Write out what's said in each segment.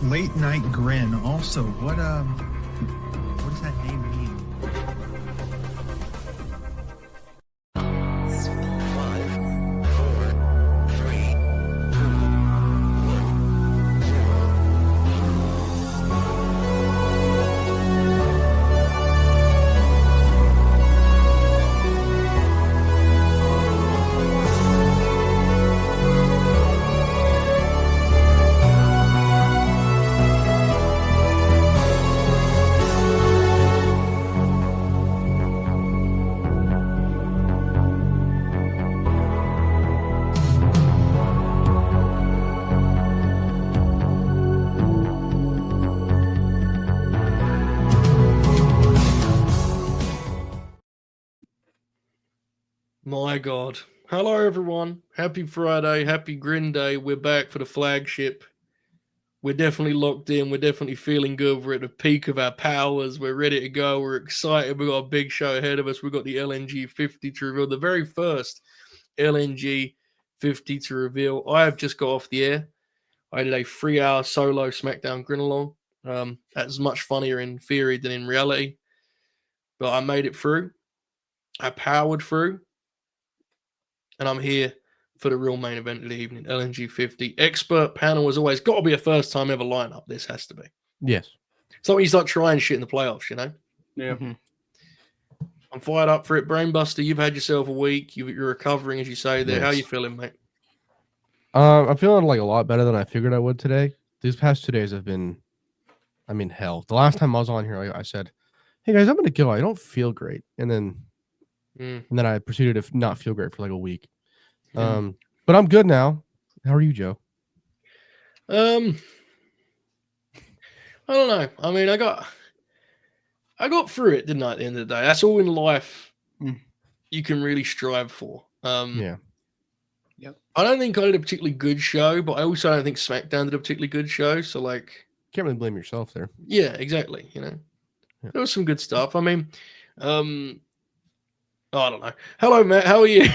Late Night Grin. Also, what does that name mean? My God. Hello, everyone. Happy Friday. Happy Grin Day. We're back for the flagship. We're definitely locked in. We're definitely feeling good. We're at the peak of our powers. We're ready to go. We're excited. We've got a big show ahead of us. We've got the LNG 50 to reveal, the very first LNG 50 to reveal. I have just got off the air. I did a 3-hour solo SmackDown Grin along. That's much funnier in theory than in reality. But I made it through. I powered through. And I'm here for the real main event of the evening, LNG 50. Expert panel, as always. Got to be a first time ever lineup. This has to be. Yes. It's like when you start trying shit in the playoffs, you know? Yeah. Mm-hmm. I'm fired up for it. Brainbuster, you've had yourself a week. You're recovering, as you say there. Yes. How are you feeling, mate? I'm feeling like a lot better than I figured I would today. These past 2 days have been, hell. The last time I was on here, I said, "Hey guys, I'm gonna go. I don't feel great," and then I proceeded to not feel great for like a week. But I'm good now. How are you, Joe? I don't know. I mean, I got through it, didn't I? At the end of the day, that's all in life you can really strive for. Yeah. Yep. I don't think I did a particularly good show, but I also don't think SmackDown did a particularly good show. So, like, Can't really blame yourself there. yeah, exactly. You know, there was some good stuff. I mean, I don't know. Hello, Matt. How are you?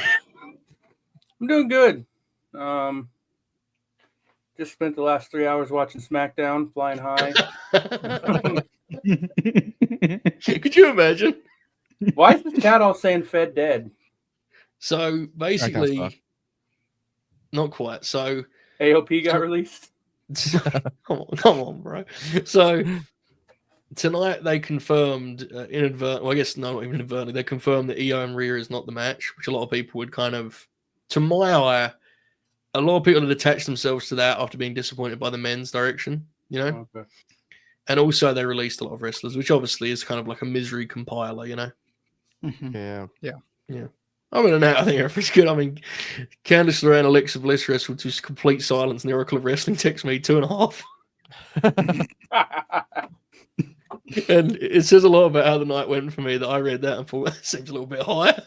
I'm doing good. Just spent the last 3 hours watching SmackDown, flying high. Could you imagine? Why is the chat all saying Fed dead? So basically, not quite. So AOP got released. come on, bro. So tonight they confirmed inadvertently. Well, I guess no, not even inadvertently. They confirmed that Io and Rhea is not the match, which a lot of people would kind of, to my eye, a lot of people had attached themselves to that after being disappointed by the men's direction, you know? Okay. And also they released a lot of wrestlers, which obviously is kind of like a misery compiler, you know? Yeah. I mean, I think everything's good. I mean, Candice LeRae and Alexa Bliss wrestled to complete silence, and the Oracle of Wrestling text me 2.5. And it says a lot about how the night went for me that I read that and thought that seems a little bit higher.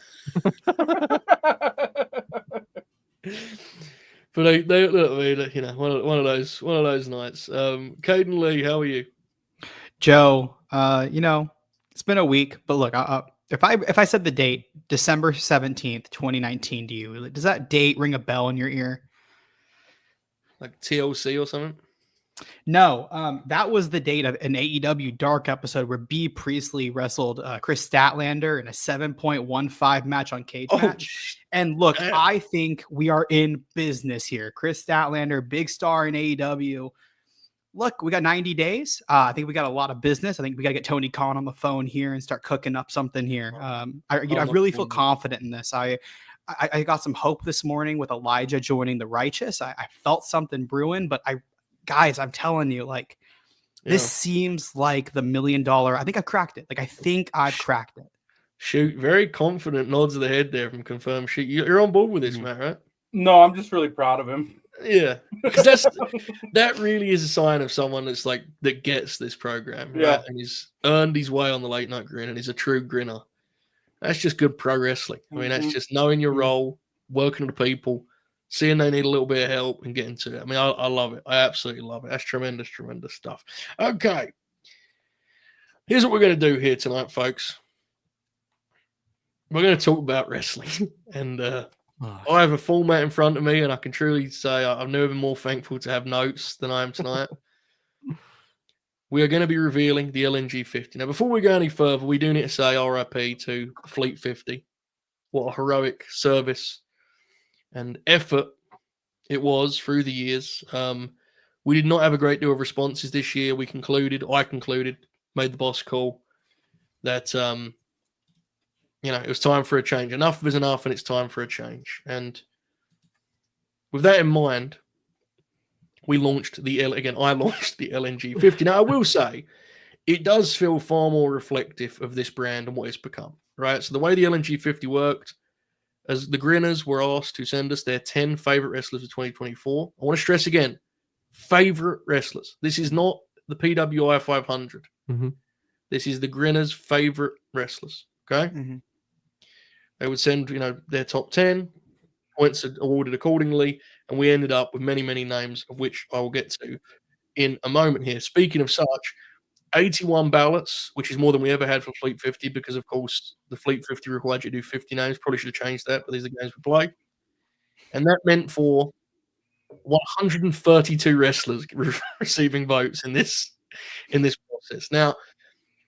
But they look at me, you know, one of those nights. Caden Lee, how are you? Joe, you know, it's been a week, but look, if I said the date, December 17th, 2019 to you, does that date ring a bell in your ear? Like TLC or something? No, that was the date of an AEW Dark episode where B. Priestley wrestled Chris Statlander in a 7.15 match on Cage Match. And look, damn. I think we are in business here. Chris Statlander, big star in AEW. Look, we got 90 days. I think we got a lot of business. I think we got to get Tony Khan on the phone here and start cooking up something here. I really feel confident in this. I got some hope this morning with Elijah joining the Righteous. I felt something brewing, but guys, I'm telling you, like, this seems like the $1 million. I think I've cracked it. Like, I think I've cracked it. Shoot, very confident nods of the head there from Confirmed Shoot. You're on board with this, Matt, right? No, I'm just really proud of him. Yeah, because that really is a sign of someone that's like that gets this program, right? Yeah. And he's earned his way on the Late Night Grin, and he's a true grinner. That's just good pro wrestling. I mean, that's just knowing your role, working with the people, seeing they need a little bit of help, and getting to it. I mean, I love it. I absolutely love it. That's tremendous, tremendous stuff. Okay, here's what we're going to do here tonight, folks. We're going to talk about wrestling, and I have a format in front of me, and I can truly say I've never been more thankful to have notes than I am tonight. we are going to be revealing the LNG 50. Now, before we go any further, we do need to say RIP to the Fleet 50. What a heroic service and effort it was through the years. We did not have a great deal of responses this year. I concluded, made the boss call that, it was time for a change. Enough was enough, and it's time for a change. And with that in mind, I launched the LNG 50. Now, I will say, it does feel far more reflective of this brand and what it's become, right? So the way the LNG 50 worked, as the Grinners were asked to send us their 10 favorite wrestlers of 2024. I want to stress again, favorite wrestlers. This is not the PWI 500. Mm-hmm. This is the Grinners' favorite wrestlers, okay? Mhm. They would send, their top 10, points awarded accordingly, and we ended up with many, many names, of which I will get to in a moment here. Speaking of such, 81 ballots, which is more than we ever had for Fleet 50 because, of course, the Fleet 50 required you to do 50 names. Probably should have changed that, but these are the games we play. And that meant for 132 wrestlers receiving votes in this process. Now,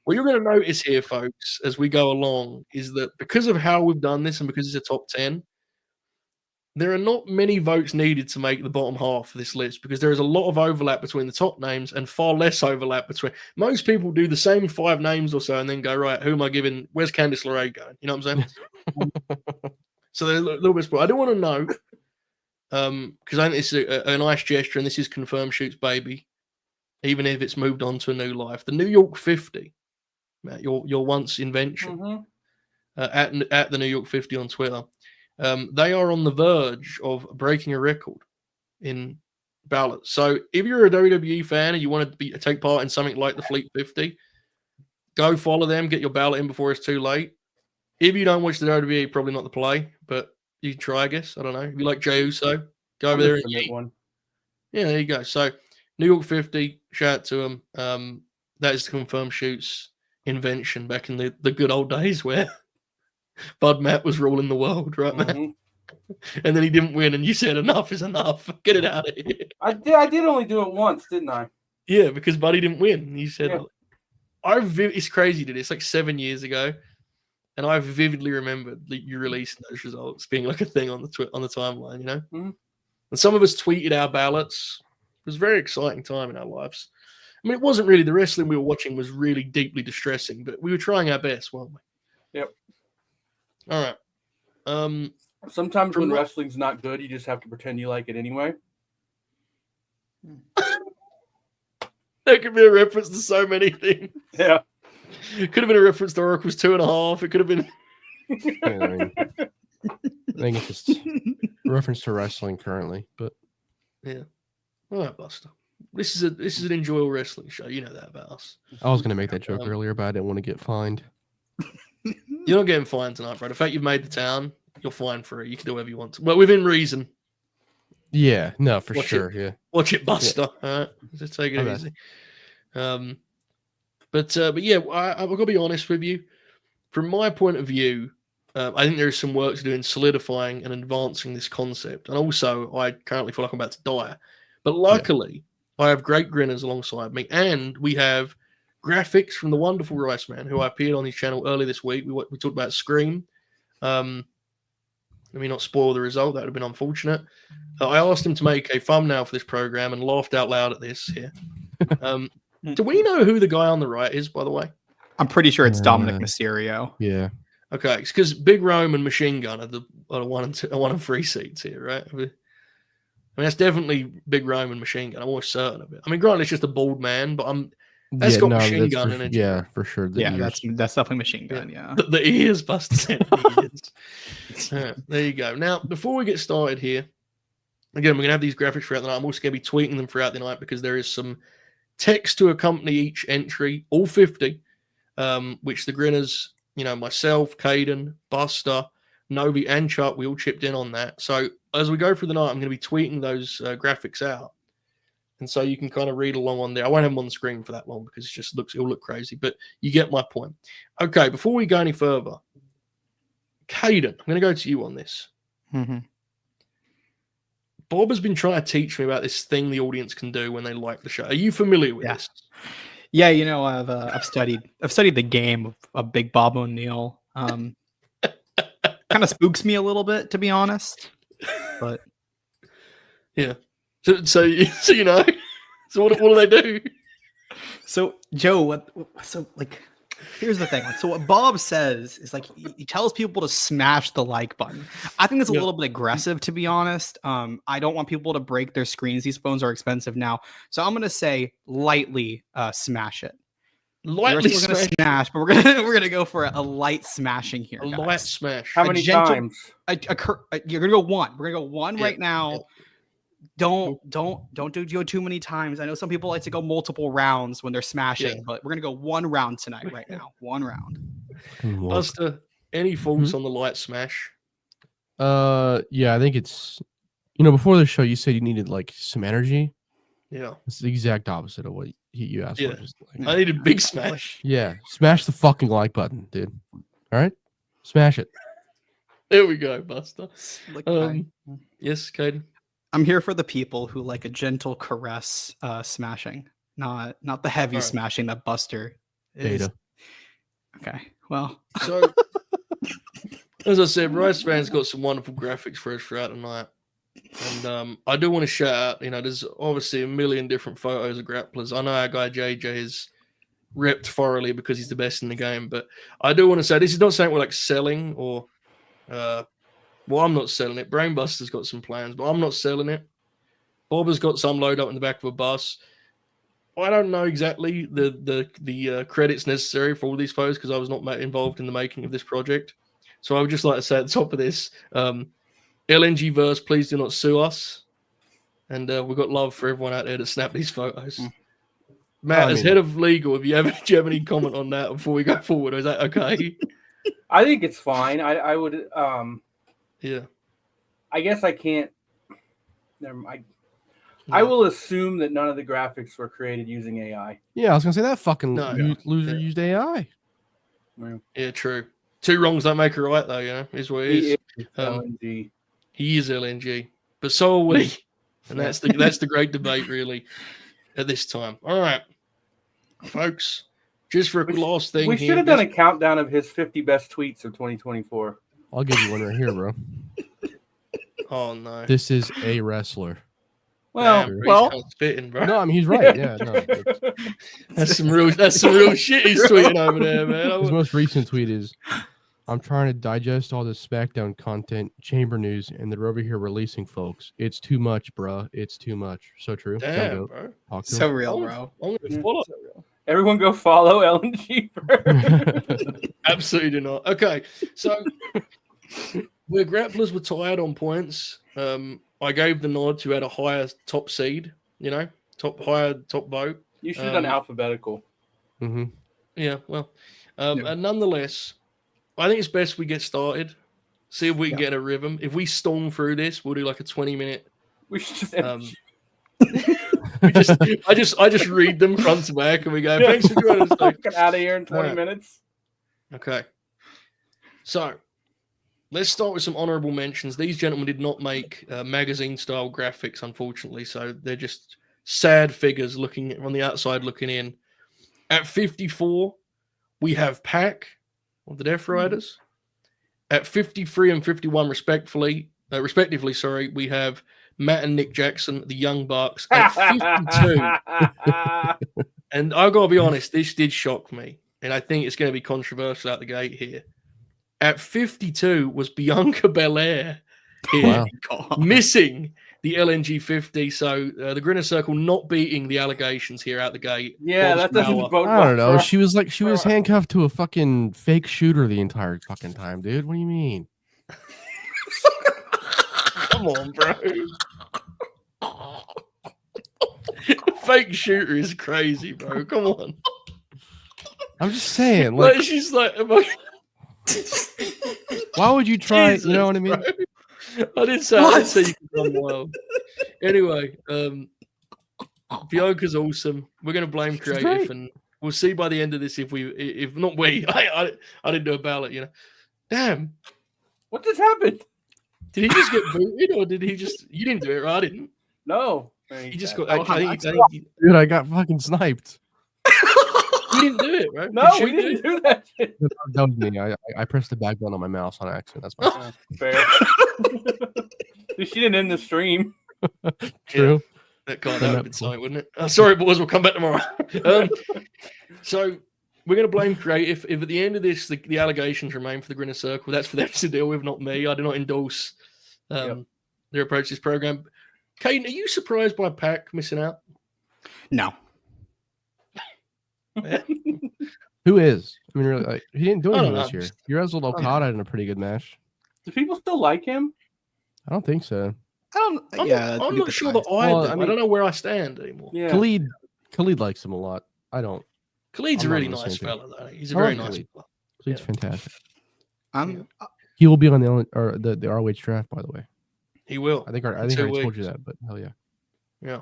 what you're going to notice here, folks, as we go along, is that because of how we've done this and because it's a top 10, there are not many votes needed to make the bottom half of this list because there is a lot of overlap between the top names and far less overlap between. Most people do the same 5 names or so and then go, right, who am I giving? Where's Candice LeRae going? You know what I'm saying? So they're a little bit spoiled. I do want to know, because I think it's a nice gesture, and this is Confirmed Shoots baby, even if it's moved on to a new life. The New York 50, Matt, your once invention, at the New York 50 on Twitter. They are on the verge of breaking a record in ballots. So if you're a WWE fan and you want to take part in something like the Fleet 50, go follow them, get your ballot in before it's too late. If you don't watch the WWE, probably not the play, but you can try, I guess. I don't know. If you like Jey Uso, go over there and submit one. Yeah, there you go. So New York 50, shout out to them. That is the Confirmed Shoots invention back in the good old days where Bud Matt was ruling the world, right, man? And then he didn't win, and you said enough is enough. Get it out of here. I did only do it once, didn't I? Yeah, because Buddy didn't win. You said, it's crazy, dude. It's like 7 years ago, and I vividly remembered you releasing those results being like a thing on the timeline, Mm-hmm. And some of us tweeted our ballots. It was a very exciting time in our lives. I mean, it wasn't really the wrestling we were watching was really deeply distressing, but we were trying our best, weren't we? Yep. All right. Sometimes when wrestling's not good, you just have to pretend you like it anyway. That could be a reference to so many things. Yeah. It could have been a reference to Oracle's 2.5. It could have been. I think it's just a reference to wrestling currently, but yeah. All right, Buster. This is an enjoyable wrestling show. You know that about us. I was going to make that joke earlier, but I didn't want to get fined. You're not getting fined tonight, bro. The fact you've made the town, you're fine for it. You can do whatever you want to. Well, within reason. Yeah, no, for Watch sure. it. Yeah. Watch it, Buster. Yeah. All right. Just take it easy. But yeah, I've got to be honest with you. From my point of view, I think there is some work to do in solidifying and advancing this concept. And also, I currently feel like I'm about to die. But luckily, I have great Grinners alongside me. And we have graphics from the wonderful Rice Man, who I appeared on his channel earlier this week. We talked about Scream. Let me not spoil the result. That would have been unfortunate. I asked him to make a thumbnail for this program and laughed out loud at this here. Do we know who the guy on the right is, by the way? I'm pretty sure it's Dominic Mysterio. Yeah. Okay, it's because Big Rome and Machine Gun are the 1 and 3 seats here, right? I mean, that's definitely Big Rome and Machine Gun. I'm almost certain of it. I mean, granted, it's just a bald man, but that's got Machine Gun in it. Yeah, for sure. That's definitely Machine Gun. Yeah, the ears, Buster said. The ears. There you go. Now, before we get started here, again, we're gonna have these graphics throughout the night. I'm also gonna be tweeting them throughout the night because there is some text to accompany each entry, all 50, which the Grinners, myself, Caden, Buster, Novi, and Chuck, we all chipped in on that. So as we go through the night, I'm going to be tweeting those graphics out. And so you can kind of read along on there. I won't have them on the screen for that long because it'll look crazy, but you get my point. Okay, before we go any further, Caden, I'm going to go to you on this. Mm-hmm. Bob has been trying to teach me about this thing the audience can do when they like the show. Are you familiar with this? Yeah, you know, I've studied the game of Big Bob O'Neill. Kind of spooks me a little bit, to be honest. But Yeah. So you know. So what do they do? so Joe, here's the thing. So what Bob says is like he tells people to smash the like button. I think that's a Yeah. little bit aggressive, to be honest. I don't want people to break their screens. These phones are expensive now, so I'm gonna say lightly smash it. Lightly We're gonna smash. smash, but we're gonna go for a light smashing here. A Guys. light smash. How A many gentle- times? You're gonna go one. We're gonna go one Yeah, right now. Don't do too many times. I know some people like to go multiple rounds when they're smashing, Yeah. but we're gonna go one round tonight, right now. One round. Buster, any thoughts on the light smash? Yeah, I think it's before the show you said you needed like some energy. Yeah. It's the exact opposite of what you asked Yeah. for. Just like, I need a big smash. yeah, smash the fucking like button, dude. All right, smash it. There we go, Buster. Look, Yes, Caden. I'm here for the people who like a gentle caress smashing, not the heavy Alright. smashing that Buster is. Beta. Okay, well, So, as I said, Rice Fan's got some wonderful graphics for us throughout the night. And I do want to shout out, there's obviously a million different photos of grapplers. I know our guy JJ is repped thoroughly because he's the best in the game. But I do want to say this is not something we're like selling or, well, I'm not selling it. Brainbuster's got some plans, but I'm not selling it. Bob has got some load up in the back of a bus. I don't know exactly the credits necessary for all these photos because I was not involved in the making of this project. So I would just like to say at the top of this, LNG verse, please do not sue us. And we've got love for everyone out there to snap these photos. Matt, as head of legal, do you have any comment on that before we go forward? Is that okay? I think it's fine. I would. Yeah. I guess I can't. Never mind. I will assume that none of the graphics were created using AI. Yeah, I was gonna say that fucking No. loser used AI. Yeah, true. Two wrongs don't make a right, though, is what it is. He is LNG. He is LNG, but so are we, and that's the great debate, really, at this time. All right, folks, just for a last thing, We should have done a countdown of his 50 best tweets of 2024. I'll give you one right here, bro. Oh no, This is a wrestler. Well, Damn, bro, he's kinda spitting, bro. No, I mean he's right. Yeah, no. That's some real shit he's tweeting over there, man. His most recent tweet is, "I'm trying to digest all this SmackDown content, chamber news, and they're over here releasing folks. It's too much, bruh. It's too much." So true. Damn, bro. Talk to so him. real, bro. I'm gonna follow. everyone go follow LNG first. Absolutely not. Okay, so where grapplers were tired on points, I gave the nod to had a higher top seed, top vote. You should have done alphabetical. Mm-hmm. Yeah, well, and nonetheless, I think it's best we get started. See if we can get in a rhythm. If we storm through this, we'll do like a 20-minute. We should just. I just read them front to back, and we go. Thanks for joining us. Get out of here in 20 minutes. Okay, so let's start with some honorable mentions. These gentlemen did not make magazine-style graphics, unfortunately, so they're just sad figures looking on the outside, looking in. At 54, we have Pac of the Death Riders. At 53 and 51, respectively, we have Matt and Nick Jackson, the Young Bucks. At 52, and I've got to be honest, this did shock me, and I think it's going to be controversial out the gate here. At 52 was Bianca Belair here, missing the LNG 50. So the Grinner Circle not beating the allegations here out the gate. Yeah, that doesn't vote. I don't know. She was handcuffed to a fucking fake shooter the entire fucking time, dude. What do you mean? Come on, bro. Fake shooter is crazy, bro. Come on. I'm just saying. Like she's like, why would you try? Jesus, you know what I mean? Bro. I didn't say you could run wild. Anyway, Bianca's awesome. We're gonna blame creative, and we'll see by the end of this if not we. I didn't do a ballot, Damn. What just happened? Did he just get booted, or did he just? You didn't do it, right? I didn't. No. He just got. Dude, I got fucking sniped. We didn't do it, right? No, Did we you do didn't it? do that shit. That was me. I pressed the back button on my mouse on accident. That's my Fair. She didn't end the stream. true. That would Done have that been before. something, wouldn't it? Sorry, boys. We'll come back tomorrow. So we're going to blame creative. If at the end of this, the allegations remain for the Grinner Circle, that's for them to deal with, not me. I do not endorse their approach to this program. Caden, are you surprised by Pac missing out? No. Who is? I mean, really, like, he didn't do I anything don't this know. year. You wrestled Okada in a pretty good match. Do people still like him? I don't think so. I don't. I'm get not the sure ties. that I Well, do. I I mean- don't know where I stand anymore. Yeah. Khalid likes him a lot. I don't. Khalid's I'm a not really on the nice same page. fella, though. He's a I very like nice Khalid. fella. Khalid's Yeah. fantastic. I'm. He will be on the ROH draft, by the way. He will. I think I 2 already told you weeks. that, but hell yeah. Yeah,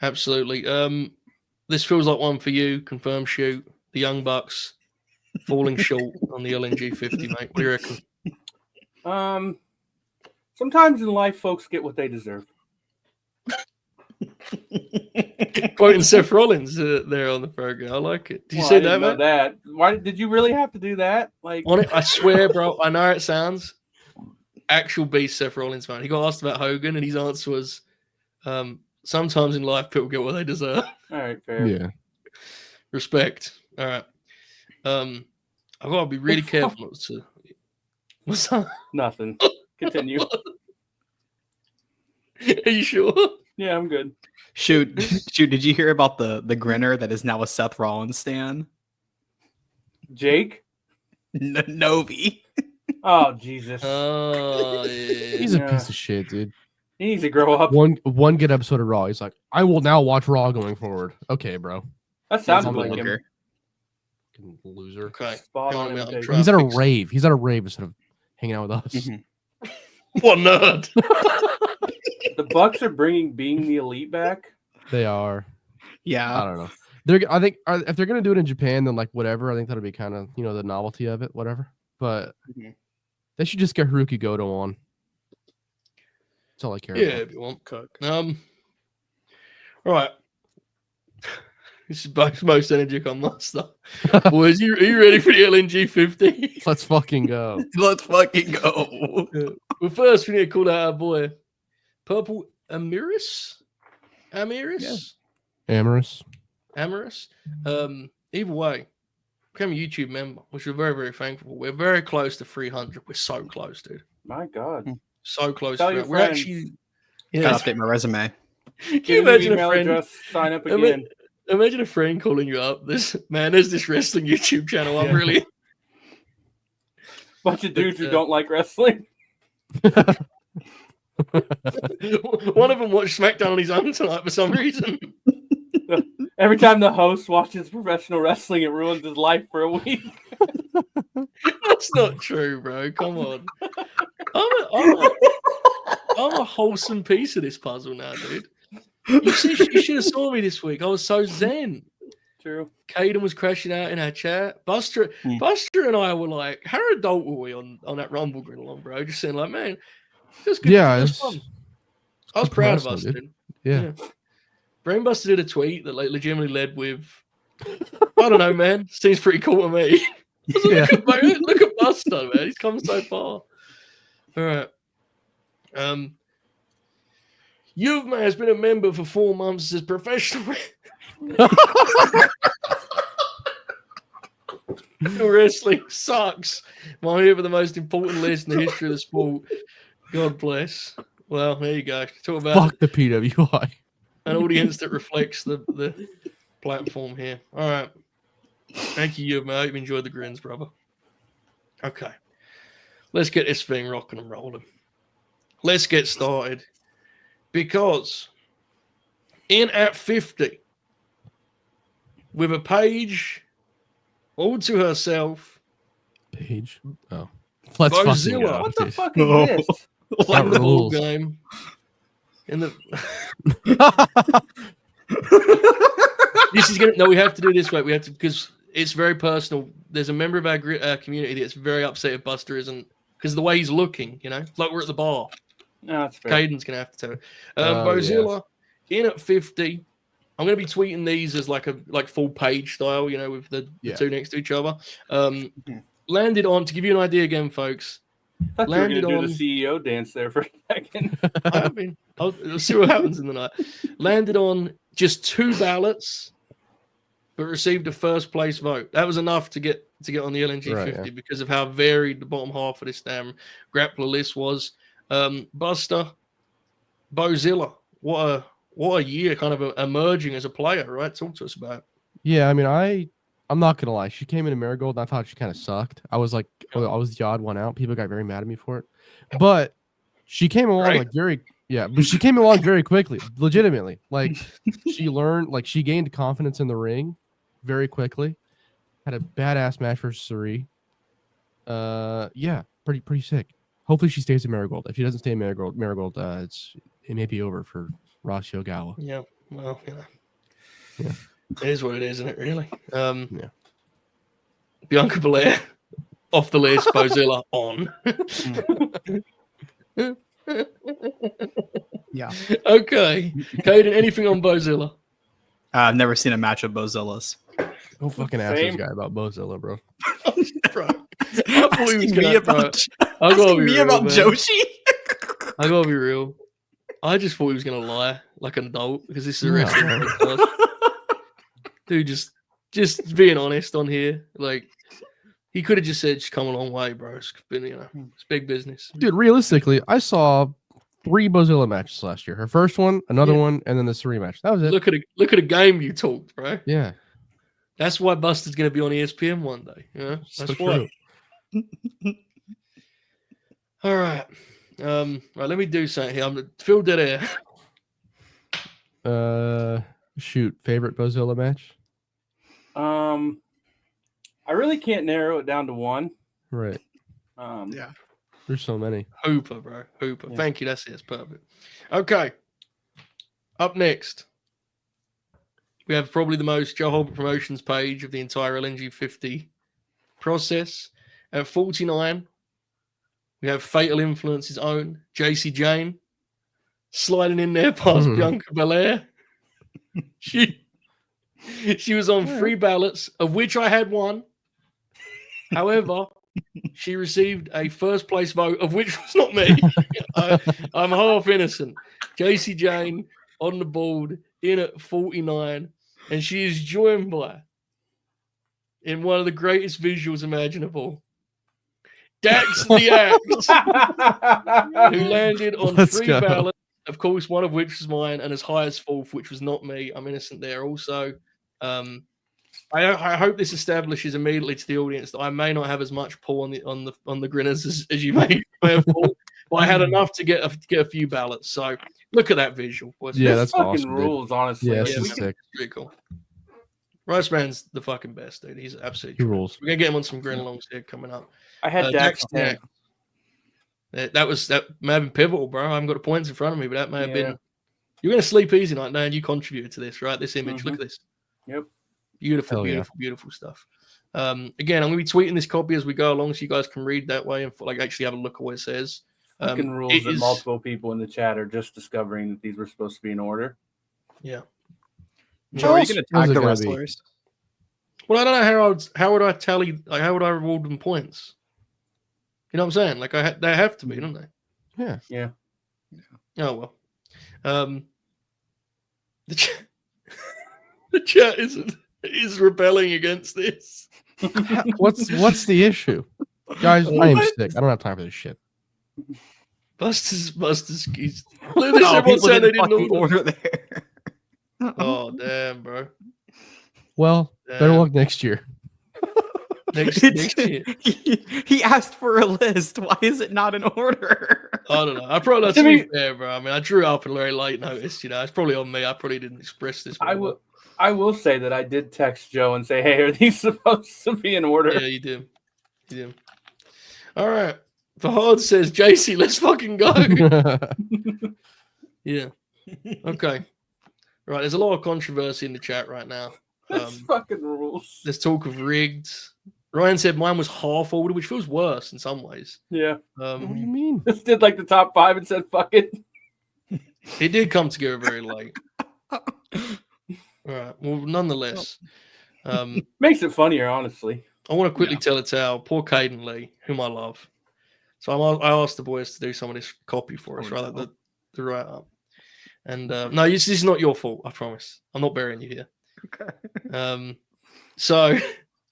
absolutely. This feels like one for you. Confirm shoot. The Young Bucks falling short on the LNG 50, mate. What do you reckon? Sometimes in life, folks get what they deserve. Quoting Seth Rollins there on the program. I like it. Did you Well, see I that, didn't know mate? that. Why did you really have to do that? Like, On it, I swear, bro. I know it sounds actual beast Seth Rollins, man. He got asked about Hogan, and his answer was, "Sometimes in life, people get what they deserve." all right, fair. Yeah. Respect. All right. I've got to be really careful not to. What's that? Nothing. Continue. Are you sure? Yeah, I'm good. Shoot! Did you hear about the Grinner that is now a Seth Rollins stan? Jake? Novi. Oh, Jesus. Oh, yeah. He's a Yeah. piece of shit, dude. He needs to grow up. One good episode of Raw. He's like, I will now watch Raw going forward. Okay, bro. That sounded He's like a him. Looker. Fucking loser. Okay. Spot Come on on, man, I'm imitation. trying He's to at a fix- rave. He's at a rave instead of hanging out with us. Mhm. What nerd? The Bucks are bringing Being the Elite back. They are. Yeah. I don't know. If they're gonna do it in Japan, then like whatever. I think that'll be kind of the novelty of it, whatever. But Mhm. they should just get Haruki Goto on. That's all I care Yeah, about. if you want. All right. This is Buck's most energy on Master. Boys, are you ready for the LNG 50? Let's fucking go. Let's fucking go. Well, first, we need to call out our boy, Purple Amiris? Amorous. Either way, become a YouTube member, which we're very, very thankful for. We're very close to 300. We're so close, dude. My God. So close. Tell to your that. We're friends. actually. Gotta Yeah. update my resume. Can you Give him imagine email a friend? address, sign up Ima- again. Imagine a friend calling you up. There's this wrestling YouTube channel. I'm Yeah. really. Bunch of dudes who uh, don't like wrestling. One of them watched SmackDown on his own tonight for some reason. Every time the host watches professional wrestling, it ruins his life for a week. That's not true, bro. Come on. I'm a wholesome piece of this puzzle now, dude. You should have saw me this week. I was so zen. True. Caden was crashing out in our chat. Buster and I were like, how adult were we on that Rumble Grin along, bro? Just saying, like, man, it was good. Yeah, it was it's- fun. I was good proud of wrestling, us, dude. dude. Yeah. Brainbuster did a tweet that like legitimately led with, I don't know, man. Seems pretty cool to me. Yeah. Look at Buster, man. He's come so far. All right. You've has been a member for 4 months as professional wrestling sucks. Might be the most important list in the history of the sport. God bless. Well, there you go. Talk about Fuck the PWI. an audience that reflects the platform here. All right. Thank you, mate. I hope you enjoyed the grins, brother. Okay. Let's get this thing rocking and rolling. Let's get started. Because in at 50, with a page all to herself, Page. Oh. Let's Bozilla. fucking go, What the dude. fuck is this? playing the ball rules. game. In the this is gonna no, we have to do this way. We have to because it's very personal. There's a member of our community that's very upset if Buster isn't because of the way he's looking. Like we're at the bar. No, that's fair. Caden's gonna have to tell it. Oh, Bozilla in at 50 I'm going to be tweeting these as like full page style, you know, with the two next to each other. Landed on, to give you an idea again, folks. I thought you were Landed going on. to do the CEO dance there for a second. I have been. I'll see what happens in the night. Landed on just 2 ballots, but received a first place vote. That was enough to get on the LNG 50 because of how varied the bottom half of this damn grappler list was. Buster, Bozilla, what a year, kind of emerging as a player, right? Talk to us about it. Yeah, I mean, I'm not gonna lie. She came into Marigold, and I thought she kind of sucked. I was like, I was the odd one out. People got very mad at me for it, but she came along but she came along very quickly, legitimately. Like she learned, like she gained confidence in the ring very quickly. Had a badass match versus Suri. Yeah, pretty sick. Hopefully she stays in Marigold. If she doesn't stay in Marigold, it may be over for Ross Yogawa. Yeah, well, yeah. It is what it is, isn't it, really? Yeah. Bianca Belair off the list, Bozilla on. Yeah. Okay. Caden, anything on Bozilla? I've never seen a match of Bozilla's. Don't fucking ask this guy about Bozilla, bro. Bro. I thought he was Asking me about Joshi? I gotta be real. I just thought he was gonna lie like an adult because this is a wrestling podcast. Dude, just being honest on here. Like, he could have just said, "Just come a long way, bro. It's been, it's big business." Dude, realistically, I saw 3 Bozilla matches last year. Her first one, another one, and then this rematch. That was it. Look at a game you talked, bro. Yeah. That's why Buster's gonna be on ESPN one day. Yeah, that's why. All right. Right, let me do something here. I'm Phil dead air. Shoot, favorite Bozilla match? I really can't narrow it down to one. Right. Yeah. There's so many. Hooper, bro. Hooper. Yeah. Thank you. That's it. It's perfect. Okay. Up next, we have probably the most Joe Holbert promotions page of the entire LNG 50 process. At 49, we have Fatal Influence's own JC Jane sliding in there past Bianca Belair. She was on 3 ballots, of which I had 1. However, she received a first place vote, of which was not me. I'm half innocent. JC Jane on the board in at 49, and she is joined by, in one of the greatest visuals imaginable, Dax the Axe, who landed on 3 ballots, of course, one of which was mine, and as high as 4th, which was not me. I'm innocent there also. I hope this establishes immediately to the audience that I may not have as much pull on the Grinners as you may have thought, but I had enough to get a few ballots. So look at that visual. Yeah, that's fucking awesome, rules, honestly. Yeah, Like, this is sick. Pretty cool. Rice Man's the fucking best, dude. He's absolutely He rules. We're gonna get him on some Grin alongs here coming up. I had Dax. That may have been pivotal, bro. I haven't got the points in front of me, but that may have been. You're gonna sleep easy night now, and you contributed to this, right? This image. Look at this. Yep. Beautiful, beautiful stuff. Again, I'm gonna be tweeting this copy as we go along, so you guys can read that way and actually have a look at what it says. Fucking rules that multiple people in the chat are just discovering that these were supposed to be in order. Yeah. Joe, are you going to tag the wrestlers? Well, I don't know how would I tally? Like, how would I reward them points? You know what I'm saying? Like, they have to be, don't they? Yeah. Yeah. Oh well. The chat is rebelling against this. What's the issue, guys? I am sick. I don't have time for this shit. Buster's skis. Look at this. Everyone said they didn't order there. Oh damn, bro. Well, better luck next year. Next year. He asked for a list. Why is it not in order? I don't know. I probably not to be fair, bro. I mean, I drew up at a very late notice. You know, it's probably on me. I probably didn't express this. I will say that I did text Joe and say, "Hey, are these supposed to be in order?" Yeah, you did. You did. All right. Fahad says, "JC, let's fucking go." Yeah. Okay. Right. There's a lot of controversy in the chat right now. That's fucking rules. There's talk of rigged. Ryan said mine was half ordered, which feels worse in some ways. Yeah. What do you mean? Just did like the top 5 and said, "Fuck it." It did come together very late. All right. Well, nonetheless, Makes it funnier, honestly. I want to quickly tell it to our poor Caden Lee, whom I love. So I asked the boys to do some of this copy for us, rather the write up. And no, this is not your fault. I promise. I'm not burying you here. Okay. So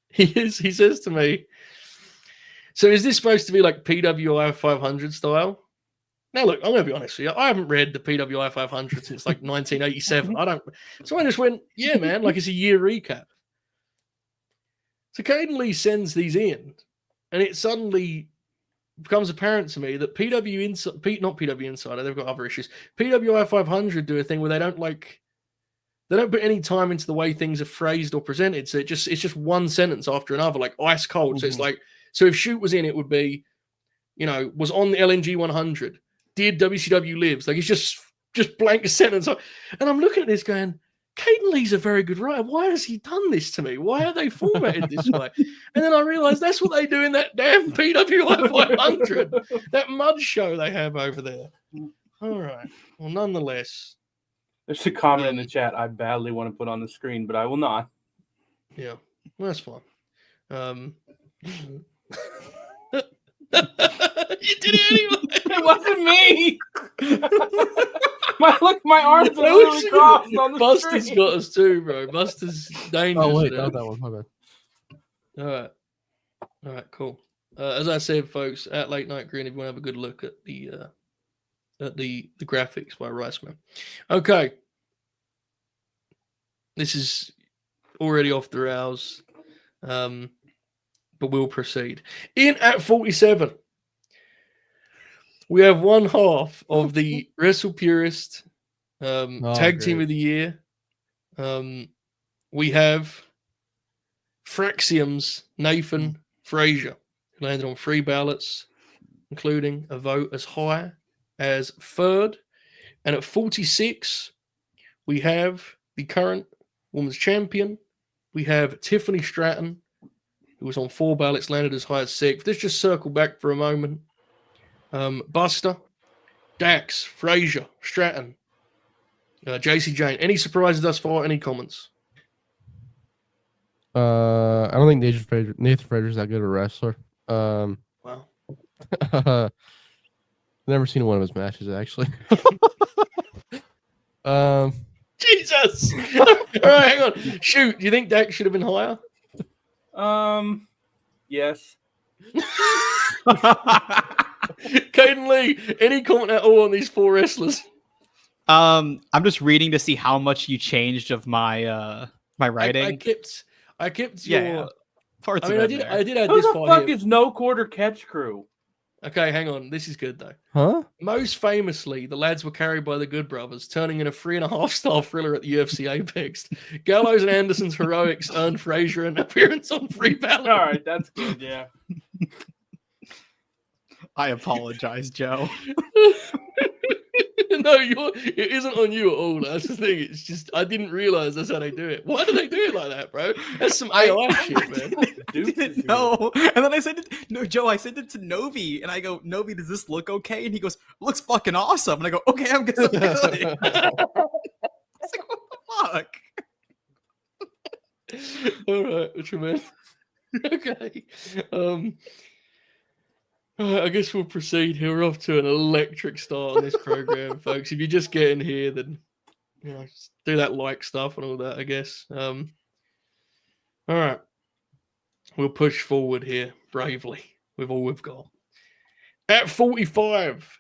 he says to me, so is this supposed to be like PWI 500 style? Now, look, I'm going to be honest with you. I haven't read the PWI 500 since like 1987. So I just went, yeah, man, like it's a year recap. So Caden Lee sends these in, and it suddenly becomes apparent to me that not PW Insider, they've got other issues. PWI 500 do a thing where they don't put any time into the way things are phrased or presented. So it's just one sentence after another, like ice cold. So it's like, so if shoot was in, it would be, was on the LNG 100. Did WCW lives? Like it's just blank sentence. And I'm looking at this going, Caden Lee's a very good writer. Why has he done this to me? Why are they formatted this way? And then I realized that's what they do in that damn PWI 500, that mud show they have over there. All right. Well, nonetheless. There's a comment in the chat I badly want to put on the screen, but I will not. Yeah, well, that's fine. You did it anyway. It wasn't me. My arms are literally crossed on the Buster's screen. got us too, bro. Buster's dangerous. Oh wait, there. that was my bad. All right, cool. As I said, folks, at Late Night Grin, if you want to have a good look at the graphics by Riceman. Okay, this is already off the rails, but we'll proceed. In at 47, we have one half of the Wrestle Purist Tag Team of the Year. We have Fraxium's Nathan Frazier, who landed on 3 ballots, including a vote as high as 3rd. And at 46, we have the current women's champion. We have Tiffany Stratton, who was on 4 ballots, landed as high as 6th. Let's just circle back for a moment. Buster, Dax, Frazier, Stratton, JC Jane. Any surprises thus far? Any comments? I don't think Nathan Frazier's that good a wrestler. Wow. Never seen one of his matches actually. Jesus. All right, hang on. Shoot, do you think Dax should have been higher? Yes. Caden Lee, any comment at all on these 4 wrestlers? I'm just reading to see how much you changed of my my writing. I kept yeah, your parts I mean, of I it did there. I did add Who this the part fuck here. is No Quarter Catch Crew? Okay, hang on. This is good though. Huh? Most famously, the lads were carried by the Good Brothers, turning in a 3.5-star thriller at the UFC Apex. Gallows and Anderson's heroics earned Frazier an appearance on 3 ballots. All right, that's good. Yeah. I apologize, Joe. No, it isn't on you at all. That's the thing. It's just I didn't realize that's how they do it. Why do they do it like that, bro? That's some AI shit, man. I didn't know. And then I said, "No, Joe." I sent it to Novi, and I go, "Novi, does this look okay?" And he goes, "Looks fucking awesome." And I go, "Okay, I'm good." I was like, "What the fuck?" All right, what you mean? Okay. I guess we'll proceed here. We're off to an electric start on this program, folks. If you're just getting here, then just do that like stuff and all that, I guess. All right. We'll push forward here bravely with all we've got. At 45,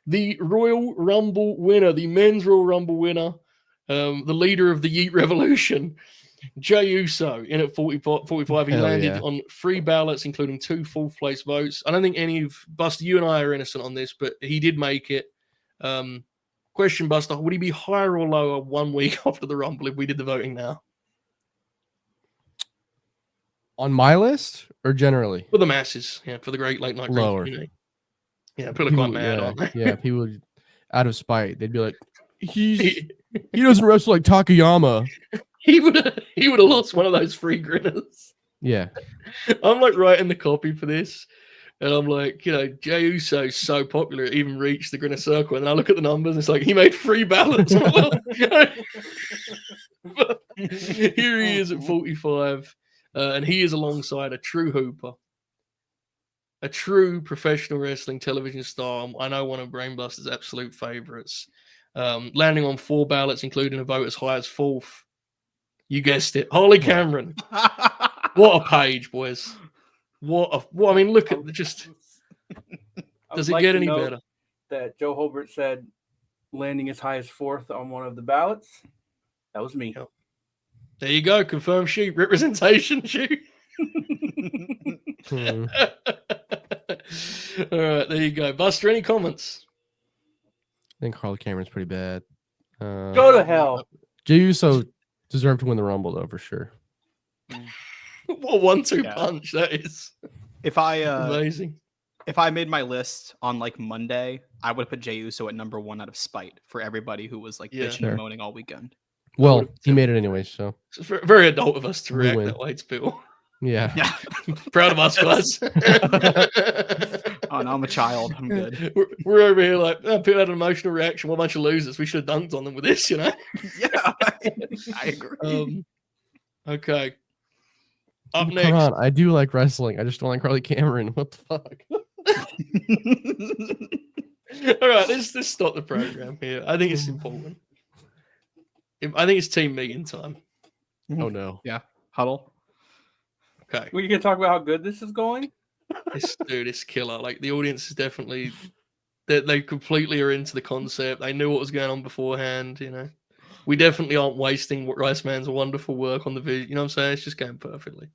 the Royal Rumble winner, the men's Royal Rumble winner, the leader of the Yeet Revolution, Jey Uso, in at 45. He Hell landed yeah. on 3 ballots, including 2 fourth place votes. I don't think any of Buster, you and I are innocent on this, but he did make it. Question, Buster, would he be higher or lower 1 week after the Rumble if we did the voting now? On my list or generally? For the masses, yeah, for the great late night Lower. community. Yeah, people are quite mad, aren't they? Yeah, people would, out of spite, they'd be like, he doesn't wrestle like Takayama. He would have lost one of those free Grinners. Yeah. I'm like writing the copy for this, and I'm like, Jey Uso's so popular, it even reached the Grinner Circle. And then I look at the numbers, and it's like he made 3 ballots. I'm like, well, Here he is at 45, and he is alongside a true hooper, a true professional wrestling television star. I know one of Brainbuster's absolute favorites. Landing on 4 ballots, including a vote as high as 4th. You guessed it, Holly Cameron. What a page, boys! What I mean, look at just. Does it get any better? That Joe Holbert said landing as high as 4th on one of the ballots. That was me. Yep. There you go. Confirmed shoot. Representation shoot. All right, there you go. Buster, any comments? I think Carl Cameron's pretty bad. Go to hell. Jey Uso deserved to win the Rumble though, for sure. What 1-2 punch that is. If I Amazing. If I made my list on like Monday, I would have put Jey Uso at number 1 out of spite for everybody who was like bitching and moaning all weekend. Well, he made it anyway, so it's very adult of us to react win. that way, to Bill. Yeah. Proud of us, guys. Oh no, I'm a child. I'm good. We're over here like, people had an emotional reaction. What a bunch of losers. We should have dunked on them with this, you know? Yeah, I agree. Okay. Up next. Come on, I do like wrestling. I just don't like Carly Cameron. What the fuck? All right, let's stop the program here. I think it's important. I think it's team meeting time. Oh no. Yeah. Huddle. Okay. We can talk about how good this is going. It's killer. Like the audience is definitely they completely are into the concept. They knew what was going on beforehand. You know, we definitely aren't wasting Rice Man's wonderful work on the video. You know what I'm saying? It's just going perfectly.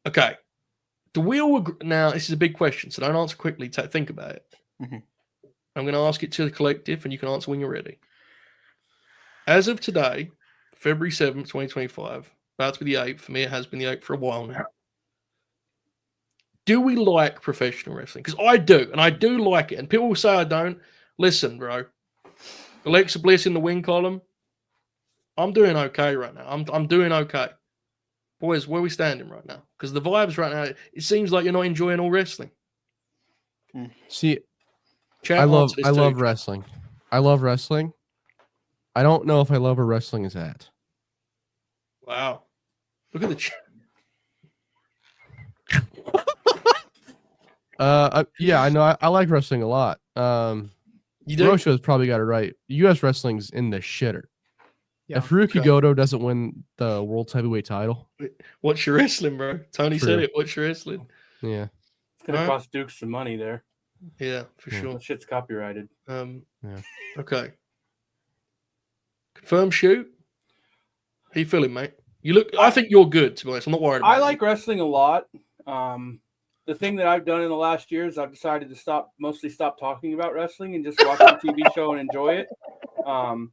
Okay. Do we all agree? Now, this is a big question, so don't answer quickly. Think about it. Mm-hmm. I'm going to ask it to the collective, and you can answer when you're ready. As of today, February 7th, 2025, about to be the 8th. For me, it has been the 8th for a while now. Do we like professional wrestling? Because I do, and I do like it. And people will say I don't. Listen, bro. Alexa Bliss in the win column. I'm doing okay right now. I'm doing okay. Boys, where are we standing right now? Because the vibes right now, it seems like you're not enjoying all wrestling. See, Chat I love too. wrestling. I love wrestling. I don't know if I love where wrestling is at. Wow. Look at the chat. Yeah, I know. I like wrestling a lot. You do? Rosha's probably got it right. U.S. wrestling's in the shitter. Yeah. If Hiroki Goto doesn't win the world heavyweight title, Watch your wrestling, bro. Tony said it. Watch your wrestling. yeah. It's going to cost Duke some money there. Yeah, for sure. That shit's copyrighted. Okay. Confirm shoot. How you feeling, mate? You look. I think you're good. To be honest, I'm not worried about I like wrestling a lot. The thing that I've done in the last year is I've decided to stop talking about wrestling and just watch the TV show and enjoy it. And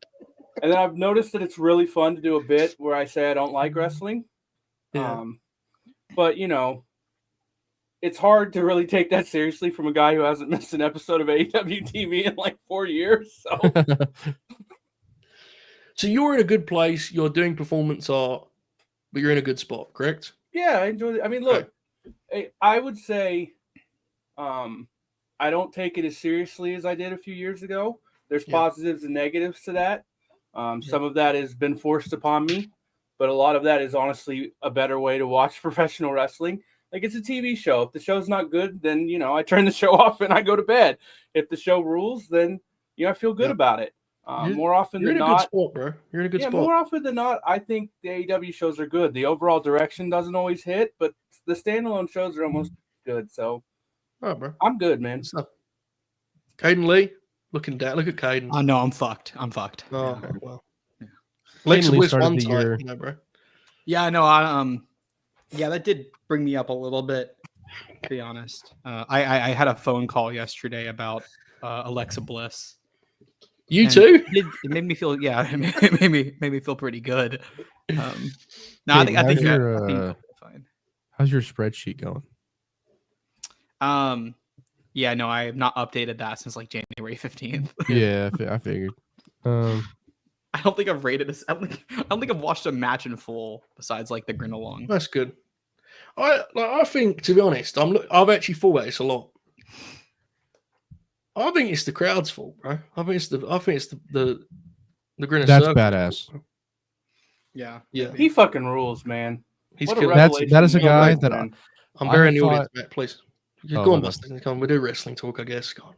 then I've noticed that it's really fun to do a bit where I say I don't like wrestling. Yeah. But you know, it's hard to really take that seriously from a guy who hasn't missed an episode of AEW TV in like 4 years. So. So you're in a good place. You're doing performance art, but you're in a good spot, correct? Yeah, I enjoy it. I mean, look, I would say I don't take it as seriously as I did a few years ago. There's positives and negatives to that. Some of that has been forced upon me, but a lot of that is honestly a better way to watch professional wrestling. Like, it's a TV show. If the show's not good, then, you know, I turn the show off and I go to bed. If the show rules, then, you know, I feel good about it. More often than not, you're in a good spot, bro. You're in a good spot. More often than not, I think the AEW shows are good. The overall direction doesn't always hit, but the standalone shows are almost good. So, all right, bro. I'm good, man. Caden Lee, looking down. Look at Caden. Oh no, I'm fucked. Oh, okay, well. Yeah. Alexa Bliss started one the time, year. you know, bro. Yeah, I know. Yeah, that did bring me up a little bit, to be honest. I had a phone call yesterday about Alexa Bliss. You too? It made me feel, it made me feel pretty good. No, I think fine. How's your spreadsheet going? Yeah, no, I have not updated that since like January 15th. Yeah, I figured. I don't think I've rated this. I don't think I've watched a match in full besides like the Grin along. That's good. I think, to be honest, I've actually thought about this a lot. I think it's the crowd's fault, bro. I think it's the Grinners. That's badass. Yeah. Yeah, He fucking rules, man. he's What a killing. revelation. That is a he guy is, that man. I'm I bearing the thought- audience, Matt. Please, Oh, go on, my Buster. Come on, we do wrestling talk, I guess. Go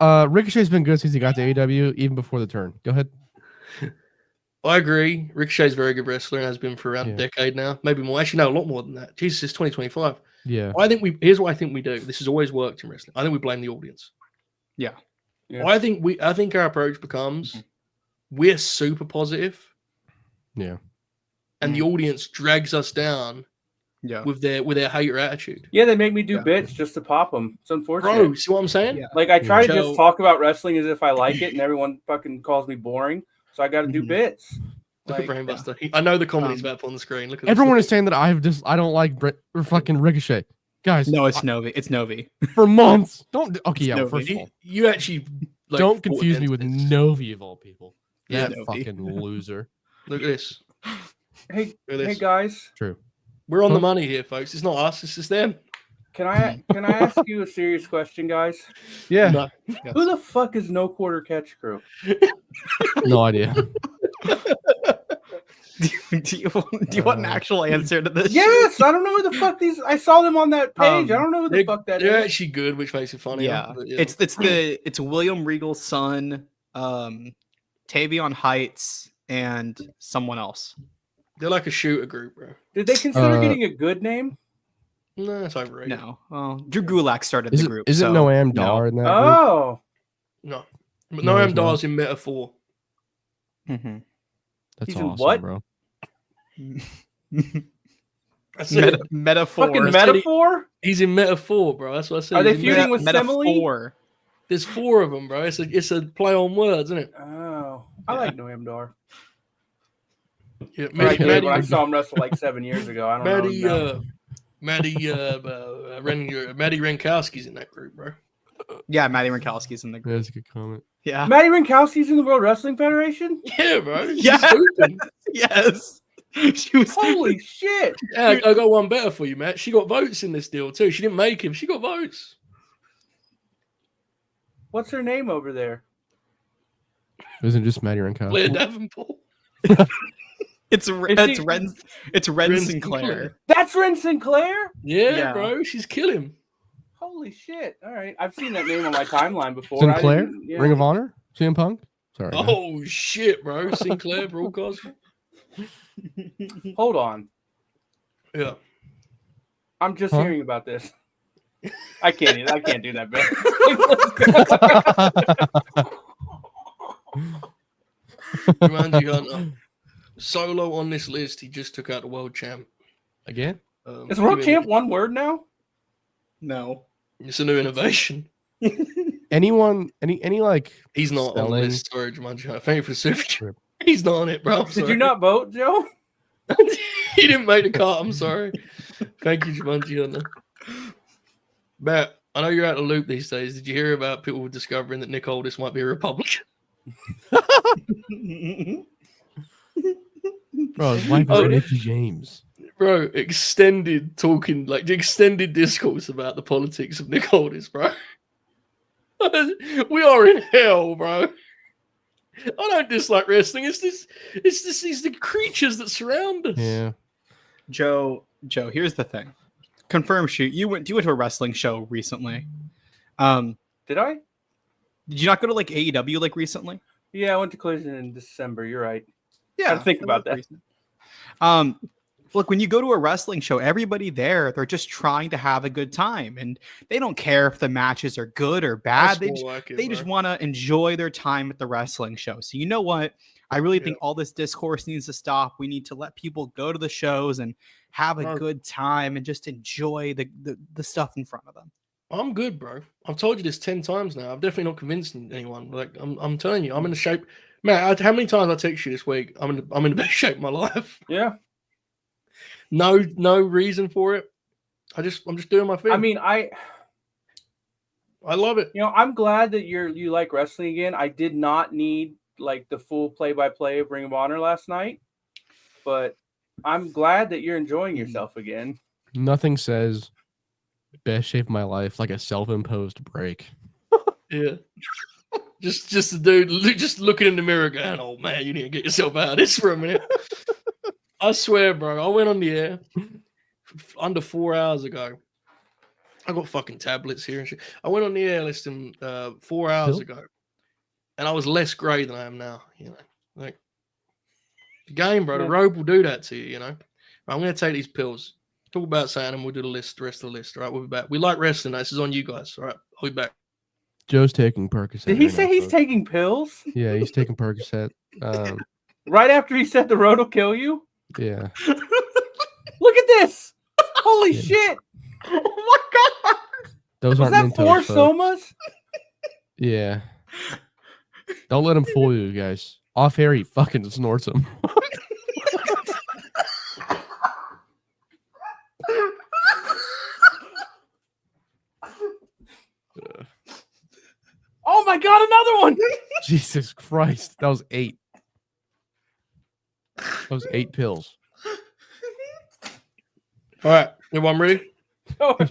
on. Ricochet's been good since he got to AEW, even before the turn. Go ahead. I agree. Ricochet's a very good wrestler and has been for around a Yeah. decade now, maybe more. Actually, no, a lot more than that. Jesus, it's 2025. Yeah. Here's what I think we do. This has always worked in wrestling. I think we blame the audience. Yeah. Yeah. I think our approach becomes we're super positive, Yeah. and the audience drags us down Yeah. with their hater attitude. Yeah, they make me do Yeah. bits just to pop them. It's unfortunate. Bro, see what I'm saying? Yeah. Like I try to Joe- just talk about wrestling as if I like it, and everyone fucking calls me boring. So I got to do Mhm. bits. Look at Like, Brainbuster. I know the comedy's Um, about on the screen. Look at Everyone this. is saying that I don't like fucking Ricochet. Guys, No, it's Novi. It's Novi. for months. Don't. Okay, yeah. Novi. First of all, You actually don't fought confuse me with against this. Novi of all people. Yeah, That Novi. fucking loser. Look at this. hey, Look at hey this. guys, True. We're on the Huh? money here, folks. It's not us. It's just them. can I ask you a serious question, guys? Yeah. No. Who the fuck is No Quarter Catch Crew? No idea. do you want an actual answer to this? Yes, I don't know who the fuck these. I saw them on that page. I don't know who the fuck that They're is. actually good, which makes it funny. Yeah. It's William Regal's son, Tavion Heights, and someone else. They're like a shooter group, bro. Did they consider Uh, getting a good name? No, it's overrated. No, well, Drew Gulak started Is the it, group. isn't so, Noam no. Dar in that? Group? Oh, No. But No, Noam he's not. Dar's in metaphor. Mhm. That's he's in awesome, what? bro. I said Metaphor. fucking I said he- metaphor. he's in metaphor, bro. That's what I said. Are they He's in feuding with Semele? Metaphor. There's 4 of them, bro. It's a play on words, isn't it? Oh, I Yeah. like Noam Dar. Yeah, But I did Maddie, when I saw him wrestle like 7 years ago. I don't know. Maddie Renkowski's in that group, bro. Yeah, Maddie Rankowski's in the group. That's a good comment. Yeah. Maddie Rinkowski's in the World Wrestling Federation. Yeah, bro. She's Yeah. hooping. Yes. She was. Holy shit! Yeah, I got one better for you, Matt. She got votes in this deal too. She didn't make him. She got votes. What's her name over there? Isn't it just Maddie Rankowski? Blair Davenport. It's she- Ren. It's Ren Ren Sinclair. Sinclair. That's Ren Sinclair. Yeah, Yeah. bro. She's killing. Holy shit! All right, I've seen that name on my timeline before. Sinclair? Ring of Honor? CM Punk? Sorry. man. Oh shit, bro. Sinclair broadcaster. Hold on, Yeah. I'm just Huh? hearing about this. I can't do that bit. Jumanji Hunter. Solo on this list, he just took out the world champ. Again? Is world Give champ it- one word now? No. It's a new innovation. Anyone? Any like? He's not on the Spelling. list. Sorry, Jumanji Hunter. Thank you for the super chat. Rip. He's not on it, bro. I'm Did sorry. you not vote, Joe? He didn't make the cut. I'm sorry. Thank you, Jumanji Hunter. Matt, I know you're out of the loop these days. Did you hear about people discovering that Nick Aldis might be a Republican? Bro, his wife is Oh, Nikki James. Bro, extended talking, like the extended discourse about the politics of Nick Aldis, bro. We are in hell, bro. I don't dislike wrestling. It's the creatures that surround us. Yeah. Joe, here's the thing. Confirm shoot. You went to a wrestling show recently. Did I? Did you not go to like AEW like recently? Yeah, I went to Collision in December. You're right. Yeah. Gotta think about that. recent. Look, when you go to a wrestling show, everybody there, they're just trying to have a good time, and they don't care if the matches are good or bad. That's They more just like it, they just bro. want to enjoy their time at the wrestling show. So you know what? I really Yeah. think all this discourse needs to stop. We need to let people go to the shows and have a Bro. good time and just enjoy the stuff in front of them. I'm good, bro. I've told you this 10 times now. I've definitely not convinced anyone. Like I'm telling you, I'm in the shape. Man, how many times I text you this week? I'm in the best shape of my life. Yeah. No reason for it. I'm just doing my thing. I mean, I love it. I'm glad that you like wrestling again. I did not need like the full play-by-play of Ring of Honor last night, but I'm glad that you're enjoying yourself again. Nothing says best shape of my life like a self-imposed break. Yeah. Just the dude just looking in the mirror going, oh man, you need to get yourself out of this for a minute. I swear, bro. I went on the air under 4 hours ago. I got fucking tablets here and shit. I went on the air less than 4 hours Pill? ago, and I was less grey than I am now. You know, like the game, bro. The Yeah. rope will do that to you. You know. I'm going to take these pills. Talk about something, and we'll do the rest of the list. All right, we'll be back. We like wrestling. This is on you guys. All right, I'll be back. Joe's taking Percocet. Did he right say now, he's folks. taking pills? Yeah, he's taking Percocet. Right after he said the road will kill you? Yeah. Look at this! Holy Yeah. shit! Oh my god! Those Was aren't that four Mentos, folks. somas? Yeah. Don't let him fool you guys. Off air, he fucking snorts them. Oh my god, another one! Jesus Christ. That was 8. That was 8 pills. All right, everyone ready?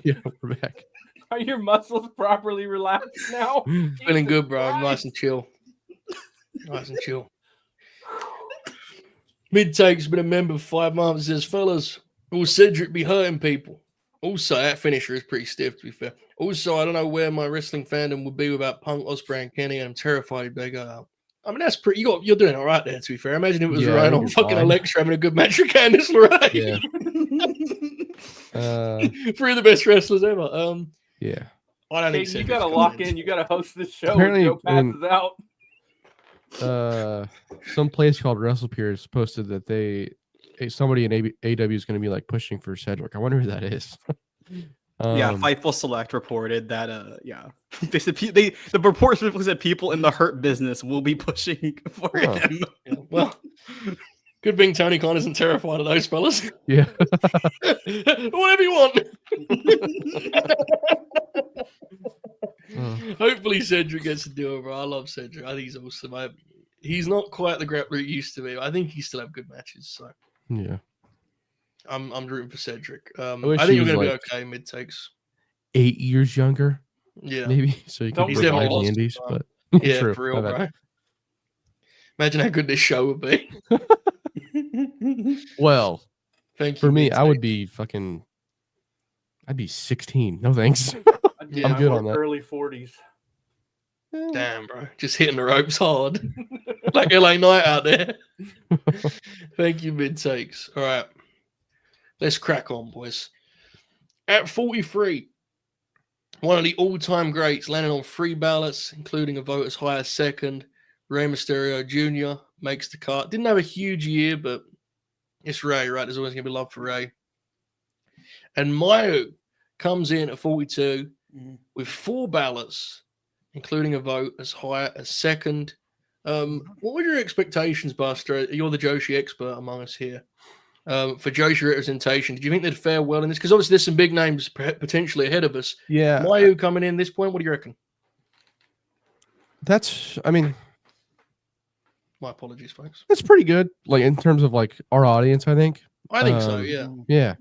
Yeah, we're back. Are your muscles properly relaxed now? Feeling good, bro. Christ. Nice and chill. Nice and chill. Mid Take's been a member for 5 months. Says, fellas, will Cedric be hurting people? Also, that finisher is pretty stiff, to be fair. Also, I don't know where my wrestling fandom would be without Punk, Ospreay, and Kenny, and I'm terrified they go out. I mean, that's pretty. You're doing all right there, to be fair. Imagine if it was Yeah, I Ryan think on you're fucking fine. Alexa having a good match with Candice LeRae. Yeah. Three of the best wrestlers ever. Yeah. I don't think You Cedric's gotta coming lock in. You gotta host this show. Apparently, Joe passes out. Some place called WrestlePeers posted that somebody in AW is going to be like pushing for Cedric. I wonder who that is. Yeah, Fightful Select reported that. They said the report specifically said people in the hurt business will be pushing for Huh. him. Yeah, well, good thing Tony Khan isn't terrified of those fellas. Yeah. Whatever you want. Hopefully Cedric gets to do it, bro. I love Cedric. I think he's awesome. He's not quite the grappler he used to be. But I think he still have good matches. So Yeah. I'm rooting for Cedric. wish I he think you're was, gonna like, be okay. Mid takes. 8 years younger, Yeah. maybe. So you Don't can He's definitely revive the lost Indies. his But Yeah, true. for real, My bad. bro. Imagine how good this show would be. Well, Thank you. for me, Mid I would Takes. be fucking. I'd be 16. No thanks. Yeah, I'm good on that. Early 40s. Damn, bro. Just hitting the ropes hard. Like LA Knight out there. Thank you, Mid Takes. All right. Let's crack on, boys. At 43, one of the all-time greats, landing on 3 ballots, including a vote as high as second. Rey Mysterio Jr. makes the cut. Didn't have a huge year, but it's Rey, right? There's always going to be love for Rey. And Mayu comes in at 42 with 4 ballots, including a vote as high as second. What were your expectations, Buster? You're the Joshi expert among us here. For Joshi representation, did you think they'd fare well in this? Because obviously there's some big names potentially ahead of us. Yeah. Mayu coming in this point, what do you reckon? I mean, My apologies, folks. that's pretty good. Like in terms of like our audience, I think. I think so, Um, yeah. Yeah.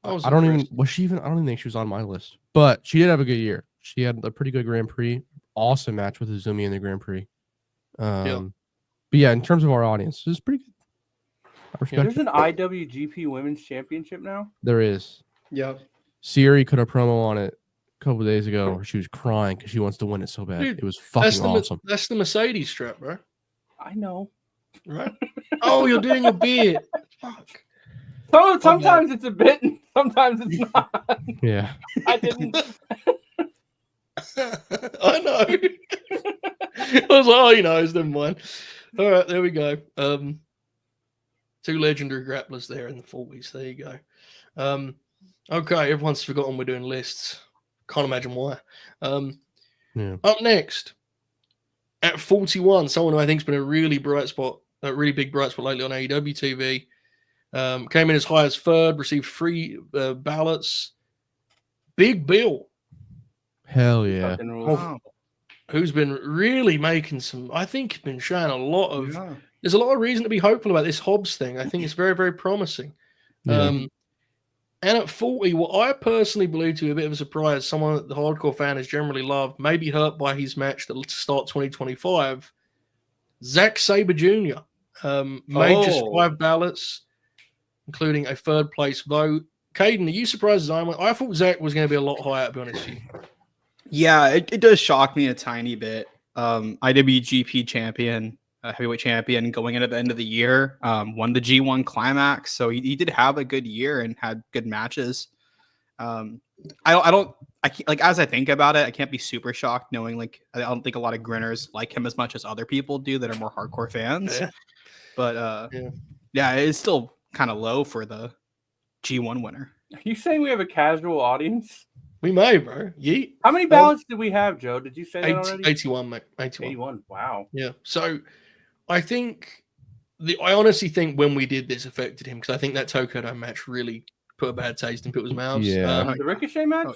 I was I don't even impressed. I don't even think she was on my list. But she did have a good year. She had a pretty good Grand Prix. Awesome match with Izumi in the Grand Prix. But yeah, in terms of our audience, it's pretty good. I respect There's it. an IWGP Women's Championship now. There is. Yep. Siri cut a promo on it a couple of days ago where she was crying because she wants to win it so bad. Dude, it was That's fucking awesome. That's the Mercedes strap, bro. I know. Right? Oh, you're doing a bit. Fuck. So sometimes it's a bit, and sometimes it's not. Yeah. I didn't. I know. I was like, oh, he knows, never mind. All right, there we go. 2 legendary grapplers there in the 40s. There you go. Okay, everyone's forgotten we're doing lists. Can't imagine why. Yeah. Up next, at 41, someone who I think's been a really bright spot, a really big bright spot lately on AEW TV. Came in as high as 3rd, received 3 ballots. Big Bill, Hell yeah. Fucking rules. Wow. who's been really making some, I think, been showing a lot of. Yeah. There's a lot of reason to be hopeful about this Hobbs thing. I think it's very, very promising. Yeah. And at 40, what I personally believe to be a bit of a surprise, someone that the hardcore fan has generally loved, maybe hurt by his match that will start 2025, Zack Sabre Jr. Made just Oh. 5 ballots, including a third place vote. Caden, are you surprised as I went? I thought Zach was going to be a lot higher, to be honest with you. Yeah, it does shock me a tiny bit. IWGP champion, heavyweight champion going in at the end of the year, won the G1 climax. So he did have a good year and had good matches. I can't, like, as I think about it, I can't be super shocked knowing, like, I don't think a lot of Grinners like him as much as other people do that are more hardcore fans. Yeah. But Yeah. yeah, it's still kind of low for the G1 winner. Are you saying we have a casual audience? We may, bro. Yeet. How many ballots did we have, Joe? Did you say that already? 81, mate. 81. 81. Wow. Yeah. So I think I honestly think when we did this affected him because I think that Tokoto match really put a bad taste in people's mouths. Yeah. The Ricochet match? Oh.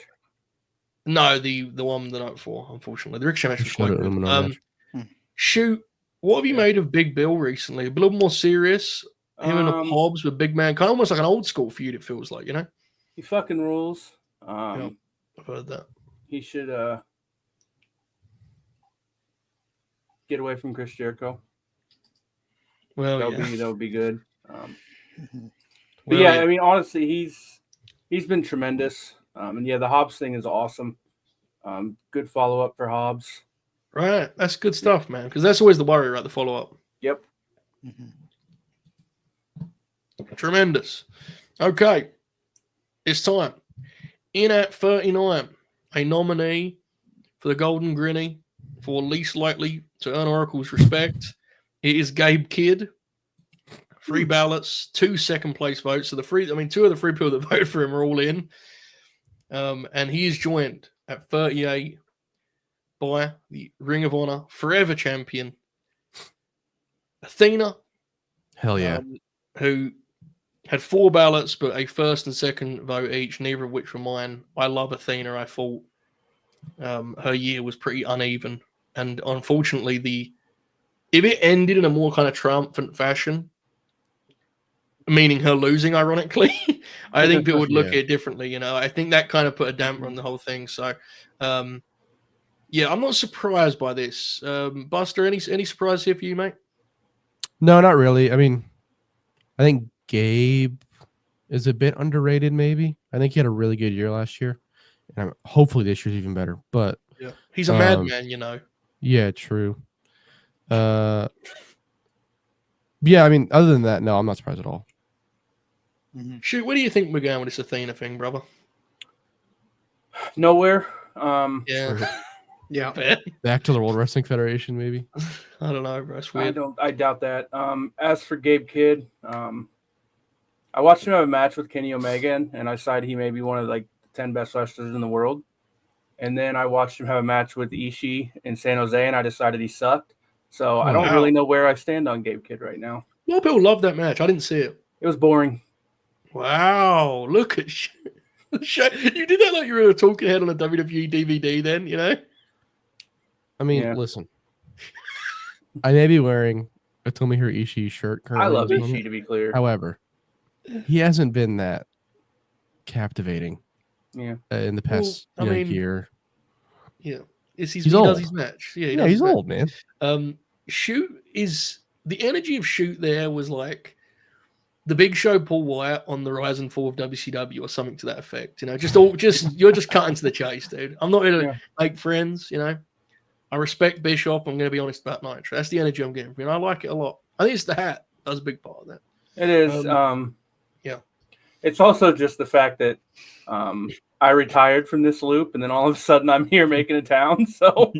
No, the one the night before, unfortunately. The Ricochet match was quite Shut it, good. Lumino match. Shoot, what have you made of Big Bill recently? A little more serious. Him and the Hobbs with Big Man, kind of almost like an old school feud, it feels like, you know? He fucking rules. Yeah, I've heard that. He should get away from Chris Jericho. Well, that would be good. But Well, yeah, I mean, honestly, he's been tremendous. And yeah, the Hobbs thing is awesome. Good follow up for Hobbs. Right, that's good stuff, man. Because that's always the worry, right? The follow up. Yep. Tremendous. Okay, it's time. In at 39, a nominee for the Golden Grinny for least likely to earn Oracle's respect. It is Gabe Kidd. 3 ballots, 2 second place votes. So 2 of the 3 people that voted for him are all in. And he is joined at 38 by the Ring of Honor Forever Champion, Athena. Hell yeah. Who had 4 ballots, but a first and second vote each, neither of which were mine. I love Athena. I thought her year was pretty uneven. And unfortunately, if it ended in a more kind of triumphant fashion, meaning her losing, ironically, I think people would look at it differently. You know, I think that kind of put a damper on the whole thing. So, yeah, I'm not surprised by this. Buster, any surprise here for you, mate? No, not really. I mean, I think Gabe is a bit underrated, maybe. I think he had a really good year last year. And hopefully this year's even better. But yeah, he's a madman, you know. Yeah, true. Yeah, I mean, other than that, no, I'm not surprised at all. Shoot, where do you think we're going with this Athena thing, brother? Nowhere. Yeah. Yeah. Back to the World Wrestling Federation, maybe. I don't know, bro. It's weird. I doubt that. As for Gabe Kidd, I watched him have a match with Kenny Omega, and I decided he may be one of like the 10 best wrestlers in the world. And then I watched him have a match with Ishii in San Jose, and I decided he sucked. So I don't really know where I stand on Gabe Kidd right now. A lot of people love that match. I didn't see it. It was boring. Wow, look at you did that like you were a talking head on a WWE DVD then, you know? I mean, listen. I may be wearing a Tomohiro Ishii shirt currently. I love Ishii, to be clear. However, he hasn't been that captivating in the past year. Yeah. He old. does his match. Yeah, he's old, man. Shoot is the energy of Shoot there was like the Big Show Paul Wyatt on the rise and fall of WCW or something to that effect. You know, you're just cutting to the chase, dude. I'm not here to make friends, you know. I respect Bischoff. I'm going to be honest about Nitro. That's the energy I'm getting from him. I like it a lot. I think it's the hat. That's a big part of that. It is. Yeah. It's also just the fact that I retired from this loop, and then all of a sudden I'm here making a town. So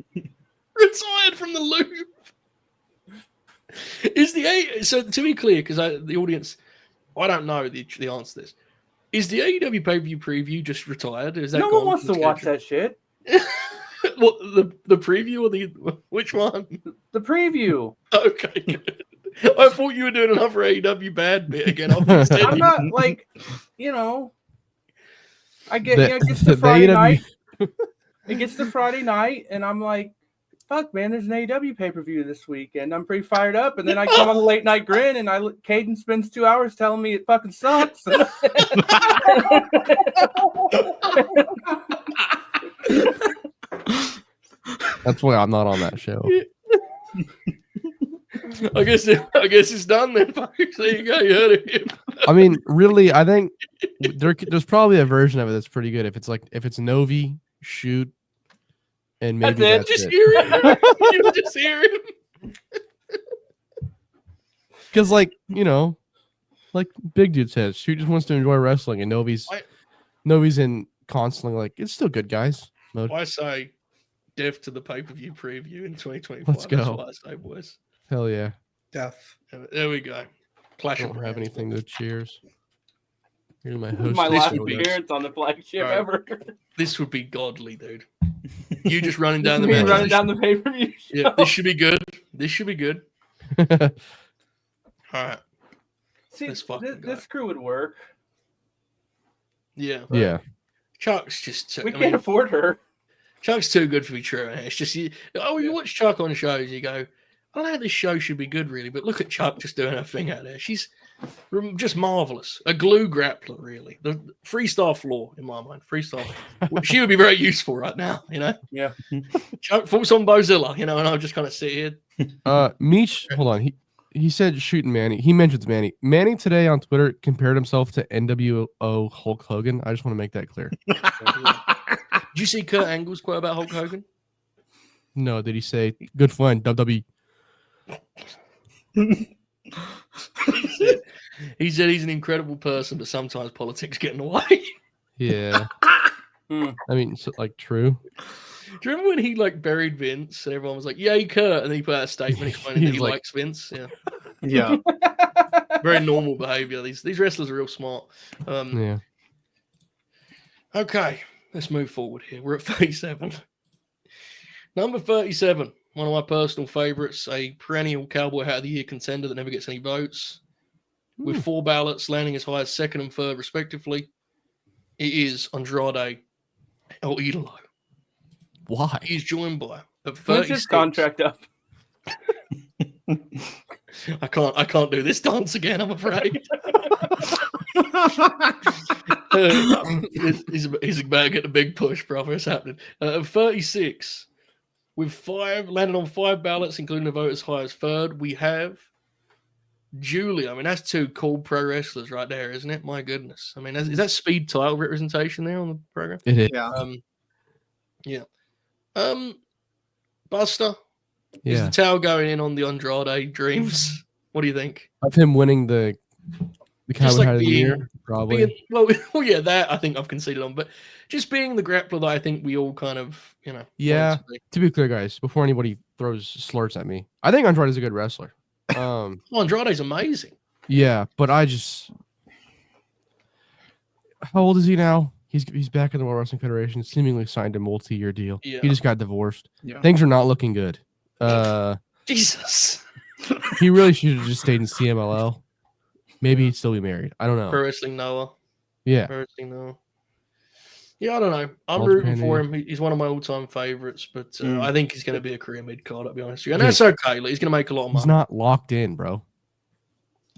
retired from the loop. So to be clear, because the audience, I don't know the answer to this. Is the AEW pay-per-view preview just retired? Is that no one wants to watch that shit? What the preview or which one? The preview. Okay, good. I thought you were doing another AEW bad bit again. I'm not like, you know. I get it gets to Friday night. It gets to Friday night, and I'm like, fuck, man, there's an AEW pay-per-view this weekend. I'm pretty fired up, and then I come on the late night Grin, and Caden spends 2 hours telling me it fucking sucks. That's why I'm not on that show. I guess it's done then, folks. There you go. You heard of him. I mean, really, I think there's probably a version of it that's pretty good. If it's Novi, shoot, and maybe That's that's Just it. hear him. You just hear him. Because, like, like Big Dude says, shoot just wants to enjoy wrestling, and Novi's in constantly like it's still good guys mode. I say death to the pay-per-view preview in 2025. Let's go. That's what I say, boys. Hell yeah! Death. There we go. Clash I of don't have Brands. anything to cheers. Here's my This host. is my This last would be- appearance on the flagship Right. ever. This would be godly, dude. You just running down the Me match. running down the pay-per-view show. Yeah, this should be good. This should be good. All right. See, Let's fucking go. this crew would work. Yeah. Yeah, Chuck's just too, We can't afford her. Chuck's too good for me true. It's just you watch Chuck on shows, you go, I don't know how this show should be good really, but look at Chuck just doing her thing out there. She's just marvelous. A glue grappler, really. The freestyle floor in my mind. Freestyle. She would be very useful right now, Yeah. Chuck falls on Bozilla, and I'll just kind of sit here. Meech, hold on. He said shooting Manny. He mentions Manny. Manny today on Twitter compared himself to NWO Hulk Hogan. I just want to make that clear. Did you see Kurt Angle's quote about Hulk Hogan? No, did he say good fun? WWE. He said he's an incredible person, but sometimes politics get in the way. Yeah. Hmm. I mean, so, like, true. Do you remember when he buried Vince and everyone was like, "Yay, Kurt," and then he put out a statement explaining that He's he like- likes Vince? Yeah, Yeah. very normal behavior. These wrestlers are real smart. Yeah. Okay, let's move forward here. We're at 37. Number 37, one of my personal favorites, a perennial Cowboy Hat of the Year contender that never gets any votes, with 4 ballots landing as high as second and third, respectively. It is Andrade El Idolo. Why? He's joined by at When's his 36. contract up? I can't do this dance again, I'm afraid. He's about to get a big push, brother. It's happening. 36, with landing on 5 ballots, including a vote as high as third, we have Julia. I mean, that's 2 cool pro wrestlers right there, isn't it? My goodness. I mean, is that speed title representation there on the program? It is. Yeah. Yeah. Buster, is Yeah. the towel going in on the Andrade dreams? What do you think? Of him winning the Cowboy like Hat of the being- Year, probably. Well, yeah, that I think I've conceded on, but just being the grappler that I think we all kind of, Yeah. want to be. To be clear, guys, before anybody throws slurs at me, I think Andrade is a good wrestler. Well, Andrade's amazing. Yeah, but I just how old is he now? He's back in the World Wrestling Federation, seemingly signed a multi-year deal. Yeah. He just got divorced. Yeah. Things are not looking good. Jesus. He really should have just stayed in CMLL. Maybe he'd still be married. I don't know. Pro Wrestling Noah. Yeah. Pro Wrestling Noah. Yeah, I don't know. I'm Walter rooting for Penny. him. He's one of my all-time favorites, but Mm. I think he's going to be a career mid-card, I'll be honest with you. And Yeah. that's okay. Like, he's going to make a lot of He's money. not locked in, bro.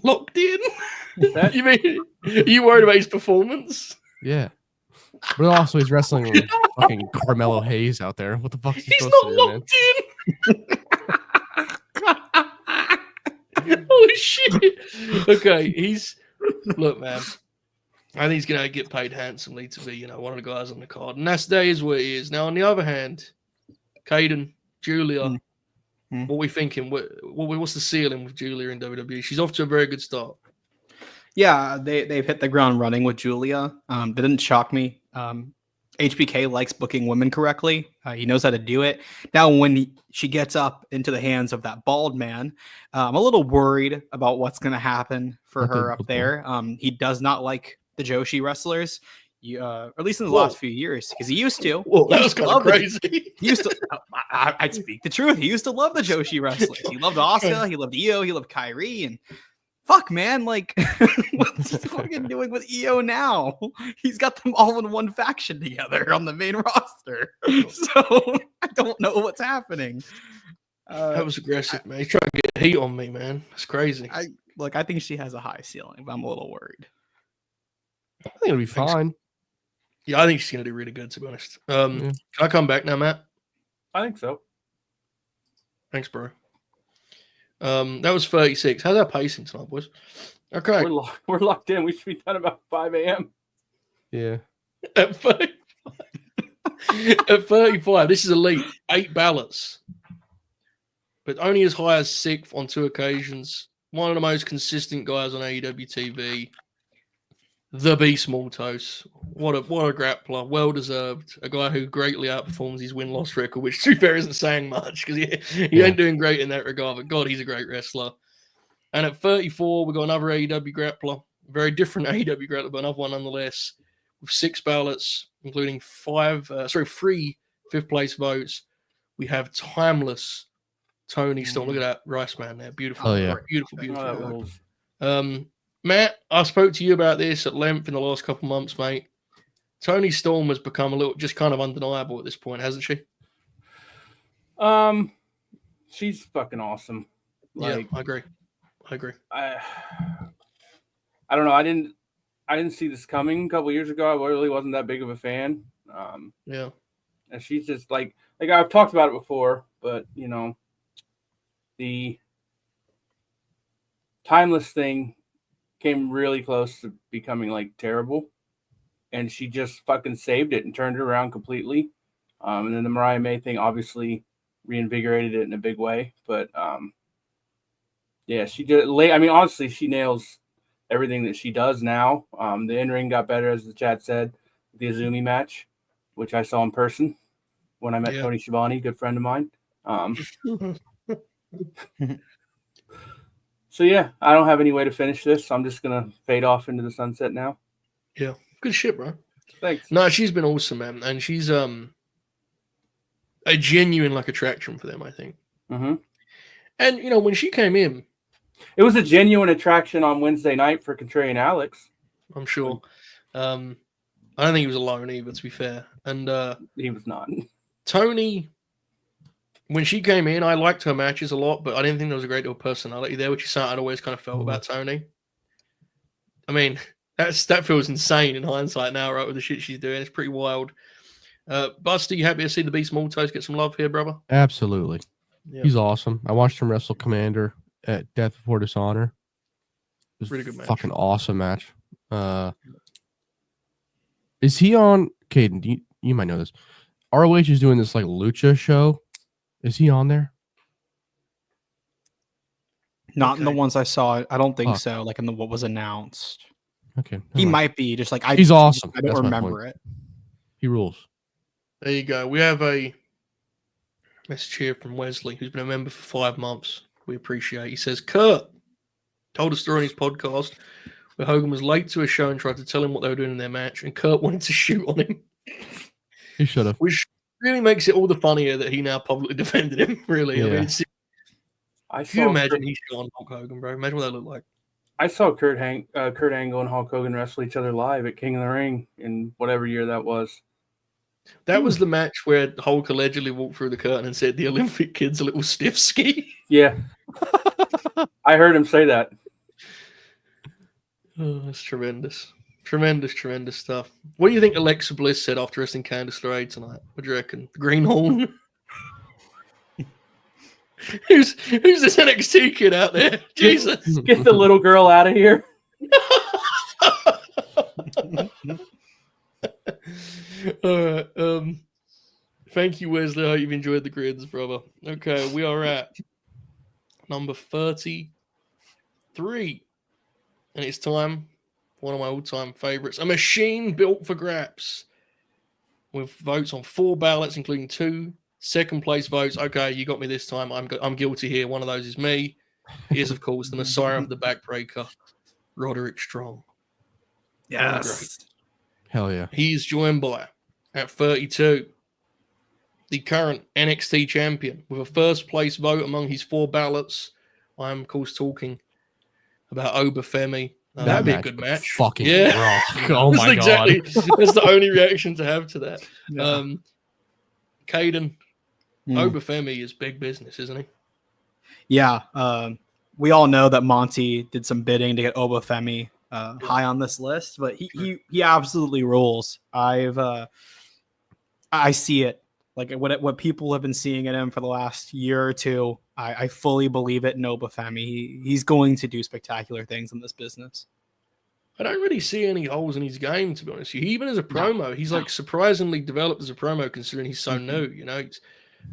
Locked in? That- You mean, are you worried about his performance? Yeah. But also he's wrestling with fucking Carmelo Hayes out there. What the fuck is he He's supposed not to do, man? locked in. Oh, shit. Okay, look, man. I think he's going to get paid handsomely to be, one of the guys on the card. And that is what he is. Now, on the other hand, Caden, Julia, what we thinking? What's the ceiling with Julia in WWE? She's off to a very good start. Yeah, they've hit the ground running with Julia. That didn't shock me. HBK likes booking women correctly. He knows how to do it. Now, when she gets up into the hands of that bald man, I'm a little worried about what's going to happen for That's a her up good there. He does not like the Joshi wrestlers, or at least in the Whoa. last few years, because he used to. Well, He that used was to kind of love the- crazy. He used to. I speak the truth. He used to love the Joshi wrestlers. He loved Asuka. He loved Io. He loved Kyrie. And fuck, man, like, what's he fucking doing with Io now? He's got them all in one faction together on the main roster. So I don't know what's happening. That was aggressive, man. He's trying to get heat on me, man. That's crazy. I think she has a high ceiling, but I'm a little worried. I think it'll be fine. Yeah, I think she's going to do really good, to be honest. Yeah. Can I come back now, Matt? I think so. Thanks, bro. That was 36. How's our pacing tonight, boys? Okay. We're locked in. We should be done about 5 a.m. Yeah. At 35. At 35, this is elite. 8 ballots. But only as high as 6th on 2 occasions. One of the most consistent guys on AEW TV. The Beast Maltos. What a grappler. Well deserved. A guy who greatly outperforms his win-loss record, which to be fair isn't saying much because he ain't doing great in that regard. But God, he's a great wrestler. And at 34, we've got another AEW grappler. Very different AEW grappler, but another one nonetheless. With 6 ballots, including 3 fifth place votes. We have timeless Tony Storm. Look at that rice man there. Beautiful. Oh, yeah. Beautiful, beautiful. Oh, that rules. Matt, I spoke to you about this at length in the last couple months, mate. Tony Storm has become a little just kind of undeniable at this point, hasn't she? She's fucking awesome. Like, yeah, I agree. I don't know. I didn't see this coming a couple years ago. I really wasn't that big of a fan. Yeah. And she's just like I've talked about it before, but you know, the timeless thing came really close to becoming like terrible, and she just fucking saved it and turned it around completely. And then the Mariah May thing obviously reinvigorated it in a big way, but yeah, she did. I mean, honestly, she nails everything that she does now. The in-ring got better, as the chat said. The Azumi match, which I saw in person when I met Tony Schiavone, good friend of mine. So yeah, I don't have any way to finish this. I'm just gonna fade off into the sunset now. Yeah, good shit, bro. Thanks. No, she's been awesome, man, and she's a genuine like attraction for them, I think. Mm-hmm. And you know, when she came in, it was a genuine attraction on Wednesday night for Contrarian Alex. I'm sure. I don't think he was alone either, to be fair. And he was not. Tony, when she came in, I liked her matches a lot, but I didn't think there was a great deal of personality there, which is something I'd always kind of felt about Tony. I mean, that feels insane in hindsight now, right, with the shit she's doing. It's pretty wild. Busty, you happy to see the Beast Maltos get some love here, brother? Absolutely. Yeah. He's awesome. I watched him wrestle Commander at Death Before Dishonor. It was really good match. Fucking awesome match. Is he on? Caden, you might know this. ROH is doing this like lucha show. Is he on there? Not in the ones I saw. I don't think so. Like in the what was announced. Okay. He might be just like he's awesome. I don't remember it. He rules. There you go. We have a message here from Wesley, who's been a member for 5 months. We appreciate. He says, Kurt told a story on his podcast where Hogan was late to a show and tried to tell him what they were doing in their match, and Kurt wanted to shoot on him. He should have. Which really makes it all the funnier that he now publicly defended him, really. Yeah. I mean, Can you imagine he shot on Hulk Hogan, bro? Imagine what that looked like. I saw Kurt Angle and Hulk Hogan wrestle each other live at King of the Ring in whatever year that was. That was the match where Hulk allegedly walked through the curtain and said the Olympic kid's a little stiff ski. Yeah. I heard him say that. Oh, that's tremendous. Tremendous stuff. What do you think Alexa Bliss said after wrestling Candice LeRae tonight? What do you reckon? The greenhorn? Who's this NXT kid out there? Jesus. Get the little girl out of here. All right. Thank you, Wesley. I hope you've enjoyed the grids, brother. Okay, we are at number 33. And it's time for one of my all-time favorites. A machine built for graps. With votes on 4 ballots, including 2 second-place votes. Okay, you got me this time. I'm guilty here. One of those is me. He is, of course, the Messiah of the Backbreaker, Roderick Strong. Yes. Hell yeah. He's joined by, at 32, the current NXT champion with a first-place vote among his 4 ballots. I am, of course, talking about Obafemi. That'd be a good match. Fucking yeah. rough. Oh my god. That's the only reaction to have to that. Yeah. Caden, Obafemi is big business, isn't he? Yeah. We all know that Monty did some bidding to get Obafemi high on this list, but he absolutely rules. I see it Like what people have been seeing in him for the last year or two, I fully believe it. No Bafemi, he's going to do spectacular things in this business. I don't really see any holes in his game, to be honest with you. Even as a No, promo, he's no. like surprisingly developed as a promo, considering he's so new. You know, he's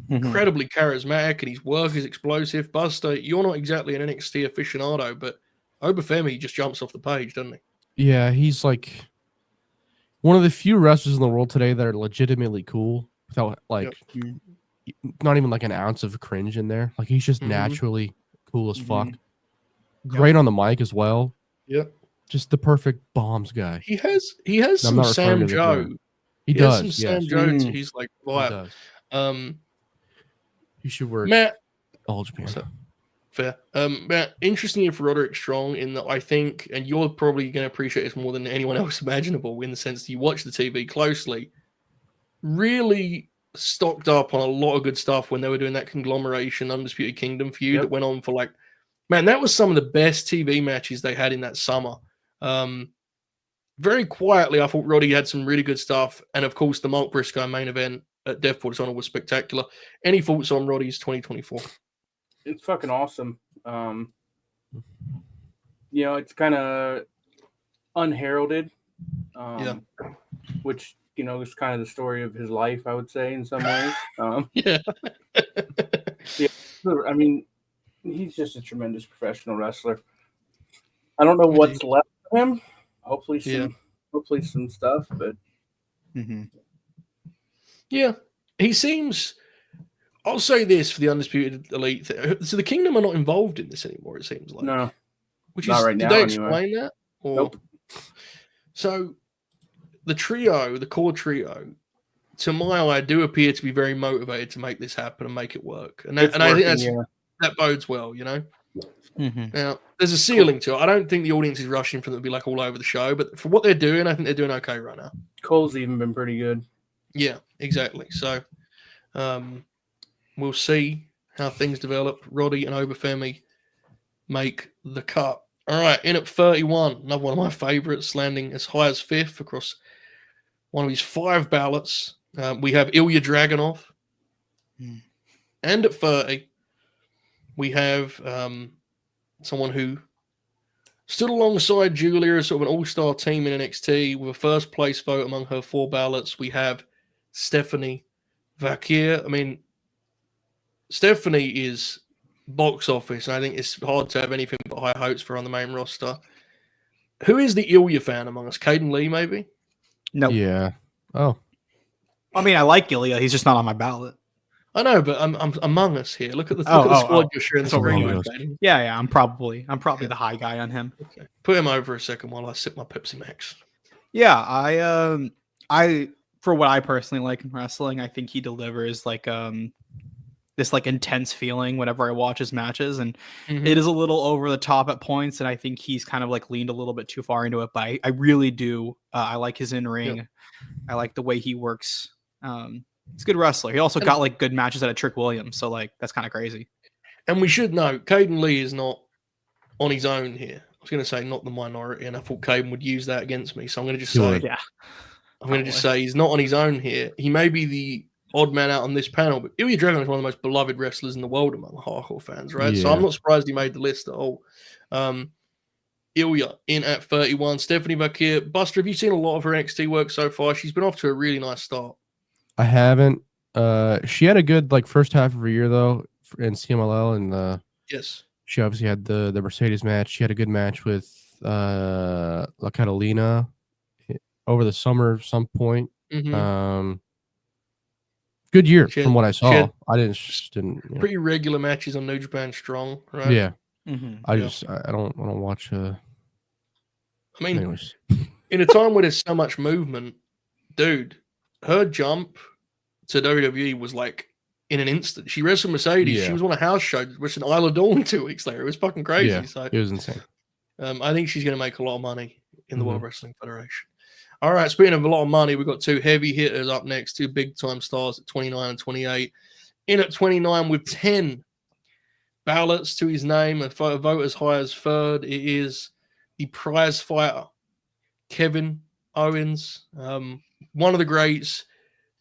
Mhm. incredibly charismatic and his work is explosive. Buster, you're not exactly an NXT aficionado, but Obafemi just jumps off the page, doesn't he? Yeah, he's like one of the few wrestlers in the world today that are legitimately cool without like not even like an ounce of cringe in there. Like he's just Mhm. naturally cool as fuck. Mhm. Great on the mic as well. Yep. Just the perfect bombs guy. He has And I'm some not referring Sam to the Joe. Grin. He He has some does, yes. Sam Joe to Mm. his like He vibe. does. He should work Matt, all Japan. what's up? Fair. Matt, interesting for Roderick Strong in that I think, and you're probably going to appreciate this more than anyone else imaginable in the sense that you watch the TV closely, really stocked up on a lot of good stuff when they were doing that conglomeration Undisputed Kingdom feud Yep. that went on for like, man, that was some of the best TV matches they had in that summer. Very quietly, I thought Roddy had some really good stuff. And of course, the Mark Briscoe main event at Deathport Dishonor was spectacular. Any thoughts on Roddy's 2024? It's fucking awesome. You know, it's kind of unheralded, which, you know, is kind of the story of his life, I would say, in some ways. Yeah. I mean, he's just a tremendous professional wrestler. I don't know what's left of him. Hopefully some stuff, but Mhm. Yeah. He seems, I'll say this for the Undisputed Elite. So the Kingdom are not involved in this anymore, it seems like. no. Which Not is, right did now, they anyway. explain that? Or? Nope. So the trio, the core trio, to my eye, do appear to be very motivated to make this happen and make it work. And I think that bodes well, you know? Mhm. Now, there's a ceiling to it. I don't think the audience is rushing for them to be like all over the show, but for what they're doing, I think they're doing okay right now. Cole's even been pretty good. Yeah, exactly. So we'll see how things develop. Roddy and Obafemi make the cut. All right, in at 31, another one of my favorites, landing as high as 5th across one of his 5 ballots. We have Ilya Dragunov. Mm. And at 30, we have someone who stood alongside Julia as sort of an all-star team in NXT with a first place vote among her 4 ballots. We have Stephanie Vakir. I mean, Stephanie is box office, and I think it's hard to have anything but high hopes for her on the main roster. Who is the Ilya fan among us? Caden Lee, maybe? No. Yeah. Oh. I mean, I like Ilya. He's just not on my ballot. I know, but I'm among us here. Look at the squad you're sharing the screen with, Caden. Yeah. I'm probably the high guy on him. Okay. Put him over a second while I sip my Pepsi Max. Yeah, I for what I personally like in wrestling, I think he delivers like this like intense feeling whenever I watch his matches, and it is a little over the top at points, and I think he's kind of like leaned a little bit too far into it, but I really do. I like his in-ring. Yep. I like the way he works. He's a good wrestler. He also got like good matches out of Trick Williams, so like that's kind of crazy. And we should know Caden Lee is not on his own here. I was going to say not the minority, and I thought Caden would use that against me, so I'm going to just say, I'm going to just say he's not on his own here. He may be the odd man out on this panel, but Ilya Dragunov is one of the most beloved wrestlers in the world among hardcore fans, right? Yeah. So I'm not surprised he made the list at all. Ilya in at 31. Stephanie Vakir. Buster, have you seen a lot of her NXT work so far? She's been off to a really nice start. I haven't. She had a good like first half of her year though in CMLL, and yes, she obviously had the Mercedes match. She had a good match with La Catalina over the summer at some point. Good year from what I saw. I didn't pretty regular matches on New Japan Strong, right? Yeah. I don't watch. I mean, anyways. In a time where there's so much movement, dude, her jump to WWE was like in an instant. She wrestled Mercedes. Yeah. She was on a house show, which in Isla Dawn 2 weeks later. It was fucking crazy. Yeah, so it was insane. I think she's going to make a lot of money in the World Wrestling Federation. All right, speaking of a lot of money, we've got 2 heavy hitters up next, 2 big-time stars at 29 and 28. In at 29 with 10 ballots to his name, a vote as high as 3rd. It is the prize fighter, Kevin Owens, one of the greats,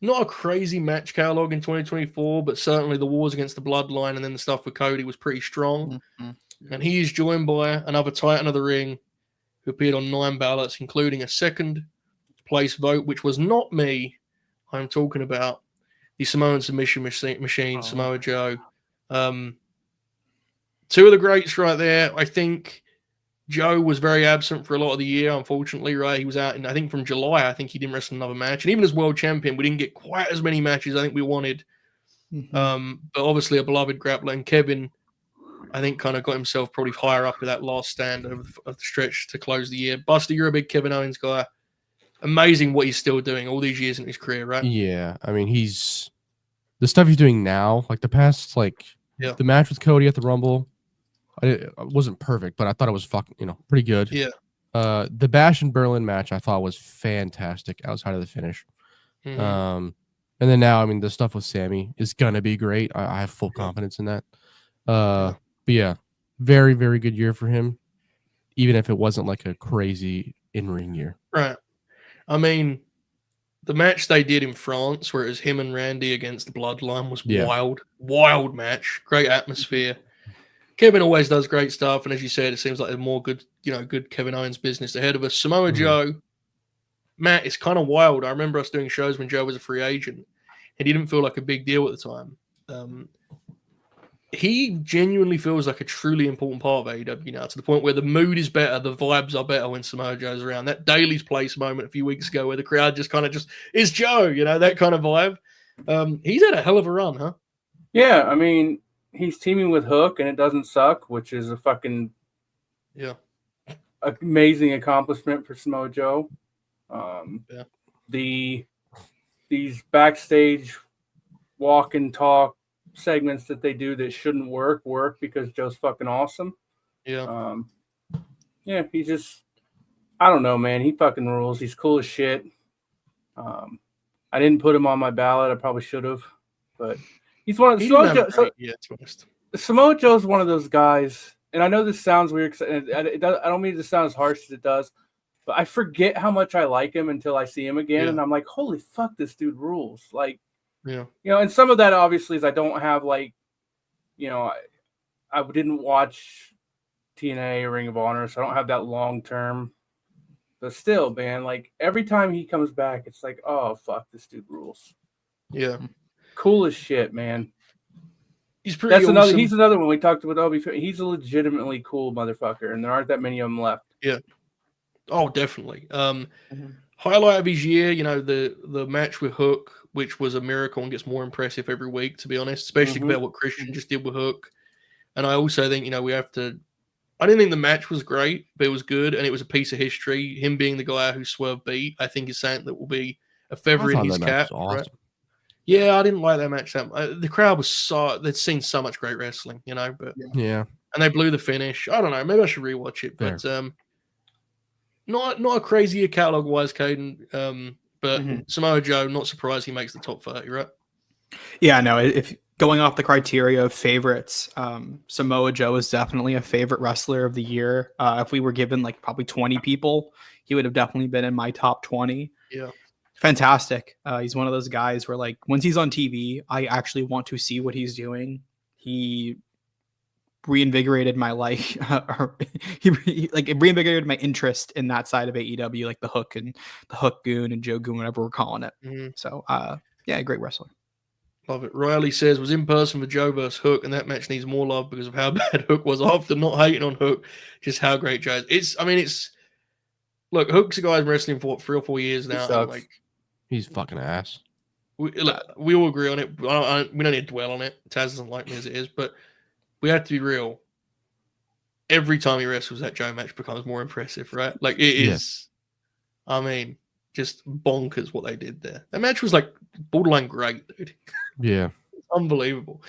not a crazy match catalog in 2024, but certainly the wars against the Bloodline and then the stuff with Cody was pretty strong. Mm-hmm. And he is joined by another Titan of the Ring who appeared on 9 ballots, including a second place vote, which was not me. I'm talking about the Samoan submission machine, Samoa Joe. Two of the greats right there. I think Joe was very absent for a lot of the year, unfortunately, right? He was out in, I think, from July. I think he didn't wrestle another match. And even as world champion, we didn't get quite as many matches I think we wanted. Mm-hmm. But obviously a beloved grappler. And Kevin, I think, kind of got himself probably higher up with that last stand over the stretch to close the year. Buster, you're a big Kevin Owens guy. Amazing what he's still doing all these years in his career, right? Yeah, I mean, the stuff he's doing now, like the past, the match with Cody at the Rumble, it wasn't perfect, but I thought it was pretty good. Yeah. The Bash in Berlin match I thought was fantastic outside of the finish. Mhm. And then now, I mean, the stuff with Sammy is gonna be great. I have full confidence in that. But yeah, very, very good year for him, even if it wasn't like a crazy in-ring year. Right. I mean, the match they did in France, where it was him and Randy against the Bloodline, was wild match. Great atmosphere. Kevin always does great stuff, and as you said, it seems like there's more good Kevin Owens business ahead of us. Samoa Joe, Matt, it's kind of wild. I remember us doing shows when Joe was a free agent, and he didn't feel like a big deal at the time. He genuinely feels like a truly important part of AEW now, to the point where the mood is better, the vibes are better when Samoa Joe's around. That Daily's Place moment a few weeks ago where the crowd just is Joe, that kind of vibe. He's had a hell of a run, huh? Yeah, I mean, he's teaming with Hook and it doesn't suck, which is a fucking amazing accomplishment for Samoa Joe. These backstage walk and talk segments that they do that shouldn't work because Joe's fucking awesome. Yeah. He's just, I don't know, man. He fucking rules. He's cool as shit. I didn't put him on my ballot. I probably should have, but he's one of the Samoa Joe's one of those guys, and I know this sounds weird. I don't mean it to sound as harsh as it does, but I forget how much I like him until I see him again, and I'm like, holy fuck, this dude rules. Like, and some of that obviously is I don't have I didn't watch TNA or Ring of Honor, so I don't have that long term. But still, man, like every time he comes back, it's like, oh fuck, this dude rules. Yeah, cool as shit, man. He's pretty. He's another one we talked with Obi. He's a legitimately cool motherfucker, and there aren't that many of them left. Yeah. Oh, definitely. Highlight of his year, the match with Hook, which was a miracle and gets more impressive every week, to be honest, especially about what Christian just did with Hook. And I also think, we have to. I didn't think the match was great, but it was good, and it was a piece of history. Him being the guy who Swerve beat, I think, is something that will be a feather in his cap. Awesome. Right? Yeah, I didn't like that match. The crowd was they'd seen so much great wrestling, but and they blew the finish. I don't know. Maybe I should rewatch it, but not a crazy year catalog wise, Caden. But Samoa Joe, not surprised he makes the top 30, right? Yeah, no. If going off the criteria of favorites, Samoa Joe is definitely a favorite wrestler of the year. If we were given probably 20 people, he would have definitely been in my top 20. Yeah. Fantastic. He's one of those guys where once he's on TV, I actually want to see what he's doing. He reinvigorated my it reinvigorated my interest in that side of AEW, like the Hook and the Hook Goon and Joe Goon, whatever we're calling it. So great wrestler. Love it. Riley says, was in person for Joe versus Hook, and that match needs more love because of how bad Hook was. After not hating on Hook, just how great Joe is. Look, Hook's a guy in wrestling for 3 or 4 years now. He's fucking ass. We all agree on it. We don't need to dwell on it. Taz doesn't like me as it is, but we have to be real. Every time he wrestles, that Joe match becomes more impressive, right? It is. I mean, just bonkers what they did there. That match was borderline great, dude. Yeah. Unbelievable.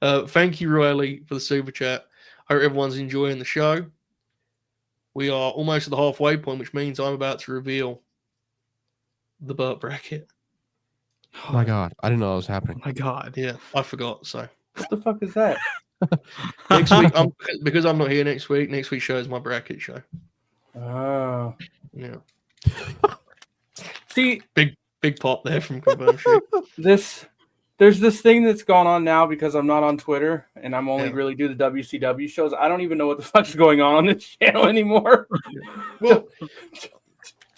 Thank you, Riley, for the super chat. Hope everyone's enjoying the show. We are almost at the halfway point, which means I'm about to reveal the Burt bracket. Oh my God. I didn't know that was happening. Oh my God. Yeah, I forgot. So what the fuck is that? Next week, because I'm not here next week. Next week's show is my bracket show. Oh. Yeah. See, big Big pop there from Confirmed Street. There's this thing that's gone on now because I'm not on Twitter and I'm only Yeah. really do the WCW shows. I don't even know what the fuck's going on this channel anymore. Well,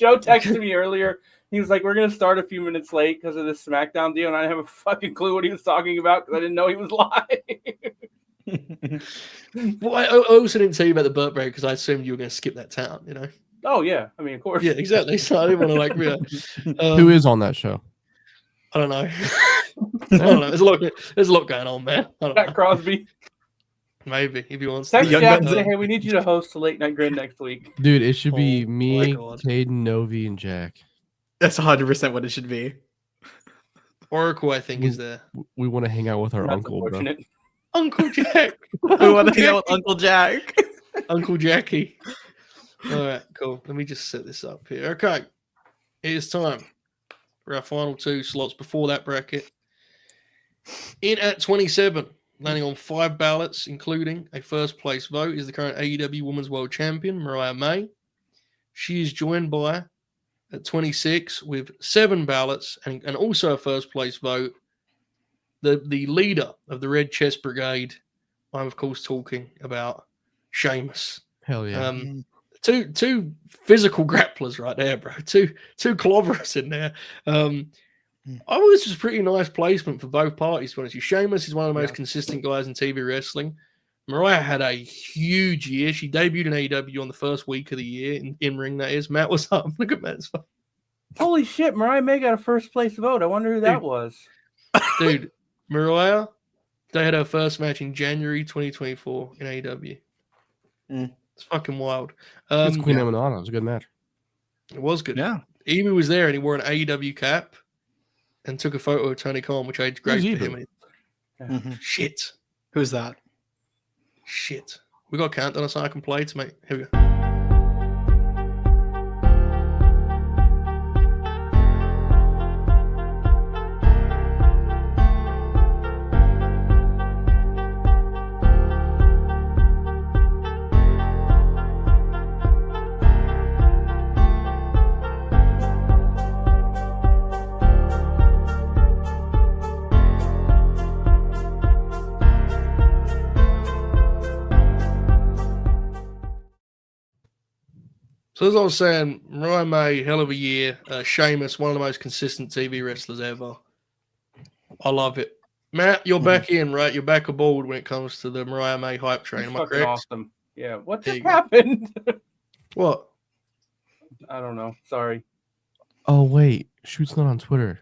Joe texted me earlier. He was like, "We're gonna start a few minutes late because of this SmackDown deal," and I didn't have a fucking clue what he was talking about because I didn't know he was live. well, I also didn't tell you about the Burt break because I assumed you were going to skip that town. You know. Oh yeah, I mean, of course. Yeah, exactly. So I didn't want to like. Who is on that show? I don't know. I don't know. There's a lot going on, man. I don't Pat know. Crosby. Maybe if he wants. Text young Jack and guns. say, "Hey, we need you to host a late night Grin next week." Dude, it should be Oh, my me, God. Caden, Novi, and Jack. That's 100% what it should be. Oracle, I think, is there. We want to hang out with our That's uncle, bro. unfortunate. Uncle Jack. We want to hang out with Uncle Jack. Uncle Jackie. All right, cool. Let me just set this up here. Okay, it's time for our final 2 slots before that bracket. In at 27, landing on 5 ballots, including a first place vote, is the current AEW Women's World Champion, Mariah May. She is joined by, at 26, with 7 ballots and also a first place vote, the leader of the Red Chest Brigade. I'm, of course, talking about Sheamus. Hell yeah. Two physical grapplers right there, bro. Two clobberers in there. I was just pretty nice placement for both parties. To be honest, with you. Sheamus is one of the most consistent guys in TV wrestling. Mariah had a huge year. She debuted in AEW on the first week of the year in ring. That is. Matt, what's up? Look at Matt's phone. Holy shit, Mariah May got a first place vote. I wonder who that was. Dude. Mariah, they had her first match in January 2024 in AEW. It's fucking wild. It's Queen Amanada. It was a good match. It was good. Yeah. Emu was there and he wore an AEW cap and took a photo of Tony Khan, which I had great Who's for Emu? him. Shit. Who's that? Shit. We got a countdown so I can play to make. Here we go. So as I was saying, Mariah May, hell of a year. Sheamus, one of the most consistent TV wrestlers ever. I love it. Matt, you're back in, right? You're back aboard when it comes to the Mariah May hype train. It's Am I fucking correct? awesome. Yeah. What There just you go. happened? What? I don't know. Sorry. Oh, wait. Shoot's not on Twitter.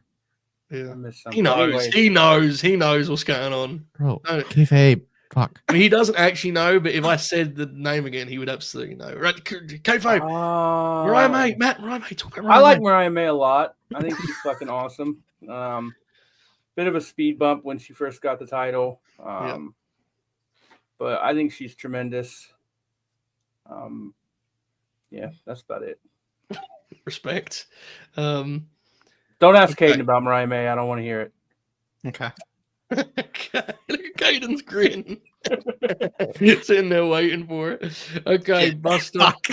Yeah. I missed He something. knows. Anyway, He knows. He knows what's going on. Bro, No. kayfabe. Fuck. I mean, he doesn't actually know, but if I said the name again, he would absolutely know. Right? Kayfabe. Mariah May. Matt, Mariah May. Talk about Mariah I like May. Mariah May a lot. I think she's fucking awesome. Bit of a speed bump when she first got the title. But I think she's tremendous. Yeah, that's about it. Respect. Don't ask Okay. Caden about Mariah May. I don't want to hear it. Okay. Look at Caden's grin. Sitting there waiting for it. Okay, Buster. Fuck.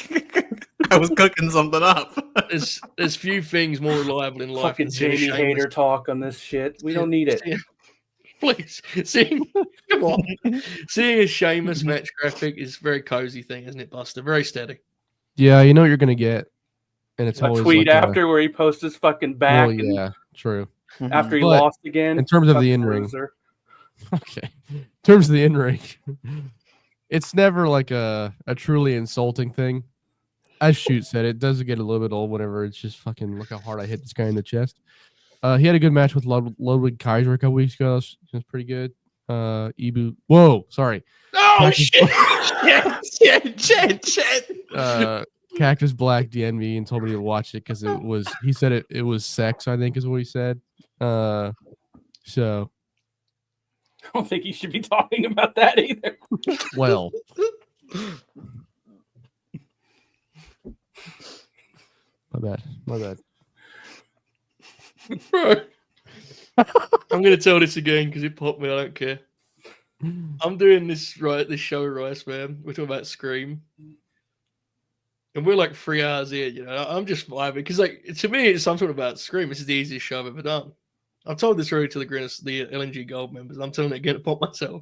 I was cooking something up. There's few things more reliable in life Fucking than seeing a Jamie Sheamus- hater talk on this shit. We don't need it. Please, come on. Seeing a Sheamus match graphic is a very cozy thing, isn't it, Buster? Very steady. Yeah, you know what you're going to get. And it's A always tweet like after where he posts his fucking back Well, yeah, true. after he But lost again. in terms of the Fucking in-ring. loser. Okay. In terms of the in-ring, it's never like a truly insulting thing. As Shoot said, it does get a little bit old whenever it's just fucking look how hard I hit this guy in the chest. He had a good match with Ludwig Kaiser a couple weeks ago. It was pretty good. Ibu. Whoa, sorry. Oh, Cactus- Shit. Cactus Black DM'd me and told me to watch it because he said it was sex, I think is what he said. So I don't think he should be talking about that either. well. My bad. Bro. I'm going to tell this again because it popped me. I don't care. I'm doing this show, Rice, man. We're talking about Scream. And we're like 3 hours in, you know. I'm just vibing because, like, to me, it's something about Scream. This is the easiest show I've ever done. I've told this already to the Grinners, the LNG Gold members. I'm telling it again to pop myself.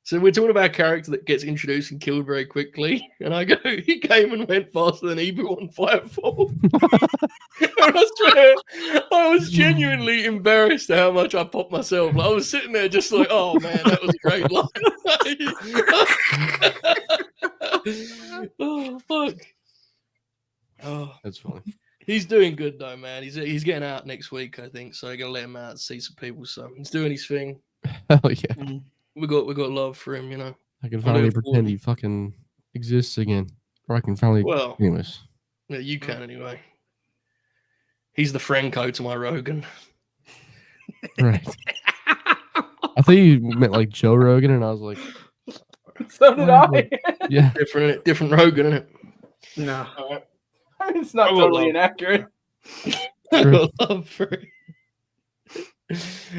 So we're talking about a character that gets introduced and killed very quickly, and I go, he came and went faster than Ebu on Firefall. And I swear, I was genuinely embarrassed at how much I popped myself. Like, I was sitting there just like, oh man, that was a great line. Oh fuck. Oh, That's funny. he's doing good though, man. He's getting out next week, I think. So I gotta let him out and see some people. So he's doing his thing. Hell yeah. We got love for him, you know. I can finally pretend he fucking exists again. Or I can finally. Well, anyways. yeah, you can anyway. He's the Franco to my Rogan. Right. I thought you meant like Joe Rogan, and I was like, So did I. yeah. Different Rogan, isn't it? No. All right. It's not totally inaccurate. I got love for it.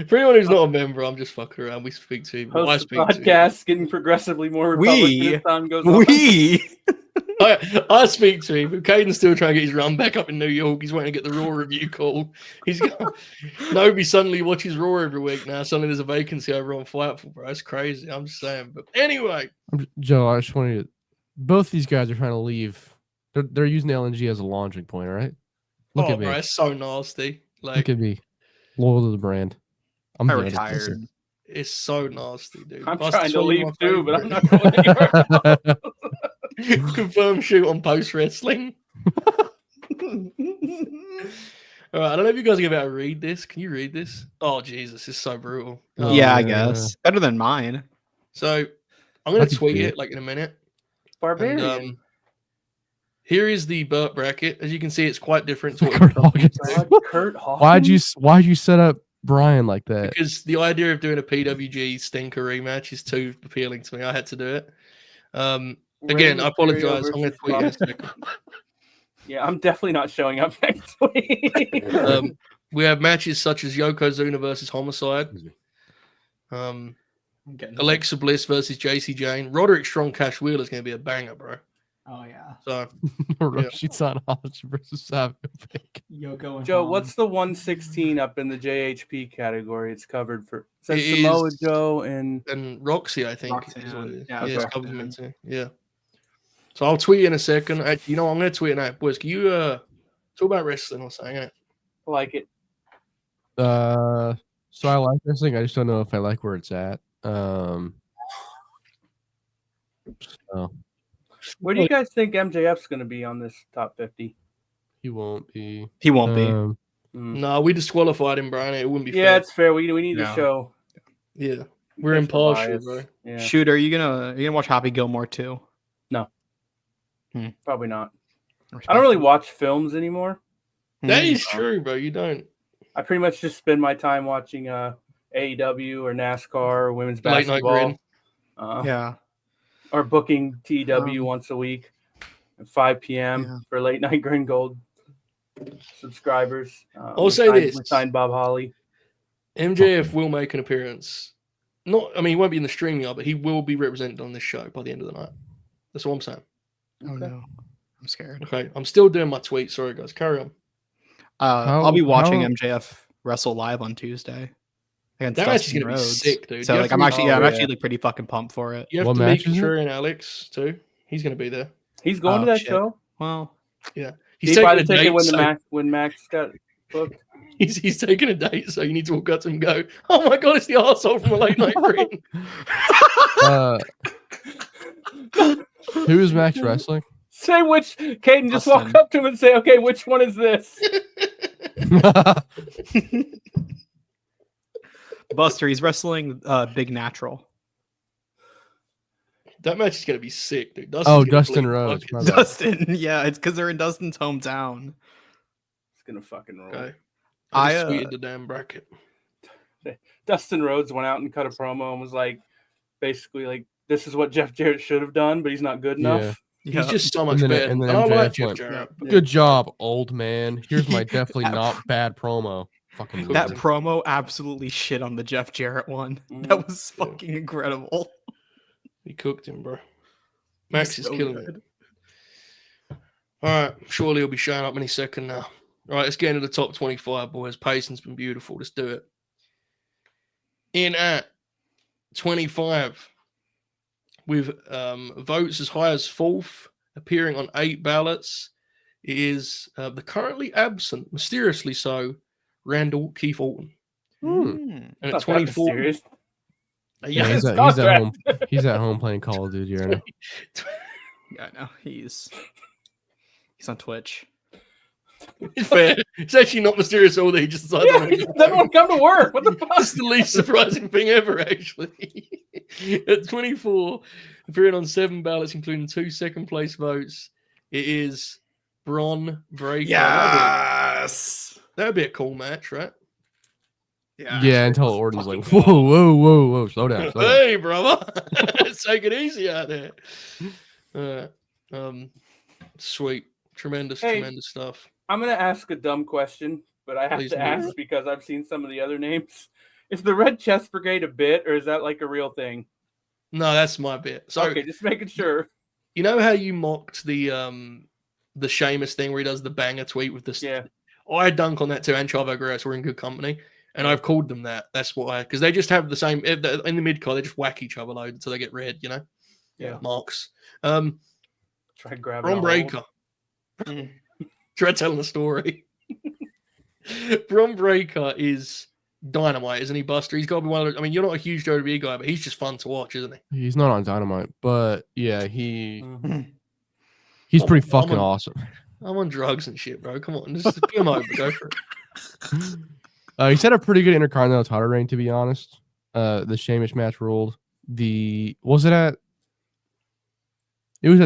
For anyone who's not a member, I'm just fucking around. We speak to him. I Host speak podcast getting progressively more Republican as time goes on. I speak to him. Caden's still trying to get his run back up in New York. He's waiting to get the Raw review call. He's got nobody suddenly watches Raw every week now. Suddenly there's a vacancy over on Fightful, bro. That's crazy. I'm just saying. But anyway, Joe, I just wanted to. Both these guys are trying to leave. They're using LNG as a launching point, all right? Look at me. Bro, it's so nasty. Like, Look at me. Loyal to the brand. I'm I dead. retired. it's so nasty, dude. I'm Buster's trying to one of leave my too, but I'm favorite. not going anywhere. Confirm shoot on post wrestling. All right, I don't know if you guys are about to read this. Can you read this? Oh Jesus, it's so brutal. Oh, Yeah, I yeah. guess. Better than mine. So I'm gonna I can tweet see it it. like in a minute. Barbarian. And, here is the Burt bracket. As you can see, it's quite different to what Kurt we're talking Hawkins. about. Kurt Hawkins. Why'd you set up Brian like that? Because the idea of doing a PWG stinker rematch is too appealing to me. I had to do it. Again, Rey I apologize. Mysterio I'm going to versus tweet in a Rock. second. Yeah, I'm definitely not showing up next week. We have matches such as Yokozuna versus Homicide. Alexa Bliss versus JC Jane. Roderick Strong Cash Wheeler is going to be a banger, bro. Oh yeah. So Roshi Tanahashi versus Savio Vega. Yoko and Joe, Han. what's the 116 up in the JHP category? It's covered for It Samoa is- Joe and Roxy, I think. Roxanne. Is what it is. Yeah, Yeah, it's Roxanne. covered them too. Yeah. So I'll tweet in a second. Actually, you know, I'm going to tweet it now. Boys, can you talk about wrestling or something? Innit? like it. So I like wrestling. I just don't know if I like where it's at. So Where do you guys think MJF's going to be on this top 50? he won't be. He won't be. No, we disqualified him, Brian. It wouldn't be Yeah, fair. it's fair. We need to No. show. Yeah. We're There's impartial, bias. bro. Yeah, Shooter, are you gonna watch Happy Gilmore too? probably not. I don't really watch films anymore. That is true, bro. You don't. I pretty much just spend my time watching AEW or NASCAR or women's Late night basketball. grin. Yeah. Or booking TW once a week at 5 p.m. Yeah. for late night Grin Gold subscribers. I'll say this. We signed Bob Holly. MJF will make an appearance. He won't be in the stream yard, but he will be represented on this show by the end of the night. That's what I'm saying. Oh no, I'm scared. Okay. I'm still doing my tweet. Sorry, guys. Carry on. I'll be watching how- MJF wrestle live on Tuesday against That match is Dustin going to be Rhodes. sick, dude. So You like, have I'm to actually, meet- I'm yeah. actually like pretty fucking pumped for it. You have What to match meet is it? Trey and Alex, too. He's going to be there. He's going to Oh, that shit. show. Well, He's He bought taking a a ticket date. when Max got booked. He's taking a date, so you need to walk up to him and go, oh my God, it's the arsehole from the late night green. Who is Max wrestling? Say which. Caden, just Dustin. walk up to him and say, "Okay, which one is this?" Buster, he's wrestling Big Natural. That match is going to be sick, dude. Dustin Rhodes. my bad. Dustin, yeah, it's because they're in Dustin's hometown. It's gonna fucking roll. Okay. I, I just tweeted the damn bracket. Dustin Rhodes went out and cut a promo and was like, basically like, "This is what Jeff Jarrett should have done, but he's not good enough." Yeah. He's just so much And then- better. and then I like MJF Jeff went, Jarrett. Yeah. Good job, old man. Here's my definitely not bad promo. Fucking That loser. promo absolutely shit on the Jeff Jarrett one. Mhm. That was fucking incredible. He cooked him, bro. Max He's is so killing good. it. All right, surely he'll be showing up any second now. All right, let's get into the top 25, boys. Pacing's been beautiful. Let's do it. In at 25, with votes as high as fourth, appearing on 8 ballots, is the currently absent, mysteriously so, Randall Keith Orton. And at Not that 24, mysterious. Yeah, His he's at contract. home. He's at home playing Call of Duty right now. Yeah, no, he's on Twitch. It's fair. It's actually not mysterious at all that he just decided Yeah, he just doesn't want to come to work. What the fuck? That's the least surprising thing ever, actually. At 24, appearing on 7 ballots, including 2 second-place votes, it is Bron Breakker. Yes. That'd be a cool match, right? Yeah, until Orton's like, whoa, slow down. Slow down. Hey, brother. Let's take it easy out there. Sweet. Tremendous stuff. I'm going to ask a dumb question, but I have Please to do. ask because I've seen some of the other names. Is the Red Chest Brigade a bit, or is that like a real thing? No, that's my bit. So, Okay, just making sure. you know how you mocked the Sheamus thing where he does the banger tweet with this? Yeah. I dunk on that too, and Chavo Guerrero, so we're in good company. And I've called them that. That's why, because they just have the same in the mid card. They just whack each other load until they get red. You know, Yeah. marks. Try grabbing. Bron Breakker. Try telling the story. Bron Breakker is dynamite, isn't he, Buster? He's got to be one of those. I mean, you're not a huge WWE guy, but he's just fun to watch, isn't he? He's not on Dynamite, but yeah, he's Oh, pretty fucking I'm on- awesome. I'm on drugs and shit, bro. Come on, just put him over. Go for it. He's had a pretty good Intercontinental title reign, to be honest. The Sheamus match ruled. It was at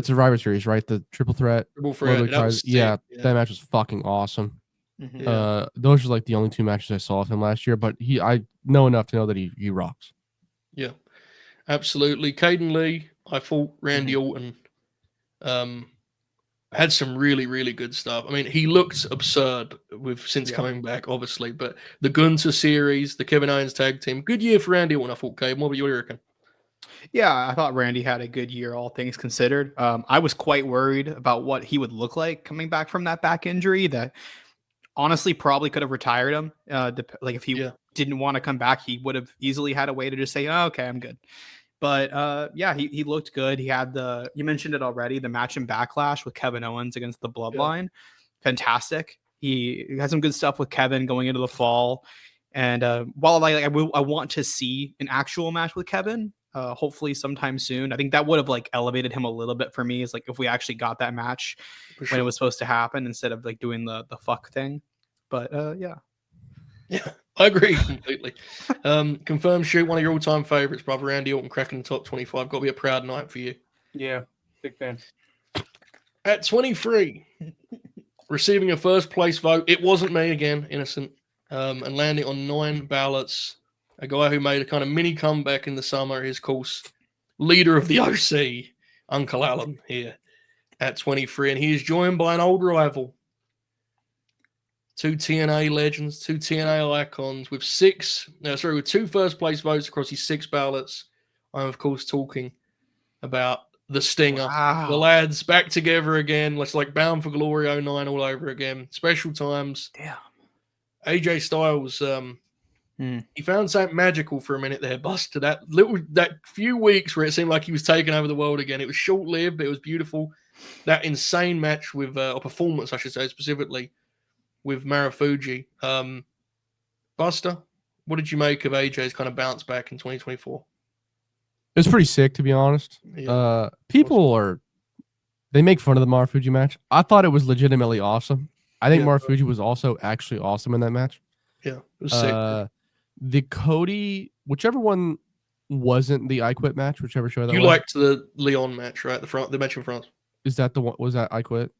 Survivor Series, right? The triple threat. Triple threat. World That was Titles. Yeah, sick, that match was fucking awesome. Yeah. Those are like the only 2 matches I saw of him last year, but I know enough to know that he rocks. Yeah, absolutely. Caden Lee, I thought Randy Orton had some really, really good stuff. I mean, he looked absurd since coming back, obviously, but the Gunther series, the Kevin Owens tag team, good year for Randy Orton, I thought, Caden. What about you reckon? Yeah, I thought Randy had a good year, all things considered. I was quite worried about what he would look like coming back from that back injury that honestly probably could have retired him. Like if he didn't want to come back, he would have easily had a way to just say, oh, okay, I'm good. But yeah, he looked good. He had you mentioned it already, the match in Backlash with Kevin Owens against the Bloodline. Fantastic. He had some good stuff with Kevin going into the fall. And while I want to see an actual match with Kevin, hopefully sometime soon. I think that would have like elevated him a little bit for me. Is like if we actually got that match when it was supposed to happen instead of like doing the fuck thing. But yeah. Yeah, I agree completely. Confirm shoot, one of your all-time favorites, brother. Randy Orton cracking the top 25. Got to be a proud night for you. Yeah, big fan. At 23, receiving a first place vote, it wasn't me again, innocent, and landing on 9 ballots. A guy who made a kind of mini comeback in the summer is, of course, leader of the OC, Uncle Alan here at 23, and he is joined by an old rival. 2 TNA legends, 2 TNA icons with 2 first place votes across his 6 ballots. I'm, of course, talking about the Stinger. Wow. The lads back together again. Let's like Bound for Glory 09 all over again. Special times. Damn. AJ Styles, he found something magical for a minute there, Buster. That few weeks where it seemed like he was taking over the world again. It was short-lived, but it was beautiful. That insane match with, or performance, I should say, specifically, with Marufuji. Buster, what did you make of AJ's kind of bounce back in 2024? It's pretty sick, to be honest. Yeah. People they make fun of the Marufuji match. I thought it was legitimately awesome. I think Marufuji was also actually awesome in that match. Yeah, it was sick. The Cody, whichever one wasn't the I Quit match, whichever show that You was. liked the Leon match, right? The match in France. Is that the one? Was that I Quit?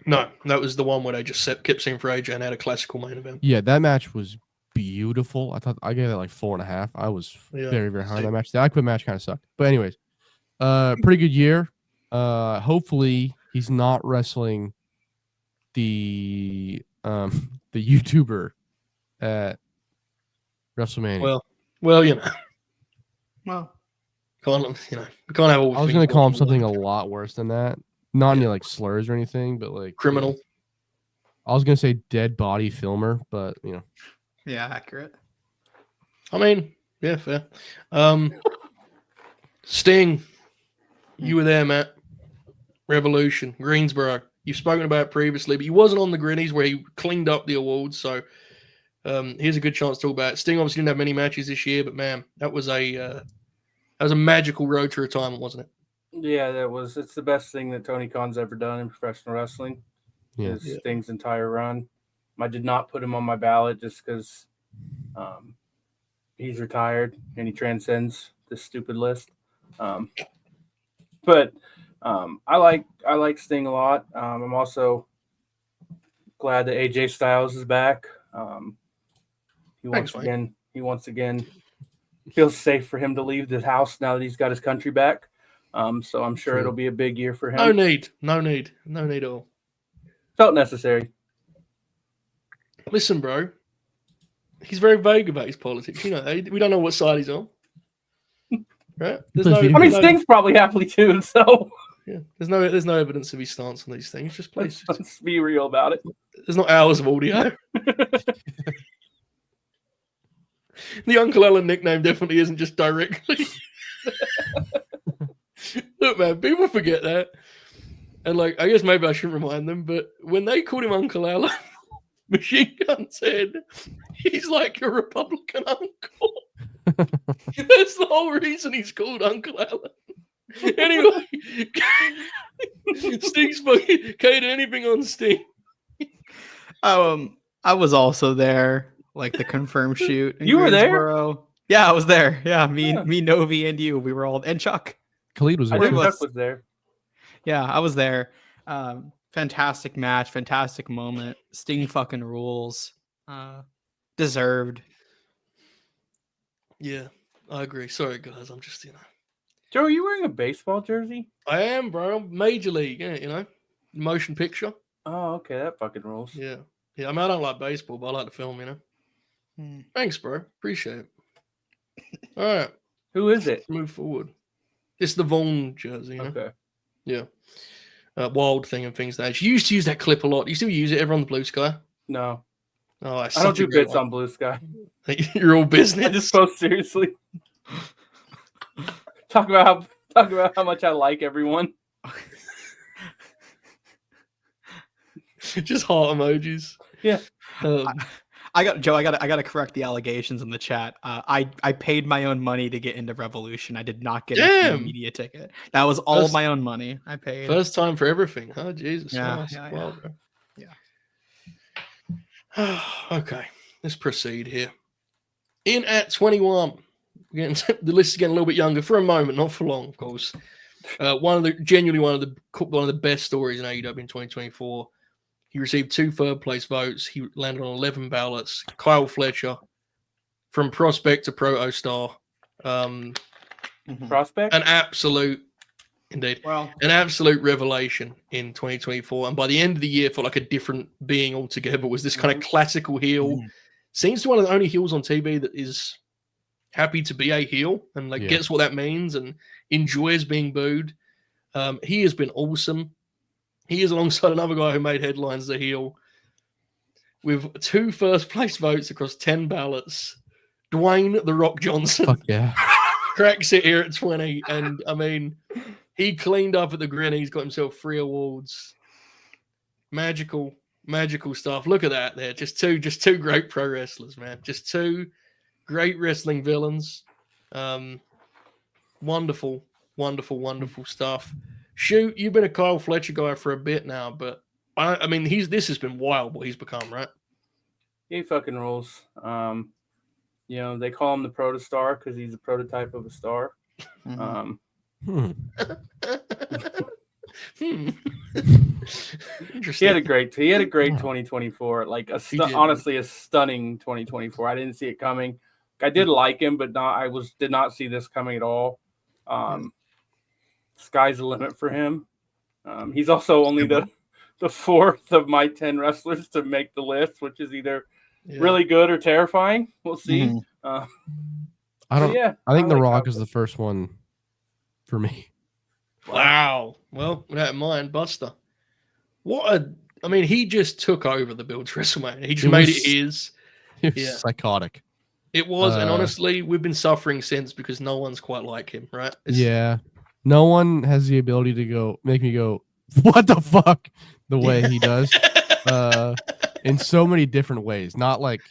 No, that was the one where they just kept saying for AJ and had a classical main event. Yeah, that match was beautiful. I thought I gave it like 4.5. I was very, very high on that match. The I Quit match kind of sucked. But anyways, pretty good year. Hopefully he's not wrestling the YouTuber at WrestleMania. Well, you know. Well, We can't have all. I was going to call him something a lot worse than that, Not any like slurs or anything, but like Criminal. I was gonna say dead body filmer, but Yeah, accurate. I mean, yeah, fair. Sting, you were there, Matt. Revolution, Greensboro. You've spoken about it previously, but he wasn't on the Grinnies where he cleaned up the awards. So here's a good chance to talk about it. Sting obviously didn't have many matches this year, but man, that was a magical road to retirement, wasn't it? Yeah, it's the best thing that Tony Khan's ever done in professional wrestling. Yeah. Is Sting's entire run. I did not put him on my ballot just because he's retired and he transcends this stupid list. But I like Sting a lot. I'm also glad that AJ Styles is back. He once again feels safe for him to leave the house now that he's got his country back. So I'm sure it'll be a big year for him. No need at all. Felt necessary. Listen, bro. He's very vague about his politics. We don't know what side he's on. Right? Sting's probably happily too. So yeah, there's no evidence of his stance on these things. Just please, let's be real about it. There's not hours of audio. The Uncle Ellen nickname definitely isn't just directly. Look, man, people forget that. And like, I guess maybe I shouldn't remind them, but when they called him Uncle Ellen, Machine Gun said, he's like your Republican uncle. That's the whole reason he's called Uncle Ellen. Anyway, Sting spoke. Kate, anything on Sting? I was also there, like the confirmed shoot. You were there? Greensboro. Yeah, I was there. Yeah, me, Novi, and you. We were all, and Chuck. Khalid was there. Chuck was there. Yeah, I was there. Fantastic match, fantastic moment. Sting fucking rules. Deserved. Yeah, I agree. Sorry, guys. I'm just, Joe, are you wearing a baseball jersey? I am, bro. Major League, motion picture. Oh, okay. That fucking rules. Yeah. I mean, I don't like baseball, but I like the film, Thanks, bro. Appreciate it. All right. Who is it? Let's move forward. It's the Vaughn jersey, Okay. Yeah. Wild Thing and things that. You used to use that clip a lot. You still use it ever on the Blue Sky? No. Oh, I don't do bits on Blue Sky. You're all business. I just post seriously. Talk about how much I like everyone. Just heart emojis. Yeah. I got to correct the allegations in the chat. I paid my own money to get into Revolution. I did not get a media ticket. That was all my own money. I paid. First time for everything. Oh, Jesus. Yeah. Okay. Let's proceed here. In at 21. The list is getting a little bit younger for a moment, not for long, of course. One of the best stories in AEW in 2024. He received 2 third-place votes. He landed on 11 ballots. Kyle Fletcher, from prospect to proto-star. Prospect? An absolute revelation in 2024. And by the end of the year, felt like a different being altogether. Was this kind of classical heel. Seems to be one of the only heels on TV that is happy to be a heel and gets what that means and enjoys being booed. He has been awesome. He is alongside another guy who made headlines as a heel with 2 first-place votes across 10 ballots. Dwayne "The Rock" Johnson. Fuck yeah. Cracks it here at 20. And, I mean, he cleaned up at the Grin. He's got himself 3 awards. Magical stuff. Look at that there. Just two great pro wrestlers, man. Just 2 great wrestling villains. Wonderful stuff. Shoot, you've been a Kyle Fletcher guy for a bit now, but I mean, this has been wild what he's become, right? He fucking rules. They call him the protostar because he's a prototype of a star. He had a great 2024. Honestly, a stunning 2024. I didn't see it coming. I did like him, but did not see this coming at all. Sky's the limit for him. He's also only the 4th of my 10 wrestlers to make the list, which is either really good or terrifying. We'll see. I think The Rock is the first one for me. Wow. Well, with that in mind, Buster. I mean, he just took over the build to WrestleMania. He just made it his. It was Yeah. psychotic. It was, and honestly, we've been suffering since because no one's quite like him, right? Yeah. No one has the ability to make me go, what the fuck? The way he does. In so many different ways. Not like,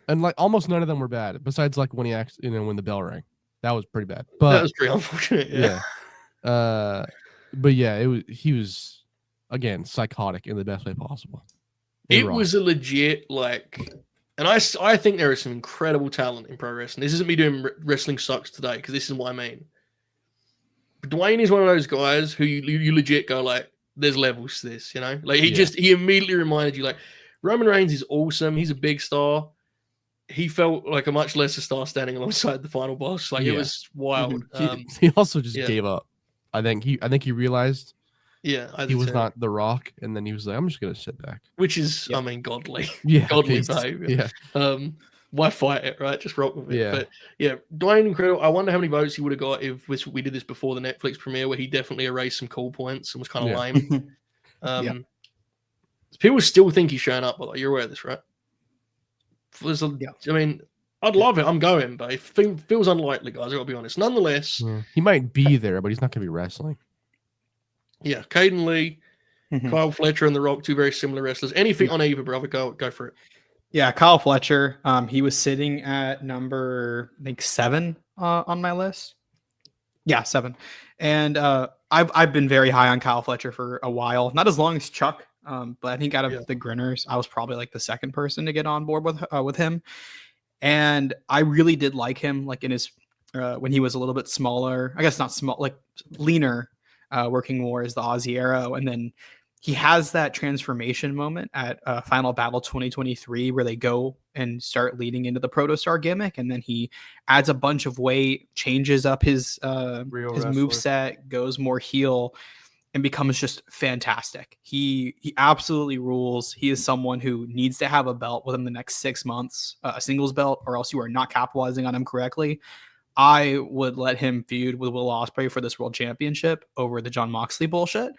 and like almost none of them were bad. Besides like when he when the bell rang. That was pretty bad. But that was pretty unfortunate. Yeah. But yeah, he was again psychotic in the best way possible. It was a legit and I think there is some incredible talent in pro wrestling. This isn't me doing wrestling sucks today because this is what I mean. But Dwayne is one of those guys who you legit go like, there's levels to this, you know? Like he immediately reminded you like Roman Reigns is awesome. He's a big star. He felt like a much lesser star standing alongside the final boss. Like it was wild. He also just gave up. I think he realized he was not The Rock, and then he was like, I'm just gonna sit back. Which is, I mean, godly. Yeah. Godly behavior. Yeah. Why fight it, right? Just rock with it. Yeah. But yeah, Dwayne, incredible. I wonder how many votes he would have got if we did this before the Netflix premiere, where he definitely erased some cool points and was kind of lame. People still think he's showing up, but you're aware of this, right? I mean, I'd love it. I'm going, but it feels unlikely, guys. I gotta be honest. Nonetheless, he might be there, but he's not gonna be wrestling. Yeah, Caden Lee, Kyle Fletcher, and The Rock, two very similar wrestlers. Anything on either, brother? Go for it. Yeah, Kyle Fletcher. He was sitting at number, I think, 7 on my list. Yeah, 7. And I've been very high on Kyle Fletcher for a while. Not as long as Chuck, but I think out of the Grinners, I was probably like the second person to get on board with him. And I really did like him, like in his when he was a little bit smaller. I guess not small, like leaner, working more as the Aussie Arrow, and then he has that transformation moment at Final Battle 2023 where they go and start leading into the Protostar gimmick, and then he adds a bunch of weight, changes up his moveset, goes more heel, and becomes just fantastic. He absolutely rules. He is someone who needs to have a belt within the next 6 months, a singles belt, or else you are not capitalizing on him correctly. I would let him feud with Will Ospreay for this world championship over the Jon Moxley bullshit.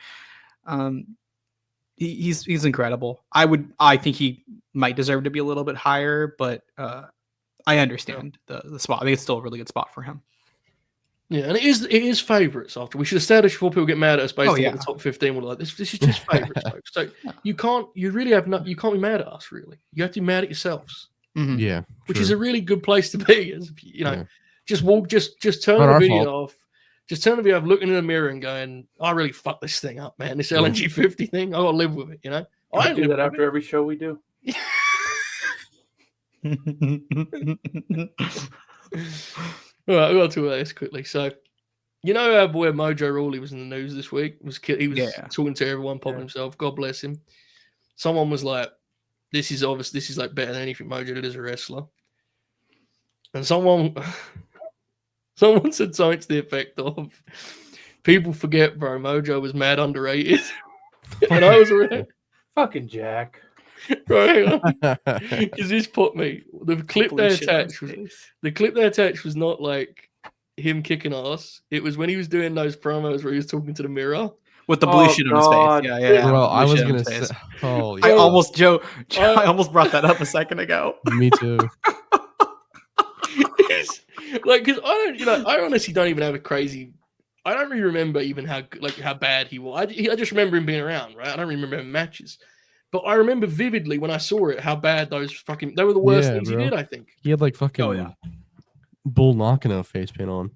He's incredible. I think he might deserve to be a little bit higher, but I understand the spot. I think it's still a really good spot for him. Yeah, and it is favorites. After we should establish before people get mad at us based on what the top 15 were like. This is just favorites, folks. So you can't be mad at us. Really, you have to be mad at yourselves. Mm-hmm. Yeah, which is a really good place to be. Just turn the video off. Just turn the video off, looking in the mirror and going, I really fucked this thing up, man. This LNG 50 thing, I gotta live with it, you know? I do that after every show we do. All right, we'll talk about this quickly. So, you know our boy Mojo Rawley was in the news this week. He was talking to everyone, popping himself. God bless him. Someone was like, this is like better than anything Mojo did as a wrestler. And someone said something to the effect of, people forget, bro, Mojo was mad underrated. And I was right. Fucking Jack. Right. Because this put me. The clip they attached was not like him kicking ass. It was when he was doing those promos where he was talking to the mirror. With the blue shit on his face. Yeah. Well, I was going to say, I almost brought that up a second ago. Me too. Like, because I honestly don't even have a crazy. I don't really remember even how bad he was. I just remember him being around, right? I don't remember him in matches, but I remember vividly when I saw it how bad they were the worst things he did. I think he had like fucking Bull Nakano face paint on.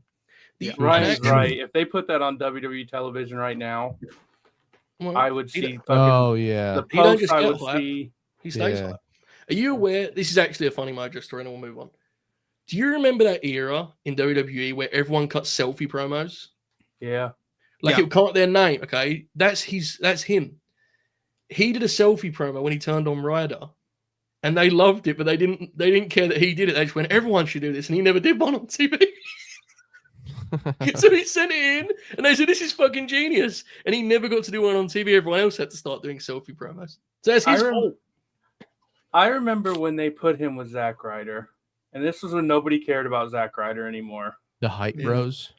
Right. If they put that on WWE television right now, I would see. The post I would see. He stays like. Are you aware? This is actually a funny Mojo story, and we'll move on. Do you remember that era in WWE where everyone cut selfie promos? Yeah. Like it would come up their name, okay? That's him. He did a selfie promo when he turned on Ryder. And they loved it, but they didn't care that he did it. They just went, everyone should do this, and he never did one on TV. So he sent it in, and they said, this is fucking genius. And he never got to do one on TV. Everyone else had to start doing selfie promos. So that's his fault. I remember when they put him with Zack Ryder. And this was when nobody cared about Zack Ryder anymore. The Hype Bros.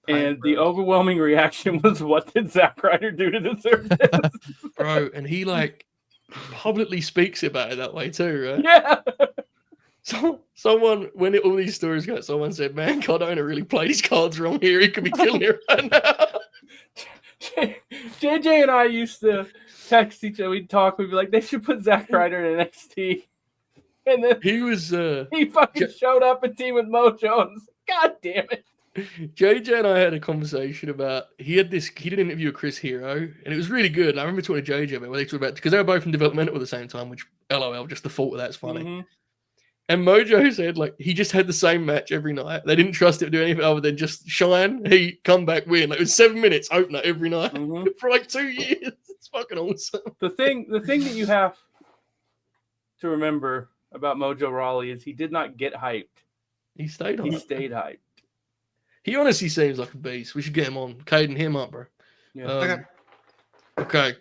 And the overwhelming reaction was, "What did Zack Ryder do to deserve this?" Bro, and he like publicly speaks about it that way too, right? Yeah. So someone, when all these stories got, someone said, "Man, Cardona really played his cards wrong here. He could be killing it right now." JJ and I used to text each other. We'd talk. We'd be like, "They should put Zack Ryder in NXT." And then He was he fucking showed up and teamed with Mojo. And God damn it. JJ and I had a conversation about he did an interview with Chris Hero, and it was really good. I remember talking to JJ about where they talked about, because they were both in developmental at the same time, which LOL, just the thought of that's funny. Mm-hmm. And Mojo said like he just had the same match every night. They didn't trust him to do anything other than just shine, he come back, win. Like, it was 7 minutes opener every night for like 2 years. It's fucking awesome. The thing that you have to remember about Mojo Rawley is he did not get hyped. He stayed on. He stayed hyped. He honestly seems like a beast. We should get him on. Caden him up, bro. Yeah. Okay.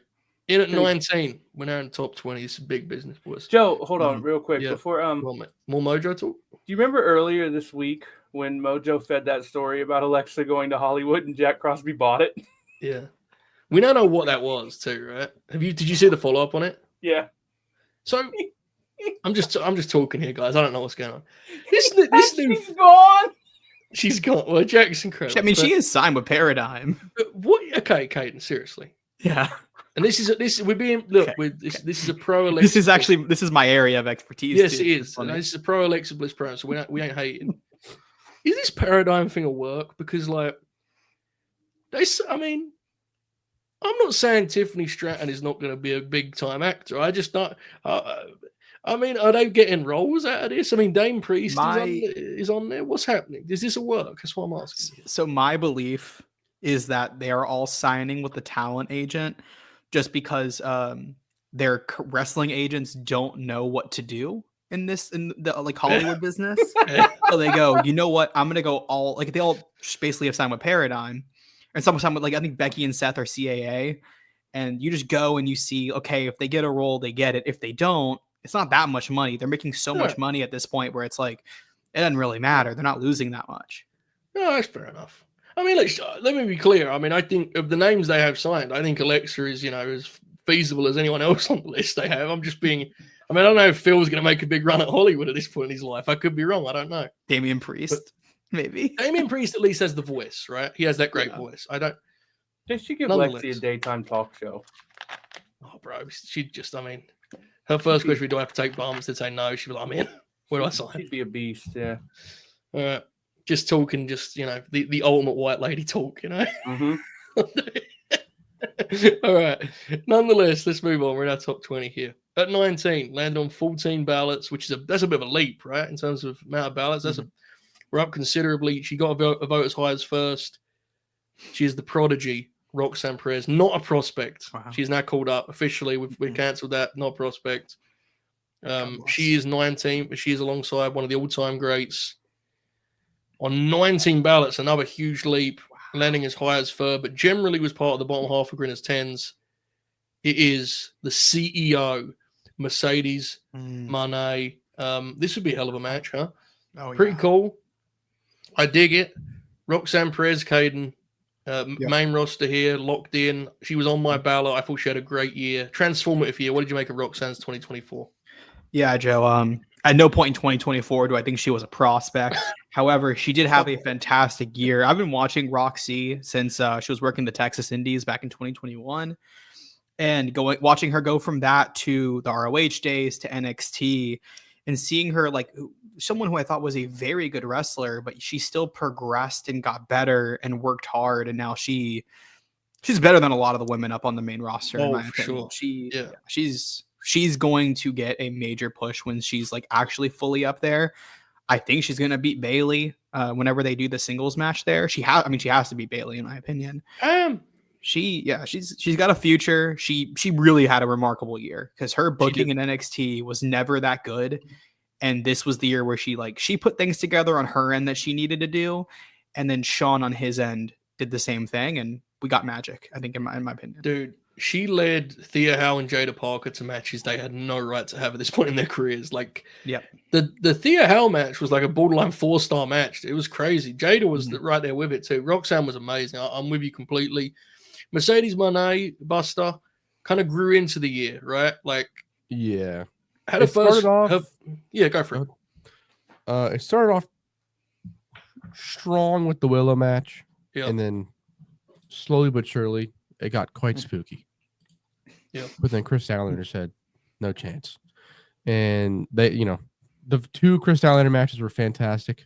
In at 19. We're now in the top 20. It's big business, boys. Joe, hold on real quick. Yeah. Before More Mojo talk? do you remember earlier this week when Mojo fed that story about Alexa going to Hollywood and Jack Crosby bought it? Yeah. We don't know what that was too, right? Did you see the follow-up on it? Yeah. So I'm just talking here, guys. I don't know what's going on. This new She's gone. She's gone. Well, Jack's incredible. I mean, she is signed with Paradigm. What? Okay, Caden, seriously. Yeah. And this is we're being look. Okay. This is a pro Alexa. This is my area of expertise. Yes, too. it is. And this is a pro Alexa Bliss pro, so we ain't hating. Is this Paradigm thing a work? Because like I mean, I'm not saying Tiffany Stratton is not going to be a big time actor. I just not. I mean, are they getting roles out of this? I mean, Dame Priest is on there. What's happening? Is this a work? That's what I'm asking. So my belief is that they are all signing with the talent agent just because their wrestling agents don't know what to do in the like Hollywood business. So they go, you know what? I'm gonna go all like they all basically have signed with Paradigm, and some with like I think Becky and Seth are CAA, and you just go and you see, okay, if they get a role, they get it. If they don't, it's not that much money. They're making so much money at this point where it's like it doesn't really matter. They're not losing that much. No, that's fair enough. I mean, let me be clear. I mean, I think of the names they have signed, I think Alexa is, as feasible as anyone else on the list they have. I'm just being. I mean, I don't know if Phil's going to make a big run at Hollywood at this point in his life. I could be wrong. I don't know. Damian Priest, maybe. Damian Priest at least has the voice, right? He has that great voice. I don't. They should give Lexi a daytime talk show. Oh, bro, she just. I mean, her first question: do I have to take bumps? They'd say no. She'd be like, I'm in. Where do I sign? She'd be a beast. Yeah. Just talking, just the ultimate white lady talk, Mm-hmm. All right. Nonetheless, let's move on. We're in our top 20 here. At 19, landed on 14 ballots, that's a bit of a leap, right? In terms of amount of ballots, we're up considerably. She got a vote as high as first. She is the prodigy, Roxanne Perez, not a prospect. Wow. She's now called up officially. We've cancelled that. Not a prospect. She is 19, but she is alongside one of the all-time greats. On 19 ballots, another huge leap, landing as high as third, but generally was part of the bottom half of Grinners 10s. It is the CEO, Mercedes Moné. This would be a hell of a match, huh? Oh, pretty cool. I dig it. Roxanne Perez, Caden, main roster here, locked in. She was on my ballot. I thought she had a great year. Transformative year. What did you make of Roxanne's 2024? Yeah, Joe. At no point in 2024 do I think she was a prospect. However, she did have a fantastic year. I've been watching Roxy since she was working the Texas Indies back in 2021. And watching her go from that to the ROH days to NXT and seeing her like someone who I thought was a very good wrestler, but she still progressed and got better and worked hard. And now she's better than a lot of the women up on the main roster. Oh, in my for opinion. sure. She's going to get a major push when she's like actually fully up there. I think she's going to beat Bayley whenever they do the singles match there. She has to beat Bayley in my opinion. She's got a future. She really had a remarkable year because her booking in NXT was never that good. And this was the year where she put things together on her end that she needed to do. And then Sean on his end did the same thing. And we got magic, I think, in my opinion. Dude, she led Thea Howe and Jada Parker to matches they had no right to have at this point in their careers. Like, Yep. the Thea Howe match was like a borderline 4-star match. It was crazy. Jada was Mhm. right there with it too. Roxanne was amazing. I'm with you completely. Mercedes Moné Buster kind of grew into the year, right? Like, Yeah. had a It started first. off. Yeah, go for it. It started off strong with the Willow match, Yeah. and then slowly but surely it got quite spooky. Yeah. But then Chris Statlander said, "No chance," and they, the two Chris Statlander matches were fantastic.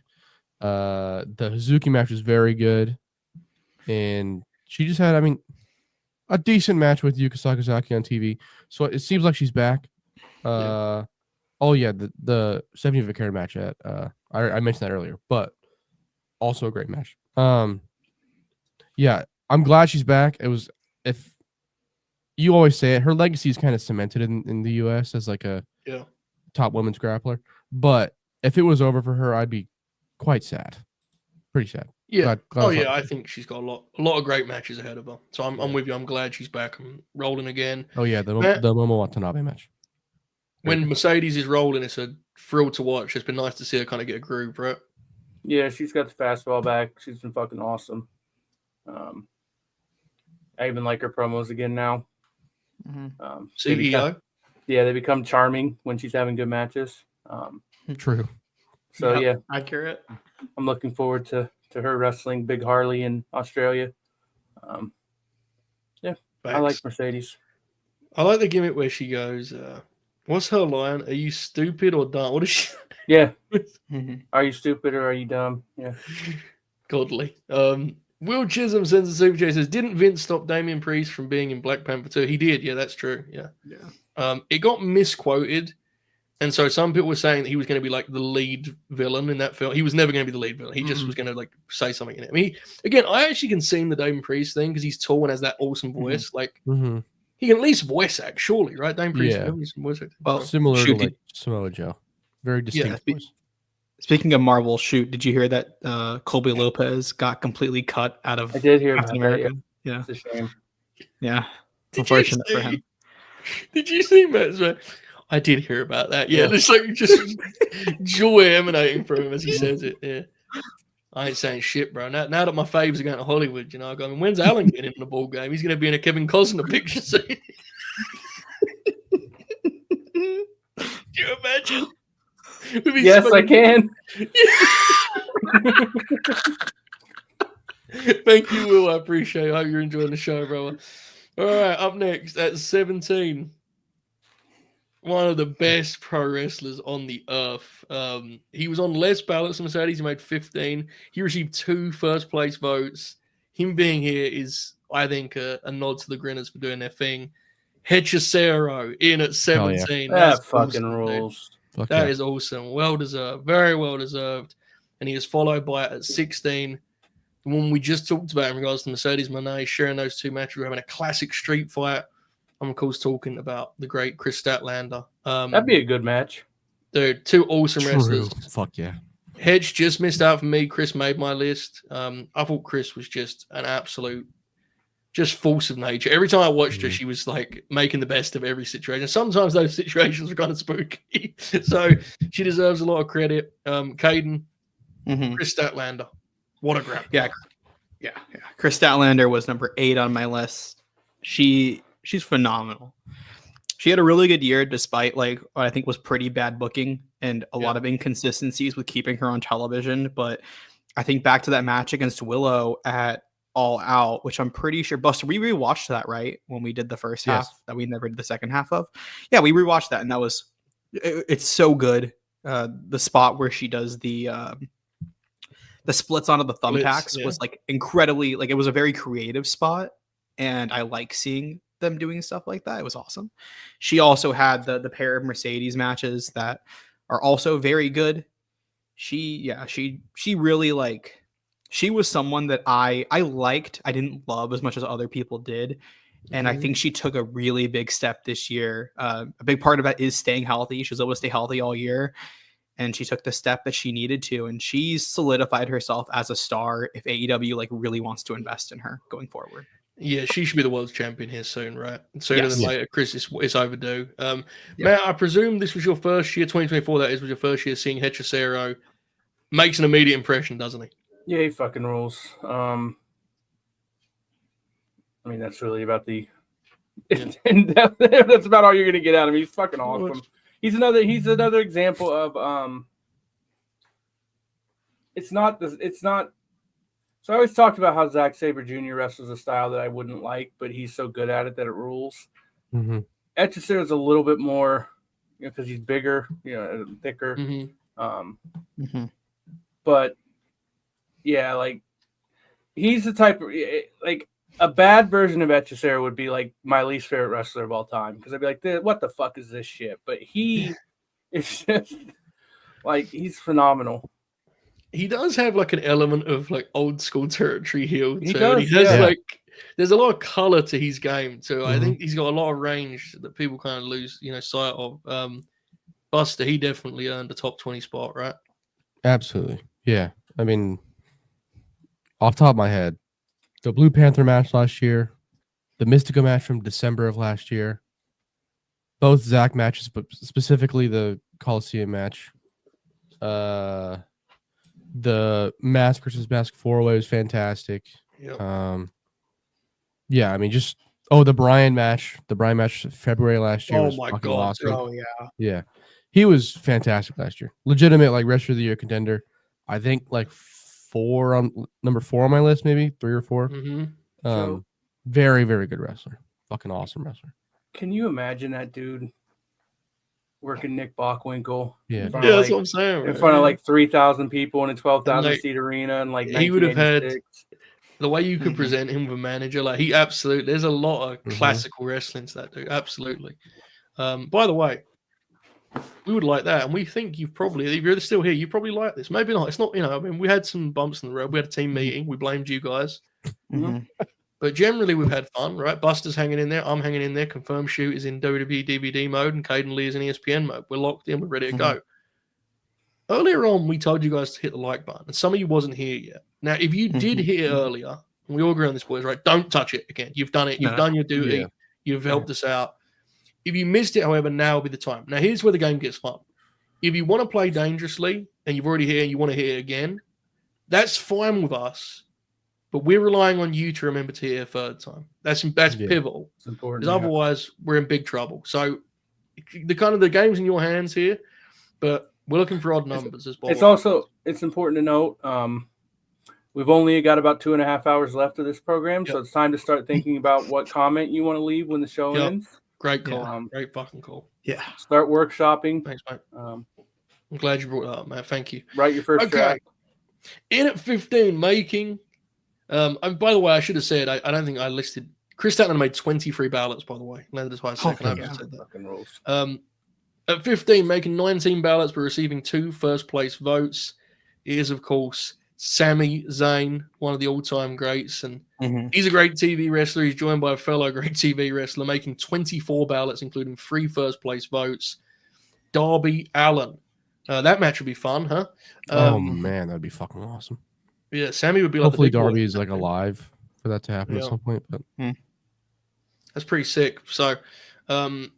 The Hazuki match was very good, and she just had, a decent match with Yuka Sakazaki on TV. So it seems like she's back. Oh yeah, the 70 Vicari match at I mentioned that earlier, but also a great match. Yeah, I'm glad she's back. It was, if you always say it, her legacy is kind of cemented in the US as like a top women's grappler. But if it was over for her, I'd be quite sad. Pretty sad. Yeah. Glad Yeah. I think she's got a lot of great matches ahead of her. So I'm with you. I'm glad she's back and rolling again. Oh yeah, the Momo Watanabe match. When Mercedes is rolling, it's a thrill to watch. It's been nice to see her kind of get a groove, right? Yeah, she's got the fastball back. She's been fucking awesome. I even like her promos again now. CEO. They become charming when she's having good matches. True. So yeah, accurate. I'm looking forward to her wrestling Big Harley in Australia. I like Mercedes. I like the gimmick where she goes, what's her line? Are you stupid or dumb? What is she? Yeah. Are you stupid or are you dumb? Yeah. Godly. Will Chisholm sends a super chat, says, didn't Vince stop Damian Priest from being in Black Panther 2? He did. Yeah, that's true. Yeah. It got misquoted. And so some people were saying that he was going to be like the lead villain in that film. He was never going to be the lead villain. He just was going to like say something in it. I actually can see the Damian Priest thing because he's tall and has that awesome voice. Like, he can at least voice act, surely, right? Damian Priest can voice act. Well, similar to like Samoa Joe. Very distinct voice. Speaking of Marvel, did you hear that Colby Lopez got completely cut out of I did hear Captain about America? That, yeah. It's a shame. Yeah. Unfortunate for him. Did you see that? I did hear about that. Yeah, there's like just joy emanating from him as he says it. Yeah. I ain't saying shit, bro. Now that my faves are going to Hollywood, I go, when's Alan getting in the ball game? He's going to be in a Kevin Costner picture soon. Can you imagine? Yes, I can. Thank you, Will. I appreciate it. I hope you're enjoying the show, brother. All right, up next at 17. One of the best pro wrestlers on the earth. He was on less ballots than Mercedes. He made 15. He received 2 first-place votes. Him being here is, I think, a nod to the Grinners for doing their thing. Hechicero in at 17. That fucking rules. That is awesome. Well deserved. Very well deserved. And he is followed by at 16. The one we just talked about in regards to Mercedes Moné, sharing those 2 matches. We're having a classic street fight. I'm, of course, talking about the great Chris Statlander. That'd be a good match. They're 2 awesome wrestlers. Fuck yeah. Hedge just missed out for me. Chris made my list. I thought Chris was just an absolute, just force of nature. Every time I watched her, she was like making the best of every situation. Sometimes those situations were kind of spooky. So she deserves a lot of credit. Caden, Chris Statlander. What a grab. Yeah. Chris Statlander was number 8 on my list. She's phenomenal. She had a really good year despite like what I think was pretty bad booking and a lot of inconsistencies with keeping her on television. But I think back to that match against Willow at All Out, which I'm pretty sure, Buster, we rewatched that, right? When we did the first half that we never did the second half of. Yeah, we rewatched that and that was, it's so good. The spot where she does the splits onto the thumbtacks was like incredibly, like it was a very creative spot. And I like seeing them doing stuff like that. It was awesome. She also had the pair of Mercedes matches that are also very good. She really like, she was someone that I liked. I didn't love as much as other people did. And I think she took a really big step this year. A big part of that is staying healthy. She's able to stay healthy all year. And she took the step that she needed to. And she's solidified herself as a star if AEW like really wants to invest in her going forward. Yeah, she should be the world champion here soon, right? Sooner Yes. than Yeah. later. Chris, it's overdue. Yeah. Matt, I presume this was your first year, 2024. That is, was your first year seeing Hechicero. Makes an immediate impression, doesn't he? Yeah, he fucking rules. I mean, that's really about the. Yeah. And that's about all you're gonna get out of him. He's fucking awesome. He's another example of It's not. So I always talked about how Zack Sabre Jr. wrestles a style that I wouldn't like, but he's so good at it that it rules. Mm-hmm. Etchester is a little bit more, because he's bigger, thicker. Mm-hmm. But yeah, like he's the type of like a bad version of Etchester would be like my least favorite wrestler of all time, because I'd be like, what the fuck is this shit? But he is just like, he's phenomenal. He does have like an element of like old school territory heel. He too. does, He has yeah. like, there's a lot of color to his game too. I Mhm. think he's got a lot of range that people kind of lose, sight of. Buster, he definitely earned a top 20 spot, right? Absolutely. Yeah. I mean, off the top of my head, the Blue Panther match last year, the Mystico match from December of last year, both Zach matches, but specifically the Coliseum match. The Mask versus Mask 4-way was fantastic. Yeah. Yeah, I mean, just the Brian match February last year Oh was my fucking God, awesome. Oh yeah. Yeah, he was fantastic last year. Legitimate like wrestler of the year contender. I think like number 4 on my list, maybe 3 or 4. Mm-hmm. So- Very, very good wrestler. Fucking awesome wrestler. Can you imagine that dude working Nick Bockwinkel? Yeah. in front Yeah, of, that's like, what I'm saying. in right? front of Yeah. like 3,000 people in a 12,000 like, seat arena, and like he would have had 1986. the way you could Mhm. present him with a manager. Like he absolutely, there's a lot of Mhm. classical wrestling to that dude. Absolutely. By the way, we would like that, and we think you've probably, if you're still here, you probably like this. Maybe not. It's not. I mean, we had some bumps in the road. We had a team meeting. We blamed you guys. Mhm. But generally, we've had fun, right? Buster's hanging in there. I'm hanging in there. Confirmed Shoot is in WWE DVD mode, and Caden Lee is in ESPN mode. We're locked in. We're ready to go. Earlier on, we told you guys to hit the like button, and some of you wasn't here yet. Now, if you did hit it earlier, and we all agree on this, boys, right? Don't touch it again. You've done it. You've done your duty. Yeah. You've helped us out. If you missed it, however, now will be the time. Now, here's where the game gets fun. If you want to play dangerously, and you've already hit and you want to hit it again, that's fine with us. But we're relying on you to remember to hit a third time. That's pivotal. It's important. Because otherwise, we're in big trouble. So, the game's in your hands here, but we're looking for odd numbers as well. It's important to note. We've only got about 2.5 hours left of this program, so it's time to start thinking about what comment you want to leave when the show ends. Great call. Yeah. Great fucking call. Yeah. Start workshopping. Thanks, mate. Um, I'm glad you brought it up, man. Thank you. write your first draft. In at 15, making. And by the way, I should have said, I don't think I listed. Chris Statlander made 23 ballots, by the way. Landed as high as second. I haven't said that. Fucking rules. At 15, making 19 ballots, but receiving 2 first place votes is, of course, Sami Zayn, one of the all-time greats. And he's a great TV wrestler. He's joined by a fellow great TV wrestler, making 24 ballots, including 3 first place votes. Darby Allin. That match would be fun, huh? Oh man, that'd be fucking awesome. Yeah, Sammy would be like Hopefully the big boy. Darby is like alive for that to happen at some point. But that's pretty sick. So, Sami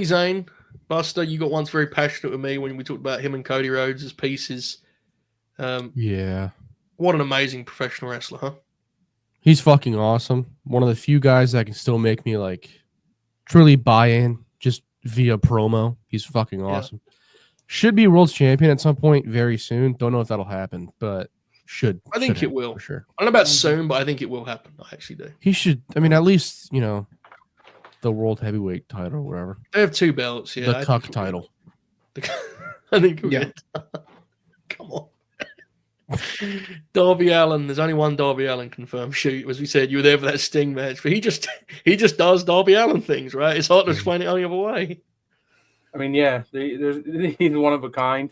Zayn, Buster, you got once very passionate with me when we talked about him and Cody Rhodes as pieces. yeah, What an amazing professional wrestler, huh? he's fucking awesome. One of the few guys that can still make me like truly buy in just via promo. He's fucking awesome. Should be world's champion at some point very soon. Don't know if that'll happen, but should. I think should it happen will. for sure. I don't know about soon, but I think it will happen. I actually do. He should. I mean, at least the world heavyweight title or whatever. They have 2 belts. Yeah, The cuck title. I think it'll Yeah. get. Come on. Darby Allin. There's only one Darby Allin confirmed. Shoot, as we said, you were there for that Sting match, but he just does Darby Allin things, right? It's hard to explain it any other way. I mean, yeah, he's one of a kind.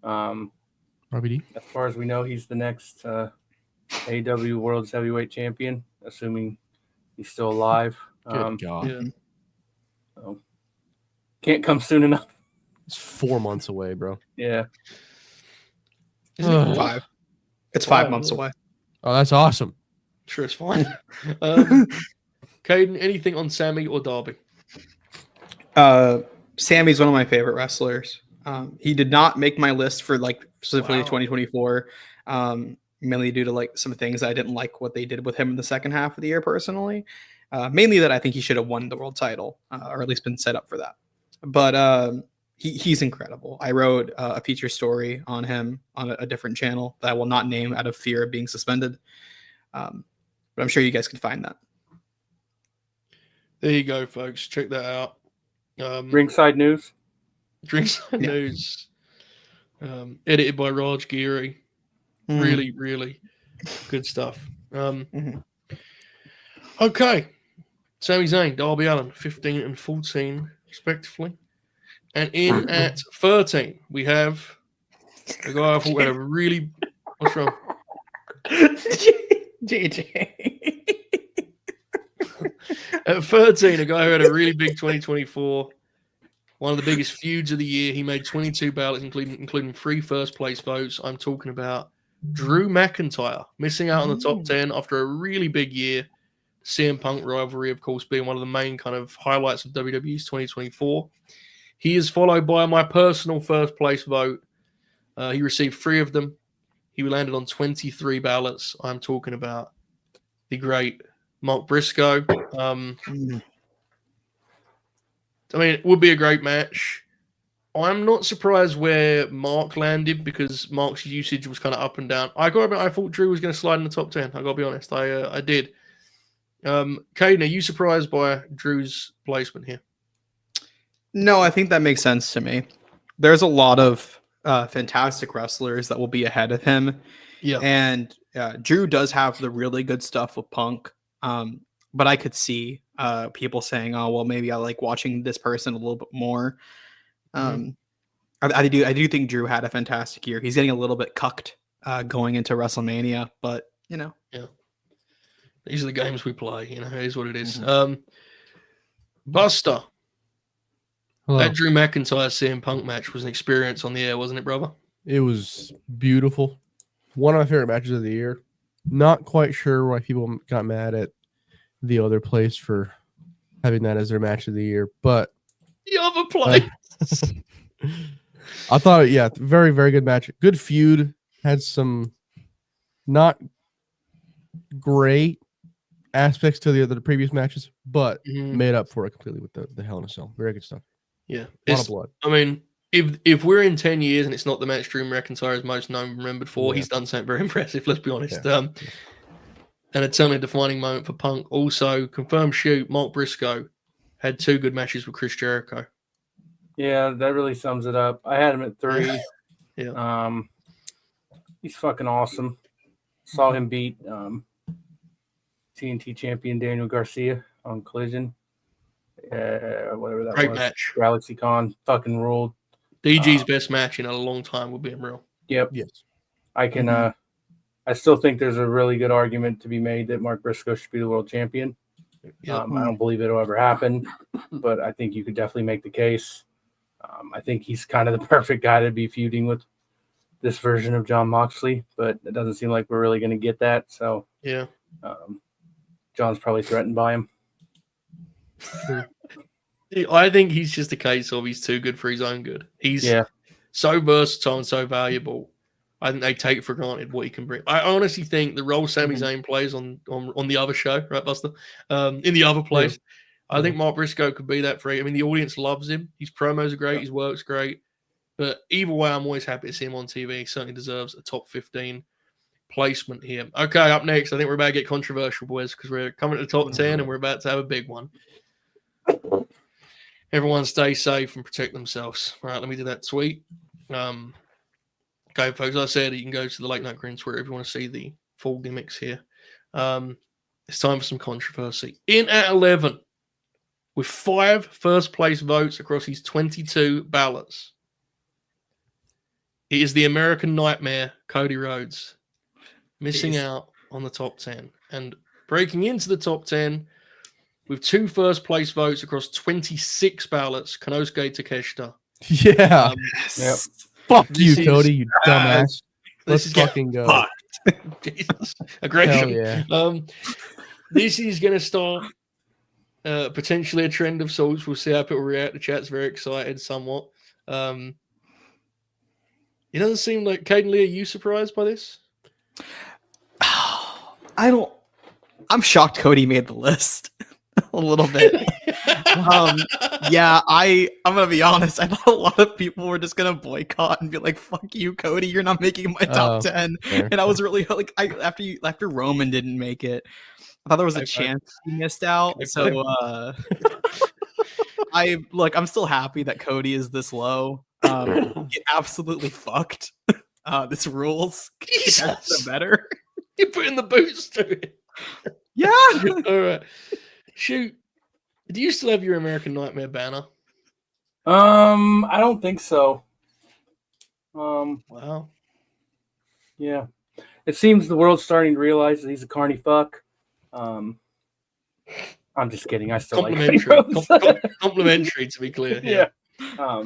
RBD. As far as we know, he's the next AEW World's Heavyweight Champion, assuming he's still alive. Good God. Yeah. So can't come soon enough. It's 4 months away, bro. Yeah. Isn't it Ugh. 5. It's 5 5 months away. Oh, that's awesome. Sure, it's fine. Caden, anything on Sammy or Darby? Sammy's one of my favorite wrestlers. He did not make my list for like specifically Wow. 2024, mainly due to like some things I didn't like what they did with him in the second half of the year personally. Mainly that I think he should have won the world title or at least been set up for that. But he's incredible. I wrote a feature story on him on a different channel that I will not name out of fear of being suspended. But I'm sure you guys can find that. There you go, folks. Check that out. Ringside News. Ringside News. Edited by Raj Geary. Really, really good stuff. Okay. Sami Zayn, Darby Allin, 15 and 14, respectively. And in at 13, we have a guy I thought had a really... What's wrong? JJ. At 13, a guy who had a really big 2024, one of the biggest feuds of the year. He made 22 ballots, including 3 first-place votes. I'm talking about Drew McIntyre, missing out on the top 10 after a really big year. CM Punk rivalry, of course, being one of the main kind of highlights of WWE's 2024. He is followed by my personal first-place vote. He received 3 of them. He landed on 23 ballots. I'm talking about the great Mark Briscoe. I mean, it would be a great match. I'm not surprised where Mark landed because Mark's usage was kind of up and down. I thought Drew was going to slide in the top 10. I got to be honest. I did. Caden, are you surprised by Drew's placement here? No, I think that makes sense to me. There's a lot of fantastic wrestlers that will be ahead of him. Yeah. And Drew does have the really good stuff with Punk. But I could see people saying, "Oh, well, maybe I like watching this person a little bit more." I do think Drew had a fantastic year. He's getting a little bit cucked going into WrestleMania, but yeah, these are the games we play. It is what it is. Buster, that Drew McIntyre CM Punk match was an experience on the air, wasn't it, brother? It was beautiful. One of my favorite matches of the year. Not quite sure why people got mad at the other place for having that as their match of the year, but the other place. I thought, very, very good match. Good feud. Had some not great aspects to the previous matches, but made up for it completely with the Hell in a Cell. Very good stuff. Yeah, a lot of blood. I mean, if we're in 10 years and it's not the match Drew McIntyre is most known and remembered for, he's done something very impressive. Let's be honest. And it's certainly a defining moment for Punk. Also, confirmed shoot, Mark Briscoe had 2 good matches with Chris Jericho. Yeah, that really sums it up. I had him at 3. He's fucking awesome. Saw him beat TNT champion Daniel Garcia on Collision. Whatever that Great was. match. GalaxyCon fucking ruled. DG's best match in a long time, would be real. Yep. Yes. I can I still think there's a really good argument to be made that Mark Briscoe should be the world champion. I don't believe it'll ever happen, but I think you could definitely make the case. I think he's kind of the perfect guy to be feuding with this version of Jon Moxley, but it doesn't seem like we're really going to get that. So John's probably threatened by him. I think he's just a case of he's too good for his own good. He's so versatile and so valuable. I think they take for granted what he can bring. I honestly think the role Sami Zayn plays on the other show, right, Buster? In the other place, I think Mark Briscoe could be that for him. I mean, the audience loves him. His promos are great. His work's great. But either way, I'm always happy to see him on TV. He certainly deserves a top 15 placement here. Okay, up next, I think we're about to get controversial, boys, because we're coming to the top 10 and we're about to have a big one. Everyone stay safe and protect themselves. All right, let me do that tweet. Okay, folks, as I said, you can go to the Late Night Grin Twitter if you want to see the full gimmicks here. It's time for some controversy. In at 11, with 5 first-place votes across his 22 ballots, it is the American Nightmare, Cody Rhodes, missing out on the top 10. And breaking into the top 10 with 2 first-place votes across 26 ballots, Konosuke Takeshita. Yeah. Fuck you, Cody, you dumbass. Let's fucking go. Fucked. Jesus. Aggression. yeah. This is going to start potentially a trend of sorts. We'll see how people react. The chat's very excited somewhat. It doesn't seem like Caden Lee, are you surprised by this? I'm shocked Cody made the list a little bit. Yeah, I'm gonna be honest. I thought a lot of people were just gonna boycott and be like, "Fuck you, Cody! You're not making my top 10." fair. And I was really like, after Roman didn't make it, I thought there was a chance he missed out. So I'm still happy that Cody is this low. Get absolutely fucked. This rules. Jesus. The better. You're putting the boots to it. Yeah. All right. Shoot. Do you still have your American Nightmare banner? I don't think so. Wow. Yeah. It seems the world's starting to realize that he's a carny fuck. I'm just kidding. I still like Cody Rhodes. Complimentary, to be clear. Yeah. I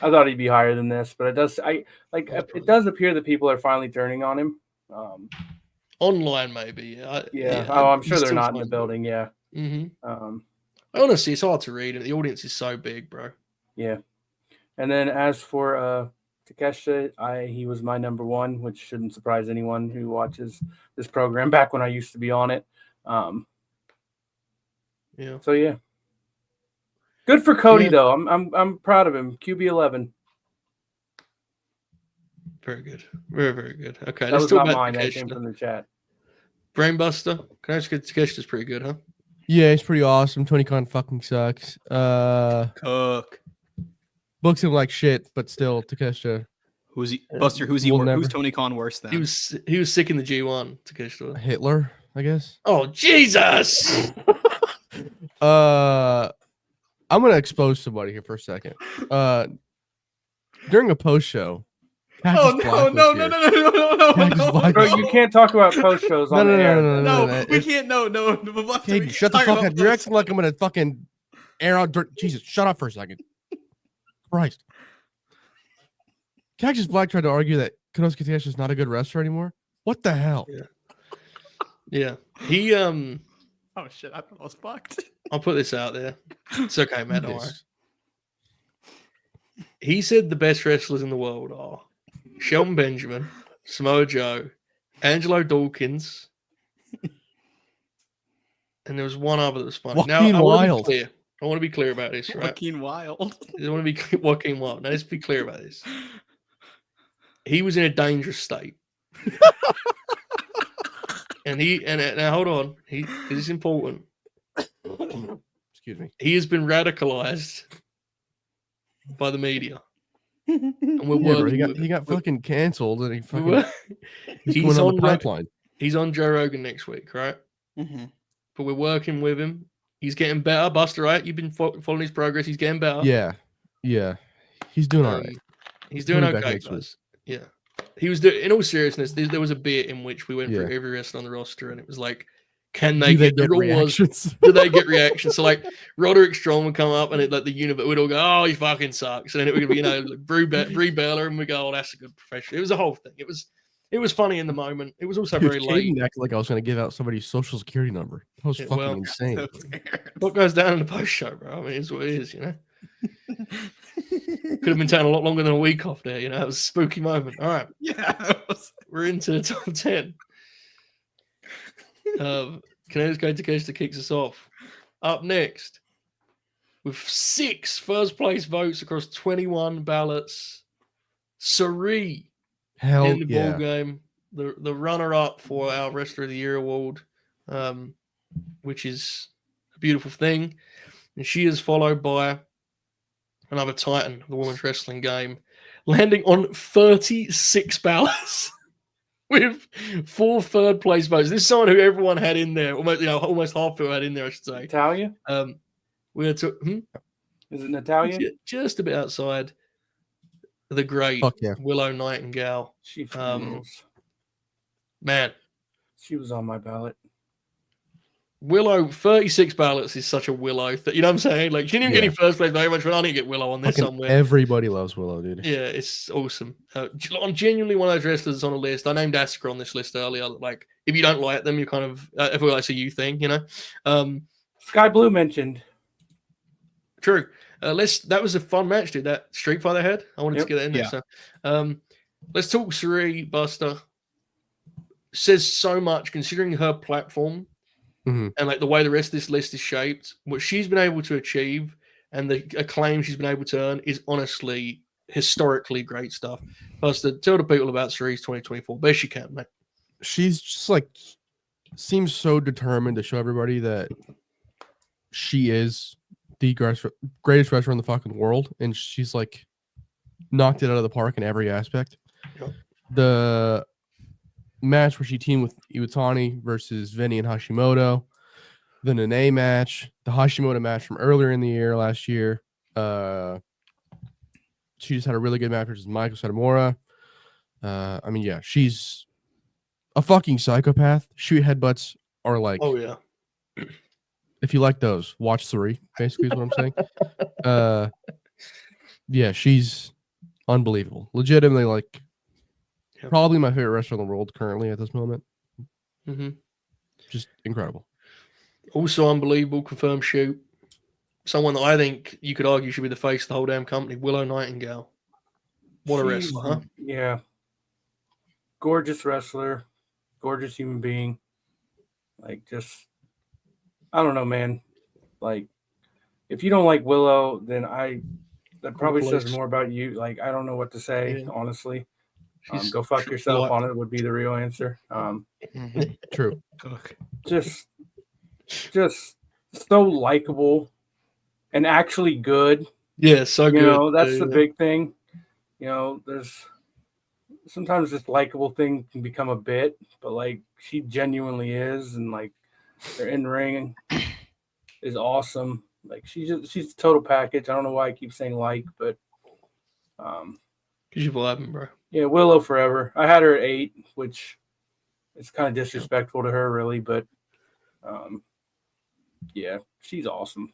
thought he'd be higher than this, but it does appear that people are finally turning on him. Online, maybe. Yeah. Oh, I'm sure they're not in the building. Yeah. Mm-hmm. Honestly, it's hard to read. The audience is so big, bro. Yeah. And then as for Takeshita, he was my number one, which shouldn't surprise anyone who watches this program back when I used to be on it. Yeah. So yeah. Good for Cody though. I'm proud of him. QB11. Very good. Very, very good. Okay, That let's was talk not about mine. That came Takeshita. from the chat. Brainbuster. Can I just get Takeshita's pretty good, huh? Yeah, he's pretty awesome. Tony Khan fucking sucks. Cook. Books him like shit, but still, Takeshita. Who's he? Buster, who's Tony Khan worse than? He was sick in the G1, Takeshita. Hitler, I guess. Oh, Jesus! I'm gonna expose somebody here for a second. During a post show. No! Bro, you can't talk about post shows on the air. No, we can't. No. Hey, shut the fuck up. You're acting like I'm gonna fucking air out dirt. Jesus, shut up for a second. Christ. Cactus Black tried to argue that Konosuke Takeshita is not a good wrestler anymore. What the hell? Yeah. He Oh shit! I thought I was fucked. I'll put this out there. It's okay, Matt. Don't worry. He said the best wrestlers in the world are Shelton Benjamin, Samoa Joe, Angelo Dawkins, and there was one other that was funny. Joaquin now, Wilde. I want to be clear about this, right? Joaquin Wilde. I want to be Joaquin Wilde. Now, let's be clear about this. He was in a dangerous state. And now hold on. This is important. Excuse me. He has been radicalized by the media. And we're Yeah, bro, working he got fucking canceled and he's going he's on the pipeline. He's on Joe Rogan next week, right? Mm-hmm. But we're working with him. He's getting better, Buster, right? You've been following his progress. He's getting better. Yeah. He's doing all right. He's doing He'll be back okay, next week. guys. Yeah. He was doing, in all seriousness, there was a bit in which we went through Yeah. every wrestler on the roster, and it was like, can they Do they get get the rule was, reactions? do they get reactions? So like Roderick Strong would come up and the unit would all go, oh, he fucking sucks. And then it would be, like Brie Bella, and we go, oh, that's a good professional. It was a whole thing. It was funny in the moment. It was also very late. Caden acted like I was going to give out somebody's social security number. That was fucking insane. What goes down in the post show, bro? I mean, it's what it is, Could have been taking a lot longer than a week off there, It was a spooky moment. All right. Yeah. We're into the top 10. Canada's going to Takeshita kicks us off. Up next, with 6 first place votes across 21 ballots, Sari Hell in the yeah. ball game, the runner-up for our Wrestler of the Year award, which is a beautiful thing. And she is followed by another titan of the women's wrestling game, landing on 36 ballots. With 4 third place votes. This is someone who everyone had in there. Almost half people had in there, I should say. Natalia? We had to Is it Natalia? just a bit outside the great Willow Nightingale. She, Man. she was on my ballot. She was on my ballot. She was on my ballot. She was on my ballot. She was on my ballot. She was on my ballot. She was on my ballot. She was on my ballot. Willow 36 ballots is such a Willow. You know what I'm saying? Like, she didn't even get Yeah. any first place very much, but I need to get Willow on there Fucking somewhere. everybody loves Willow, dude. Yeah, it's awesome. I'm genuinely one of those wrestlers that's on a list. I named Asuka on this list earlier. Like, if you don't like them, you kind of, I feel like it's a you thing, you know? Sky Blue mentioned. True. That was a fun match, dude. That Street Fighter had. I wanted to get that in there. Yeah. So, let's talk Suri Buster. Says so much considering her platform Mhm. and like the way the rest of this list is shaped. What she's been able to achieve and the acclaim she's been able to earn is honestly historically great stuff. Buster, tell the people about Suri's 2024 best you can, mate. She's just like seems so determined to show everybody that she is the greatest wrestler in the fucking world, and she's like knocked it out of the park in every aspect. Yep. The match where she teamed with Iwatani versus Vinny and Hashimoto, the Nene match, the Hashimoto match from earlier in the year last year. She just had a really good match versus Michael Satomura. I mean, yeah, she's a fucking psychopath. Shoot headbutts are like, Oh yeah. if you like those, watch 3, basically is what I'm saying. Yeah, she's unbelievable. Legitimately, like, Yep. probably my favorite wrestler in the world currently at this moment. Mm-hmm. Just incredible. Also unbelievable, confirmed shoot. Someone that I think you could argue should be the face of the whole damn company, Willow Nightingale. What a She's- wrestler, huh? Yeah. Gorgeous wrestler. Gorgeous human being. Like, just, I don't know, man. Like, if you don't like Willow, then that probably says Place. more about you. Like, I don't know what to say, Yeah. honestly. She's Go fuck yourself like- on it would be the real answer. True. Just so likable and actually good. Yeah, so You good. know, that's too, the yeah. big thing. You know, there's sometimes this likable thing can become a bit, but like she genuinely is, and like her in ring is awesome. Like she's a total package. I don't know why I keep saying like, but Cause you're vibing, bro. yeah, Willow forever. I had her at 8, which is kind of disrespectful to her, really, but yeah, she's awesome.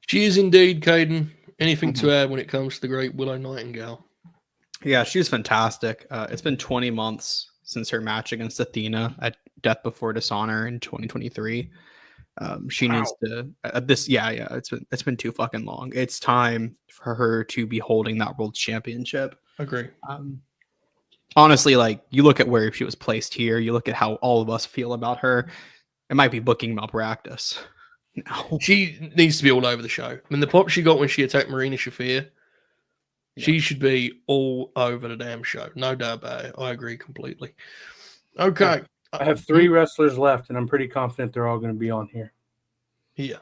She is indeed, Caden. Anything to add when it comes to the great Willow Nightingale? Yeah, she was fantastic. It's been 20 months since her match against Athena at Death Before Dishonor in 2023. She needs to it's been too fucking long. It's time for her to be holding that world championship. Agree. Honestly, like you look at where she was placed here, you look at how all of us feel about her. It might be booking malpractice. No. She needs to be all over the show. I mean, the pop she got when she attacked Marina Shafir, she should be all over the damn show. No doubt about it. I agree completely. Okay. I have 3 wrestlers left, and I'm pretty confident they're all going to be on here. Yeah.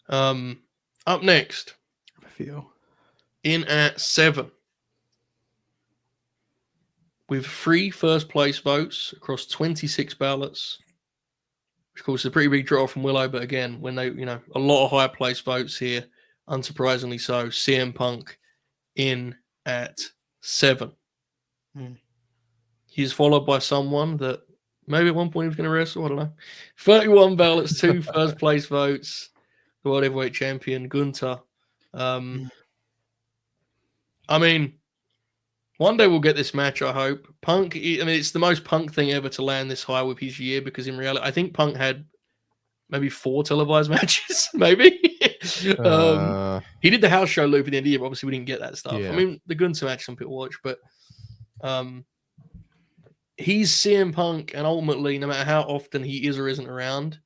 Up next, A few. in at 7, with 3 first place votes across 26 ballots. Of course, it's a pretty big draw from Willow, but again, when they, a lot of high place votes here, unsurprisingly so. CM Punk in at 7. He's followed by someone that maybe at one point he was going to wrestle. I don't know. 31 ballots, 2 first place votes. The World Heavyweight Champion, Gunter. I mean, one day we'll get this match, I hope. Punk, it's the most Punk thing ever to land this high with his year, because in reality, I think Punk had maybe 4 televised matches, maybe. He did the house show loop at the end of the year, but obviously we didn't get that stuff. Yeah. I mean, the Gunter match some people watch, but he's CM Punk, and ultimately, no matter how often he is or isn't around,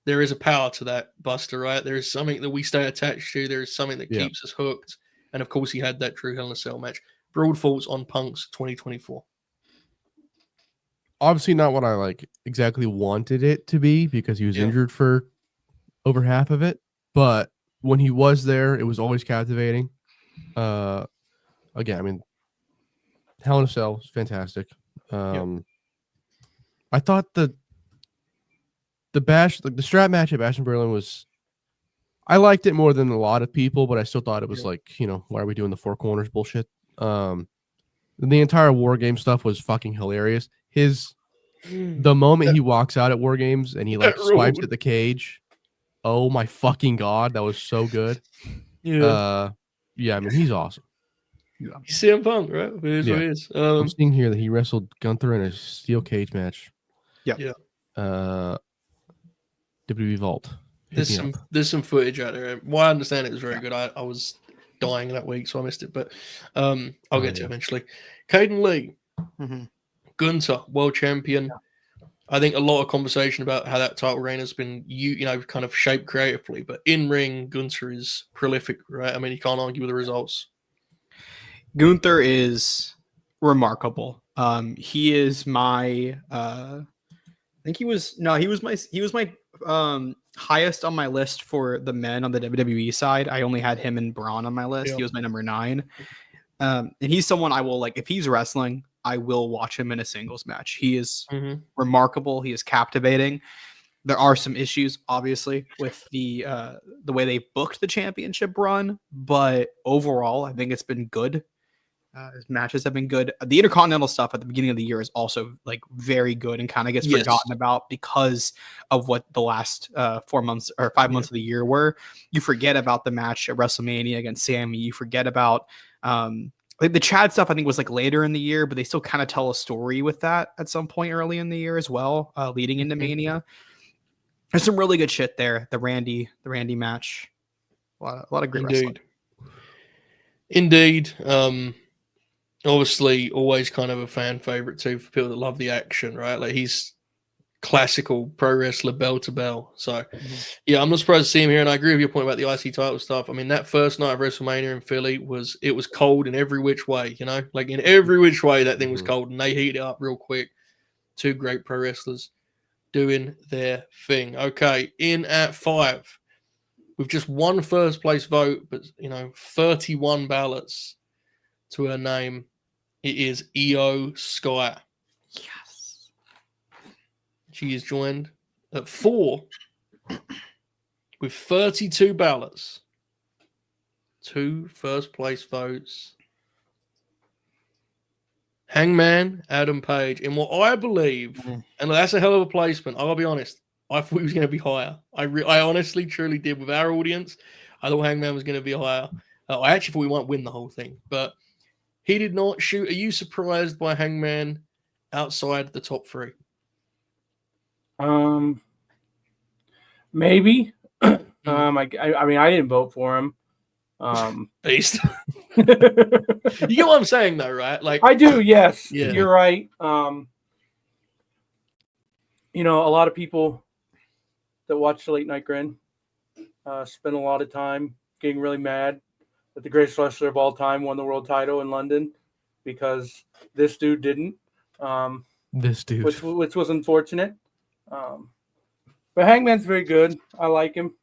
there is a power to that, Buster, right? There is something that we stay attached to. There is something that keeps us hooked. And of course, he had that true Hell in a Cell match. Broad thoughts on Punk's 2024. Obviously not what I like exactly wanted it to be, because he was injured for over half of it. But when he was there, it was always captivating. Again, I mean, Hell in a Cell is fantastic. I thought the strap match at Bash in Berlin was, I liked it more than a lot of people, but I still thought it was like, why are we doing the 4 corners bullshit? The entire War Game stuff was fucking hilarious. His The moment he walks out at War Games and he like That swipes ruled. at the cage, oh my fucking god, that was so good. Yeah. Yeah, I mean he's awesome. He's CM Punk, right? It is what it is. I'm seeing here that he wrestled Gunther in a steel cage match. Yeah. WWE Vault. There's some footage out there. Well, I understand it was very good. I was dying that week, so I missed it. But I'll get to it eventually. Caden Lee, Gunther, world champion. I think a lot of conversation about how that title reign has been, kind of shaped creatively. But in ring, Gunther is prolific, right? I mean, you can't argue with the results. Gunther is remarkable. He is my. I think he was my highest on my list for the men on the WWE side. I only had him and Braun on my list. He was my number 9. And he's someone I will like if he's wrestling, I will watch him in a singles match. He is remarkable. He is captivating. There are some issues, obviously, with the way they booked the championship run, but overall, I think it's been good. His matches have been good. The Intercontinental stuff at the beginning of the year is also like very good and kind of gets forgotten about because of what the last 4 months or 5 months of the year were. You forget about the match at WrestleMania against Sammy. You forget about like the Chad stuff. I think was like later in the year, but they still kind of tell a story with that at some point early in the year as well, leading into Mania. There's some really good shit there. The Randy match, a lot of great wrestling. Indeed. Obviously, always kind of a fan favorite too for people that love the action, right? Like he's classical pro wrestler, bell to bell. So, yeah, I'm not surprised to see him here, and I agree with your point about the IC title stuff. I mean, that first night of WrestleMania in Philly was cold in every which way, like in every which way that thing was cold, and they heated it up real quick. 2 great pro wrestlers doing their thing. Okay, in at 5, with just 1 first place vote, but 31 ballots to her name. It is Io Sky. Yes. She is joined at 4 with 32 ballots. 2 first place votes. Hangman Adam Page. In what I believe, and that's a hell of a placement, I'll be honest, I thought he was going to be higher. I honestly, truly did. With our audience, I thought Hangman was going to be higher. I actually thought we might win the whole thing, but he did not shoot. Are you surprised by Hangman outside the top 3? Maybe. I mean, I didn't vote for him. Beast. You get what I'm saying, though, right? Like I do. Yes, Yeah. You're right. A lot of people that watch the Late Night Grin spend a lot of time getting really mad that the greatest wrestler of all time won the world title in London because this dude didn't. Which was unfortunate. But Hangman's very good. I like him.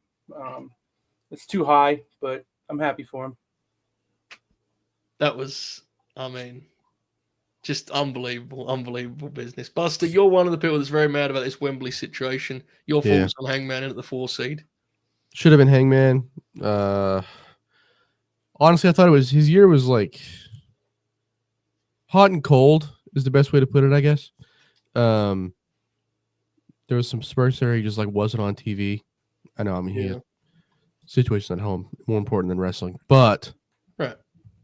It's too high, but I'm happy for him. That was, just unbelievable business. Buster, you're one of the people that's very mad about this Wembley situation. Your thoughts on Hangman in at the 4 seed? Should have been Hangman. Honestly, I thought his year was like hot and cold is the best way to put it, I guess. There was some spurts there he just like wasn't on TV. I know, he had situations at home more important than wrestling, but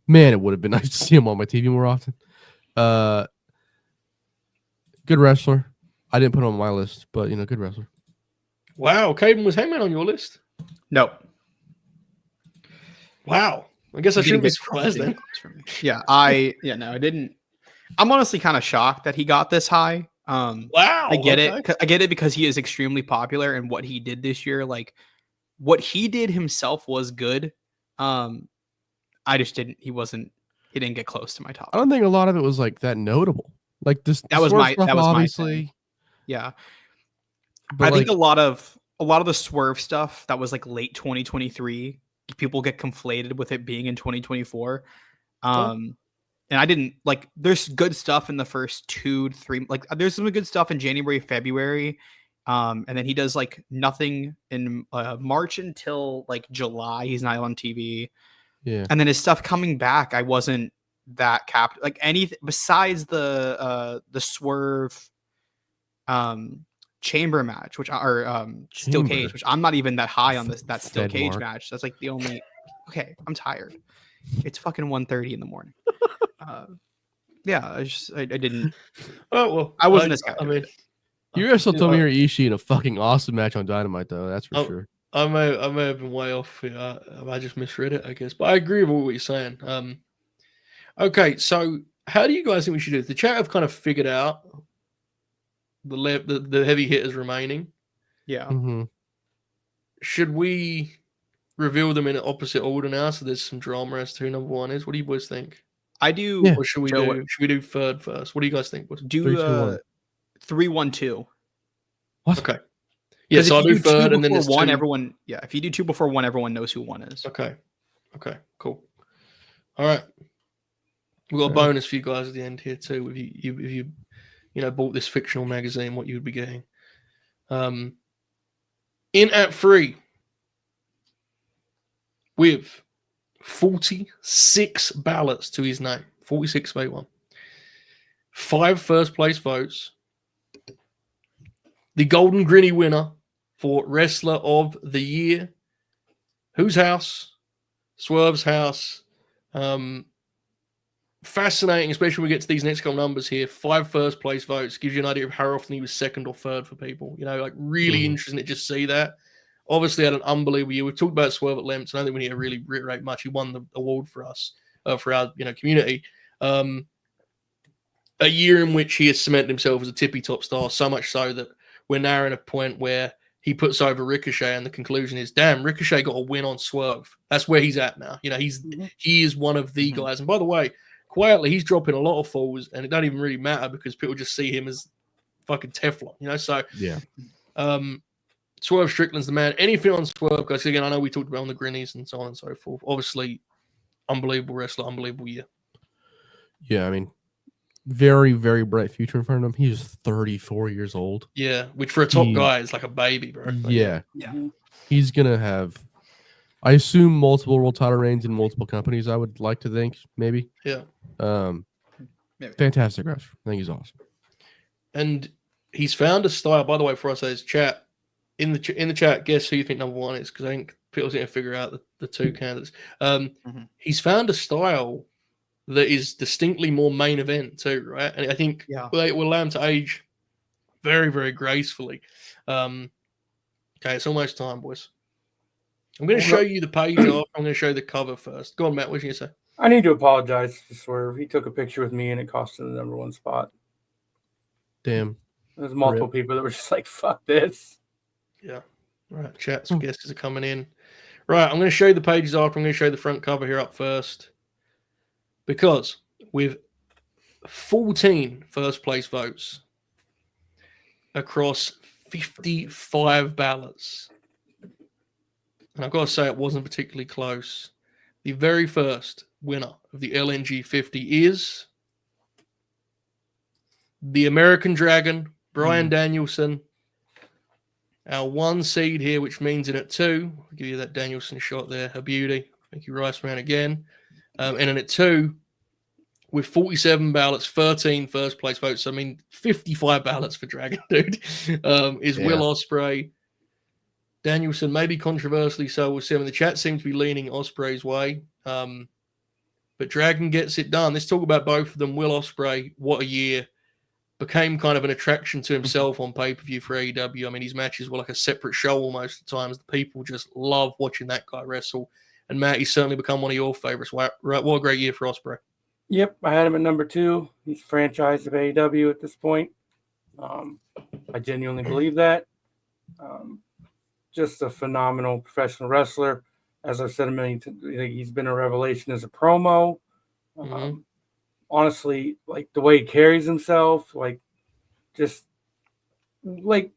man, it would have been nice to see him on my TV more often. Good wrestler. I didn't put him on my list, but good wrestler. Wow, Caden, was Hangman on your list? No. Wow. I guess I shouldn't be surprised then. Yeah, I didn't. I'm honestly kind of shocked that he got this high. Wow. I get it. I get it because he is extremely popular and what he did this year, like what he did himself was good. I just didn't. He didn't get close to my top. I don't think a lot of it was like that notable. Like this. That was my obviously. thing. Yeah. But I think a lot of the Swerve stuff that was like late 2023, people get conflated with it being in 2024. And I didn't like, there's good stuff in the first 2 to 3, like there's some good stuff in January, February. And then he does like nothing in March until like July. He's not on TV. Yeah. And then his stuff coming back, I wasn't that like anything besides the Swerve chamber match, steel cage, Chamber. which I'm not even that high on that steel Fed cage mark. match. That's like the only. Okay, I'm tired. It's fucking 1:30 in the morning. Yeah, I didn't. Oh well, I wasn't as I captivated. mean, You guys still you told me know, you're Ishii in a fucking awesome match on Dynamite, though. That's for Oh, sure. I may have been way off. I just misread it, I guess. But I agree with what you're saying. Okay, so how do you guys think we should do this? The chat have kind of figured out the heavy hitters remaining. Yeah. Mm-hmm. Should we reveal them in an opposite order now, so there's some drama as to who number one is? What do you boys think? I do. Yeah. Or should we Joe, do? Should we do third first? What do you guys think, boys? do 3, 2, 1. 3-1-2. What? Okay. Yeah, so I'll do third, and then there's one. two. Everyone, yeah. If you do 2 before 1, everyone knows who 1 is. Okay. Okay. Cool. All right. We've got a Okay. bonus for you guys at the end here too. If you bought this fictional magazine, what you would be getting. In at 3 with 46 ballots to his name, 46-81, 5 first place votes. The Golden Grinny winner for Wrestler of the Year. Whose house? Swerve's house. Fascinating, especially when we get to these next couple numbers here. 5 first place votes gives you an idea of how often he was second or third for people. Like really interesting to just see that. Obviously, had an unbelievable year. We've talked about Swerve at length, so I don't think we need to really reiterate much. He won the award for us, for our community. A year in which he has cemented himself as a tippy top star, so much so that we're now in a point where he puts over Ricochet, and the conclusion is, damn, Ricochet got a win on Swerve. That's where he's at now. He is one of the guys. And by the way, quietly, he's dropping a lot of falls, and it don't even really matter because people just see him as fucking Teflon, So Yeah. Swerve Strickland's the man. Anything on Swerve, guys? Again, I know we talked about on the Grinnies and so on and so forth. Obviously, unbelievable wrestler, unbelievable year. Yeah, I mean, very, very bright future in front of him. He's 34 years old. Yeah, which for a top guy is like a baby, bro. Yeah. Yeah. He's going to have, I assume, multiple world title reigns in multiple companies, I would like to think, maybe. Yeah. Maybe. Fantastic wrestler. I think he's awesome. And he's found a style, by the way, for us as chat. In the chat, guess who you think number 1 is? Because I think people's going to figure out the 2 candidates. He's found a style that is distinctly more main event too, right? And I think it will allow him to age very, very gracefully. Okay, it's almost time, boys. I'm going to show you the page off. I'm going to show you the cover first. Go on, Matt. What are you going to say? I need to apologize to Swerve. He took a picture with me and it cost him the number 1 spot. Damn. There's multiple people that were just like, fuck this. Yeah. All right, chat. Some guesses are coming in. Right, I'm going to show you the pages after. I'm going to show you the front cover here up first. Because with 14 first place votes across 55 ballots, and I've got to say it wasn't particularly close, the very first winner of the LNG 50 is the American Dragon, Bryan Danielson. Our 1 seed here, which means in at 2, I'll give you that Danielson shot there, a beauty. Thank you, Rice Man, again. And in at 2, with 47 ballots, 13 first place votes. I mean, 55 ballots for Dragon, dude. Is Will Ospreay. Danielson, maybe controversially so. We'll see. I mean, the chat seems to be leaning Ospreay's way. But Dragon gets it done. Let's talk about both of them. Will Ospreay, what a year. Became kind of an attraction to himself on pay-per-view for AEW. I mean, his matches were like a separate show almost at times. The people just love watching that guy wrestle. And Matt, he's certainly become one of your favorites. What a great year for Ospreay. Yep, I had him at number 2. He's franchised of AEW at this point. I genuinely believe that. Just a phenomenal professional wrestler. As I've said a million times, he's been a revelation as a promo. Honestly, like the way he carries himself, like just like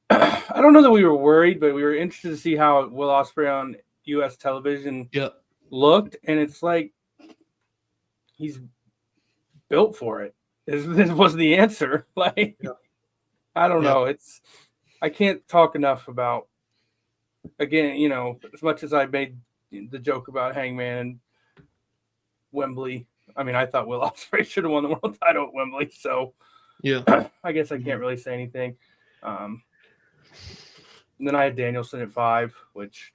I don't know that we were worried, but we were interested to see how Will Ospreay on U.S. television looked, and it's like he's built for it. This was the answer. Like I don't know. I can't talk enough about. Again, as much as I made the joke about Hangman and Wembley, I mean, I thought Will Ospreay should have won the world title at Wembley. So, Yeah. I guess I can't really say anything. And then I had Danielson at 5, which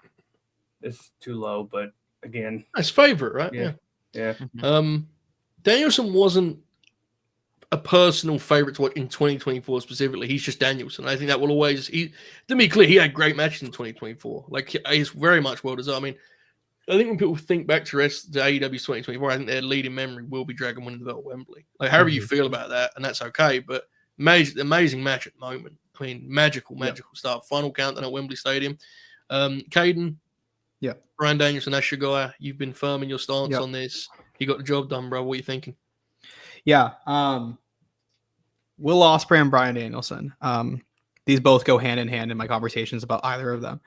is too low, but again, That's favorite, right? Yeah. Danielson wasn't a personal favorite to watch in 2024 specifically. He's just Danielson. I think that will always. To be clear, he had great matches in 2024. Like he's very much well deserved. I mean, I think when people think back to AEW's 2024, I think their leading memory will be Dragon winning the belt at Wembley. Like however you feel about that, and that's okay. But amazing match at the moment. I mean, magical stuff. Final countdown at Wembley Stadium. Caden. Yeah. Bryan Danielson, that's your guy. You've been firm in your stance on this. You got the job done, bro. What are you thinking? Yeah. Will Ospreay and Bryan Danielson. These both go hand in hand in my conversations about either of them.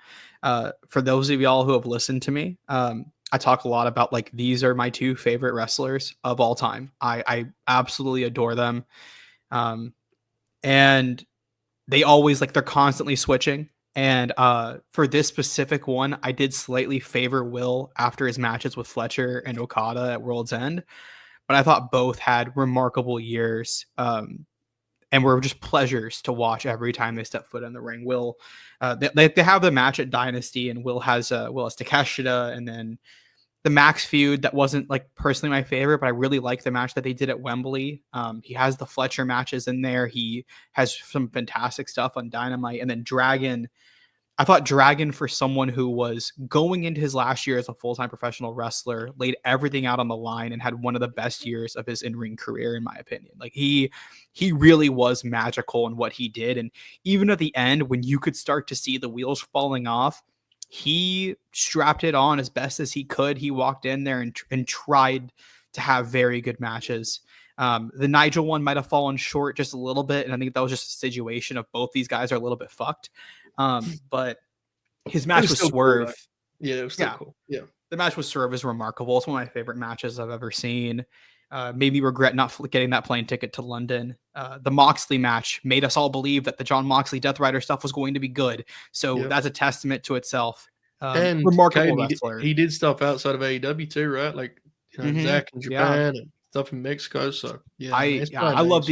For those of y'all who have listened to me, I talk a lot about like these are my 2 favorite wrestlers of all time. I absolutely adore them. And they always they're constantly switching. And for this specific one, I did slightly favor Will after his matches with Fletcher and Okada at World's End. But I thought both had remarkable years and were just pleasures to watch every time they step foot in the ring. Will, they have the match at Dynasty, and Will has Takeshita, and then the Max feud that wasn't personally my favorite, but I really like the match that they did at Wembley. He has the Fletcher matches in there. He has some fantastic stuff on Dynamite, and then Dragon. I thought Dragon, for someone who was going into his last year as a full-time professional wrestler, laid everything out on the line and had one of the best years of his in-ring career, in my opinion. He really was magical in what he did. And even at the end, when you could start to see the wheels falling off, he strapped it on as best as he could. He walked in there and tried to have very good matches. The Nigel one might have fallen short just a little bit. And I think that was just a situation of both these guys are a little bit fucked. But his match with Swerve. Cool, yeah, it was still cool. Yeah. The match with Swerve is remarkable. It's one of my favorite matches I've ever seen. Made me regret not getting that plane ticket to London. The Moxley match made us all believe that the John Moxley Death Rider stuff was going to be good. So that's a testament to itself. And remarkable wrestler. He did stuff outside of AEW too, right? Like Zach in Japan and stuff in Mexico. So I love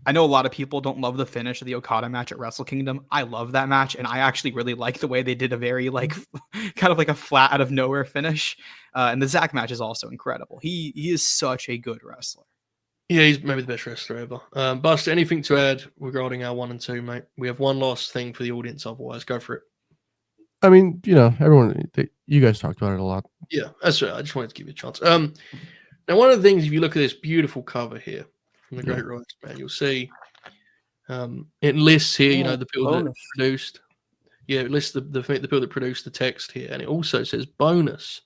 I know a lot of people don't love the finish of the Okada match at Wrestle Kingdom. I love that match, and I actually really like the way they did a very kind of a flat out of nowhere finish. And the Zach match is also incredible. He is such a good wrestler. Yeah, he's maybe the best wrestler ever. Buster, anything to add regarding our 1 and 2, mate? We have one last thing for the audience. Otherwise, go for it. I mean, everyone, you guys talked about it a lot. Yeah, that's right. I just wanted to give you a chance. Now, one of the things, if you look at this beautiful cover here from the Great Rights, man, you'll see it lists here, the people that produced. Yeah, it lists the people that produced the text here, and it also says bonus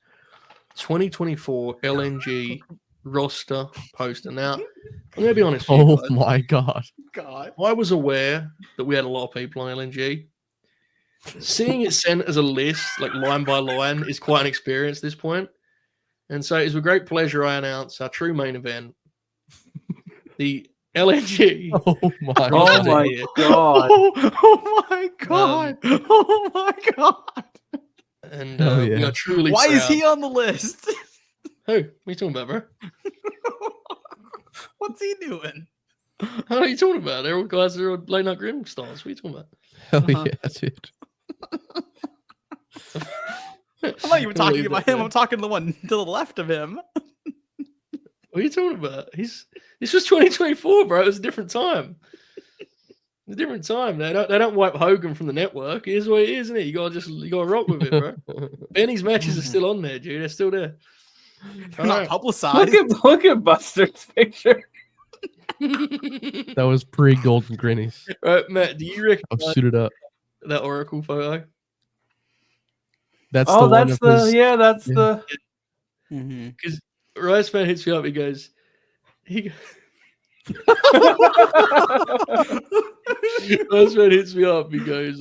2024 LNG roster poster. Now, I'm gonna be honest with you guys. My God! I was aware that we had a lot of people on LNG. Seeing it sent as a list, line by line, is quite an experience at this point. And so it's with great pleasure I announce our true main event, the LNG. Oh my God! Oh my God! Oh my God! And we are truly. Why proud. is he on the list? Who? What are you talking about, bro? What's he doing? How are you talking about? They're all guys that are late night Grim stars. What are you talking about? Hell yeah, dude. I'm not even talking about him. I'm talking to the one to the left of him. What are you talking about? This was 2024, bro. It was a different time. It's a different time. They don't wipe Hogan from the network. It is what it is, isn't it? You gotta rock with it, bro. Benny's matches are still on there, dude. They're still there. They're not publicized. Look at Buster's picture. That was pre-Golden Grinnies. Right, Matt, do you reckon I'm suited up. that Oracle photo? That's the Because Rice Man hits me up. He goes, Rice Man hits me up. He goes,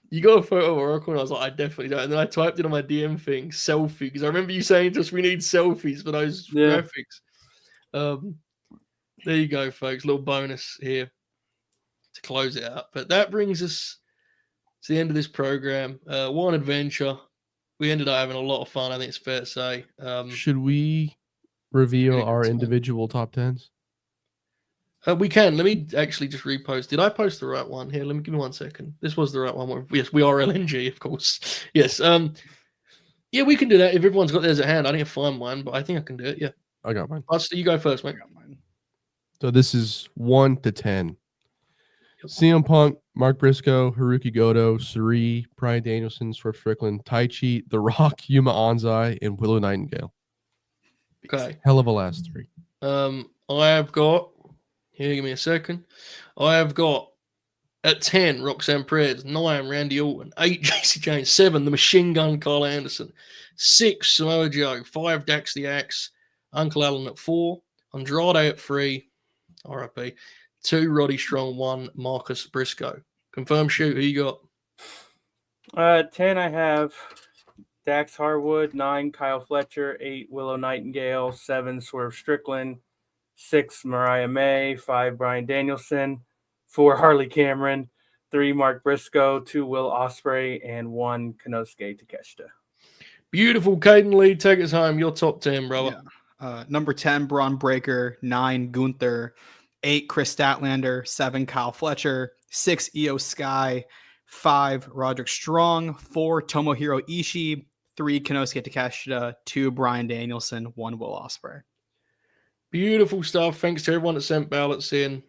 you got a photo of Oracle? And I was like, I definitely don't. And then I typed it on my DM thing, selfie, because I remember you saying to us, we need selfies for those graphics. There you go, folks. Little bonus here to close it out. But that brings us to the end of this program. One adventure. We ended up having a lot of fun. I think it's fair to say. Should we reveal our individual top 10s? We can. Let me actually just repost. Did I post the right one? Here, give me 1 second. This was the right one. Yes, we are LNG, of course. Yes. Yeah, we can do that if everyone's got theirs at hand. I need to find mine, but I think I can do it. Yeah. I got mine. Buster, you go first, mate. So this is 1 to 10. Yep. CM Punk, Mark Briscoe, Haruki Goto, Suri, Bryan Danielson, Swerve Strickland, Taichi, The Rock, Yuma Anzai, and Willow Nightingale. Okay. Hell of a last three. I have got. Here, give me a second. I have got at 10 Roxanne Perez, 9 Randy Orton, 8 JC James, 7 the Machine Gun Carl Anderson, 6 Samoa Joe, 5 Dax the Axe, Uncle Allen at 4, Andrade at 3, RIP, 2 Roddy Strong, 1 Marcus Briscoe. Confirm shoot. Who you got? 10, I have Dax Harwood, 9 Kyle Fletcher, 8 Willow Nightingale, 7 Swerve Strickland, 6 Mariah May, 5 Bryan Danielson, 4 Harley Cameron, 3 Mark Briscoe, 2 Will Ospreay, and 1 Konosuke Takeshita. Beautiful. Caden Lee, take us home. Your top 10, brother. Yeah. Number 10, Braun Breaker, 9 Gunther, 8 Chris Statlander, 7 Kyle Fletcher, 6 Io Sky, 5 Roderick Strong, 4 Tomohiro Ishii, 3 Konosuke Takeshita, 2 Bryan Danielson, 1 Will Ospreay. Beautiful stuff. Thanks to everyone that sent ballots in.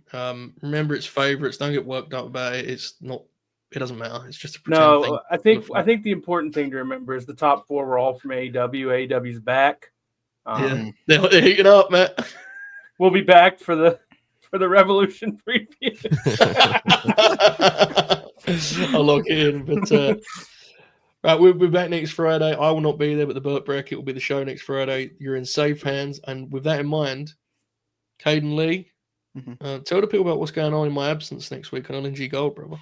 Remember, it's favorites. Don't get worked up about it. It's not. It doesn't matter. It's just a pretend thing. I think the important thing to remember is the top 4 were all from AEW. AEW's back. Yeah, they're heating up, Matt. We'll be back for the Revolution preview. I'll lock it in, but right, we'll be back next Friday. I will not be there, but the Burt Bracket will be the show next Friday. You're in safe hands, and with that in mind, Caden Lee, tell the people about what's going on in my absence next week on LNG Gold, brother.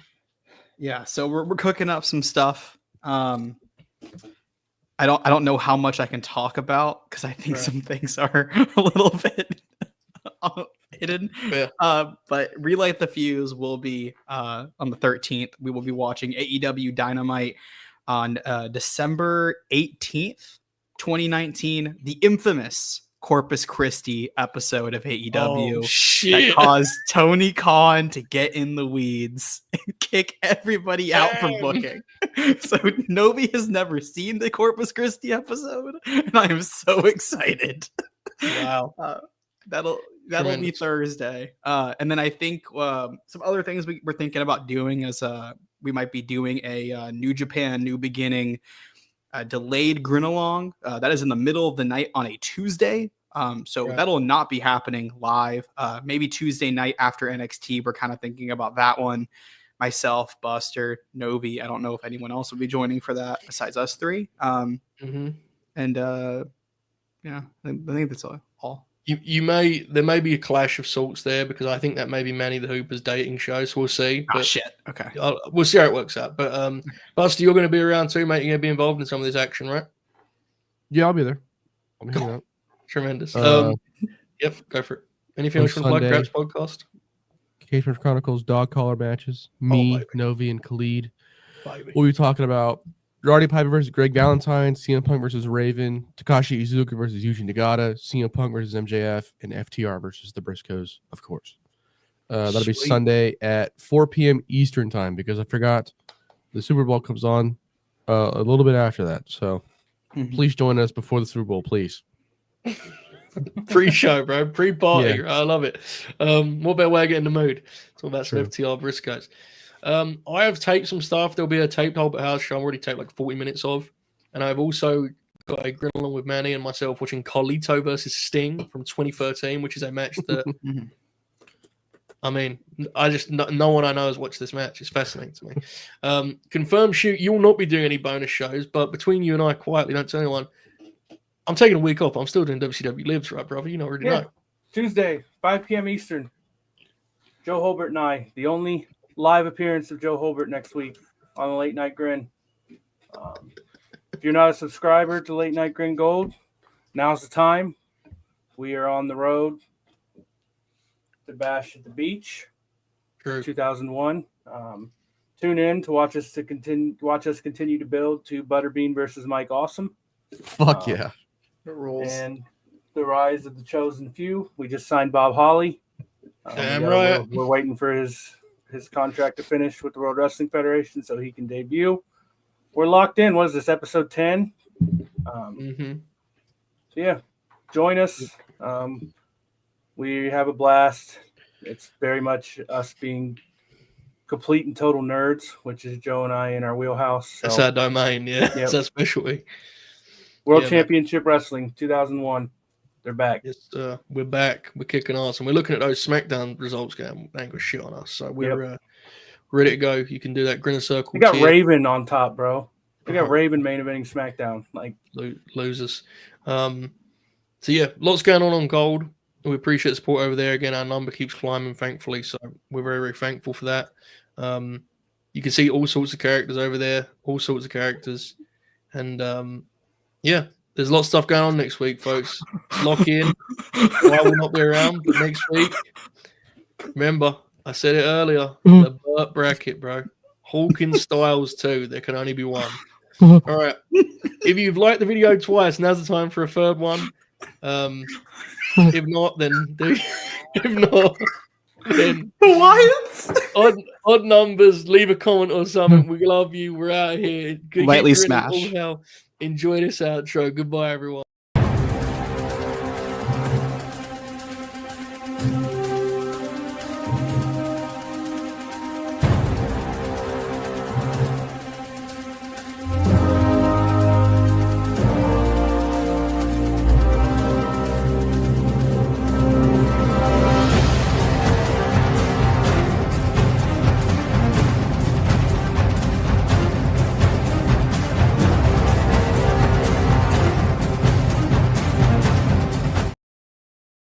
Yeah, so we're cooking up some stuff. I don't know how much I can talk about because I think some things are a little bit hidden. Yeah. But Relight the Fuse will be on the 13th. We will be watching AEW Dynamite on December 18th, 2019. The infamous Corpus Christi episode of AEW that caused Tony Khan to get in the weeds and kick everybody out from booking. So Novi has never seen the Corpus Christi episode, and I am so excited. Wow. That'll be Thursday. And then I think some other things we're thinking about doing is we might be doing a New Japan New Beginning delayed Grin along. That is in the middle of the night on a Tuesday. So that'll not be happening live. Maybe Tuesday night after NXT. We're kind of thinking about that one. Myself, Buster, Novi. I don't know if anyone else will be joining for that besides us three. And yeah, I think that's all. There may be a clash of sorts there because I think that may be Manny the Hooper's dating show, so we'll see. Oh, shit. Okay. We'll see how it works out. But Buster, you're going to be around too, mate. You're going to be involved in some of this action, right? Yeah, I'll be there. I'll be hanging out. Tremendous. Yep, go for it. Anything else from the Blood Crouch podcast? Cage Match Chronicles, dog collar matches. Me, Novi, and Khalid. We'll be talking about Roddy Piper versus Greg Valentine, CM Punk versus Raven, Takashi Iizuka versus Yuji Nagata, CM Punk versus MJF, and FTR versus the Briscoes, of course. That'll be Sunday at 4 p.m. Eastern time because I forgot the Super Bowl comes on a little bit after that. So please join us before the Super Bowl, please. Pre-show, bro. Pre-party. Yeah. I love it. What better way of getting in the mood? Talk about some FTR Briscoes. I have taped some stuff. There'll be a taped Albert House show. I've already taped like 40 minutes of. And I've also got a Grin along with Manny and myself watching Carlito versus Sting from 2013, which is a match that, I mean, no one I know has watched this match. It's fascinating to me. Confirm shoot, you will not be doing any bonus shows, but between you and I, quietly, don't tell anyone, I'm taking a week off. I'm still doing WCW Lives, right, brother? You already know. Tuesday, 5 p.m. Eastern. Joe Holbert and I, the only live appearance of Joe Holbert next week on the Late Night Grin. If you're not a subscriber to Late Night Grin Gold, now's the time. We are on the road to Bash at the Beach, 2001. Tune in to watch us continue to build to Butterbean versus Mike Awesome. Fuck yeah. It rolls. And the rise of the chosen few. We just signed Bob Holly. Damn right. We're waiting for his contract to finish with the World Wrestling Federation so he can debut. We're locked in. What is this, episode 10? So yeah, join us. We have a blast. It's very much us being complete and total nerds, which is Joe and I in our wheelhouse. So. That's our domain, yeah. Yep. That's our specialty. World Championship Wrestling 2001. They're back. Yes, we're back. We're kicking ass, and we're looking at those SmackDown results going. They ain't got shit on us, so we're ready to go. You can do that Grinner Circle. We got Raven on top, bro. We got Raven main eventing SmackDown. Like losers. So yeah, lots going on Gold. We appreciate the support over there. Again, our number keeps climbing, thankfully. So we're very, very thankful for that. You can see all sorts of characters over there, all sorts of characters, and yeah. There's a lot of stuff going on next week, folks. Lock in. I will not be around, but next week, remember, I said it earlier, the Burt bracket, bro. Hawkins Styles 2. There can only be one. All right. If you've liked the video twice, now's the time for a third one. If not, then odd numbers. Leave a comment or something. We love you. We're out here. Lightly smash. Enjoy this outro. Goodbye, everyone.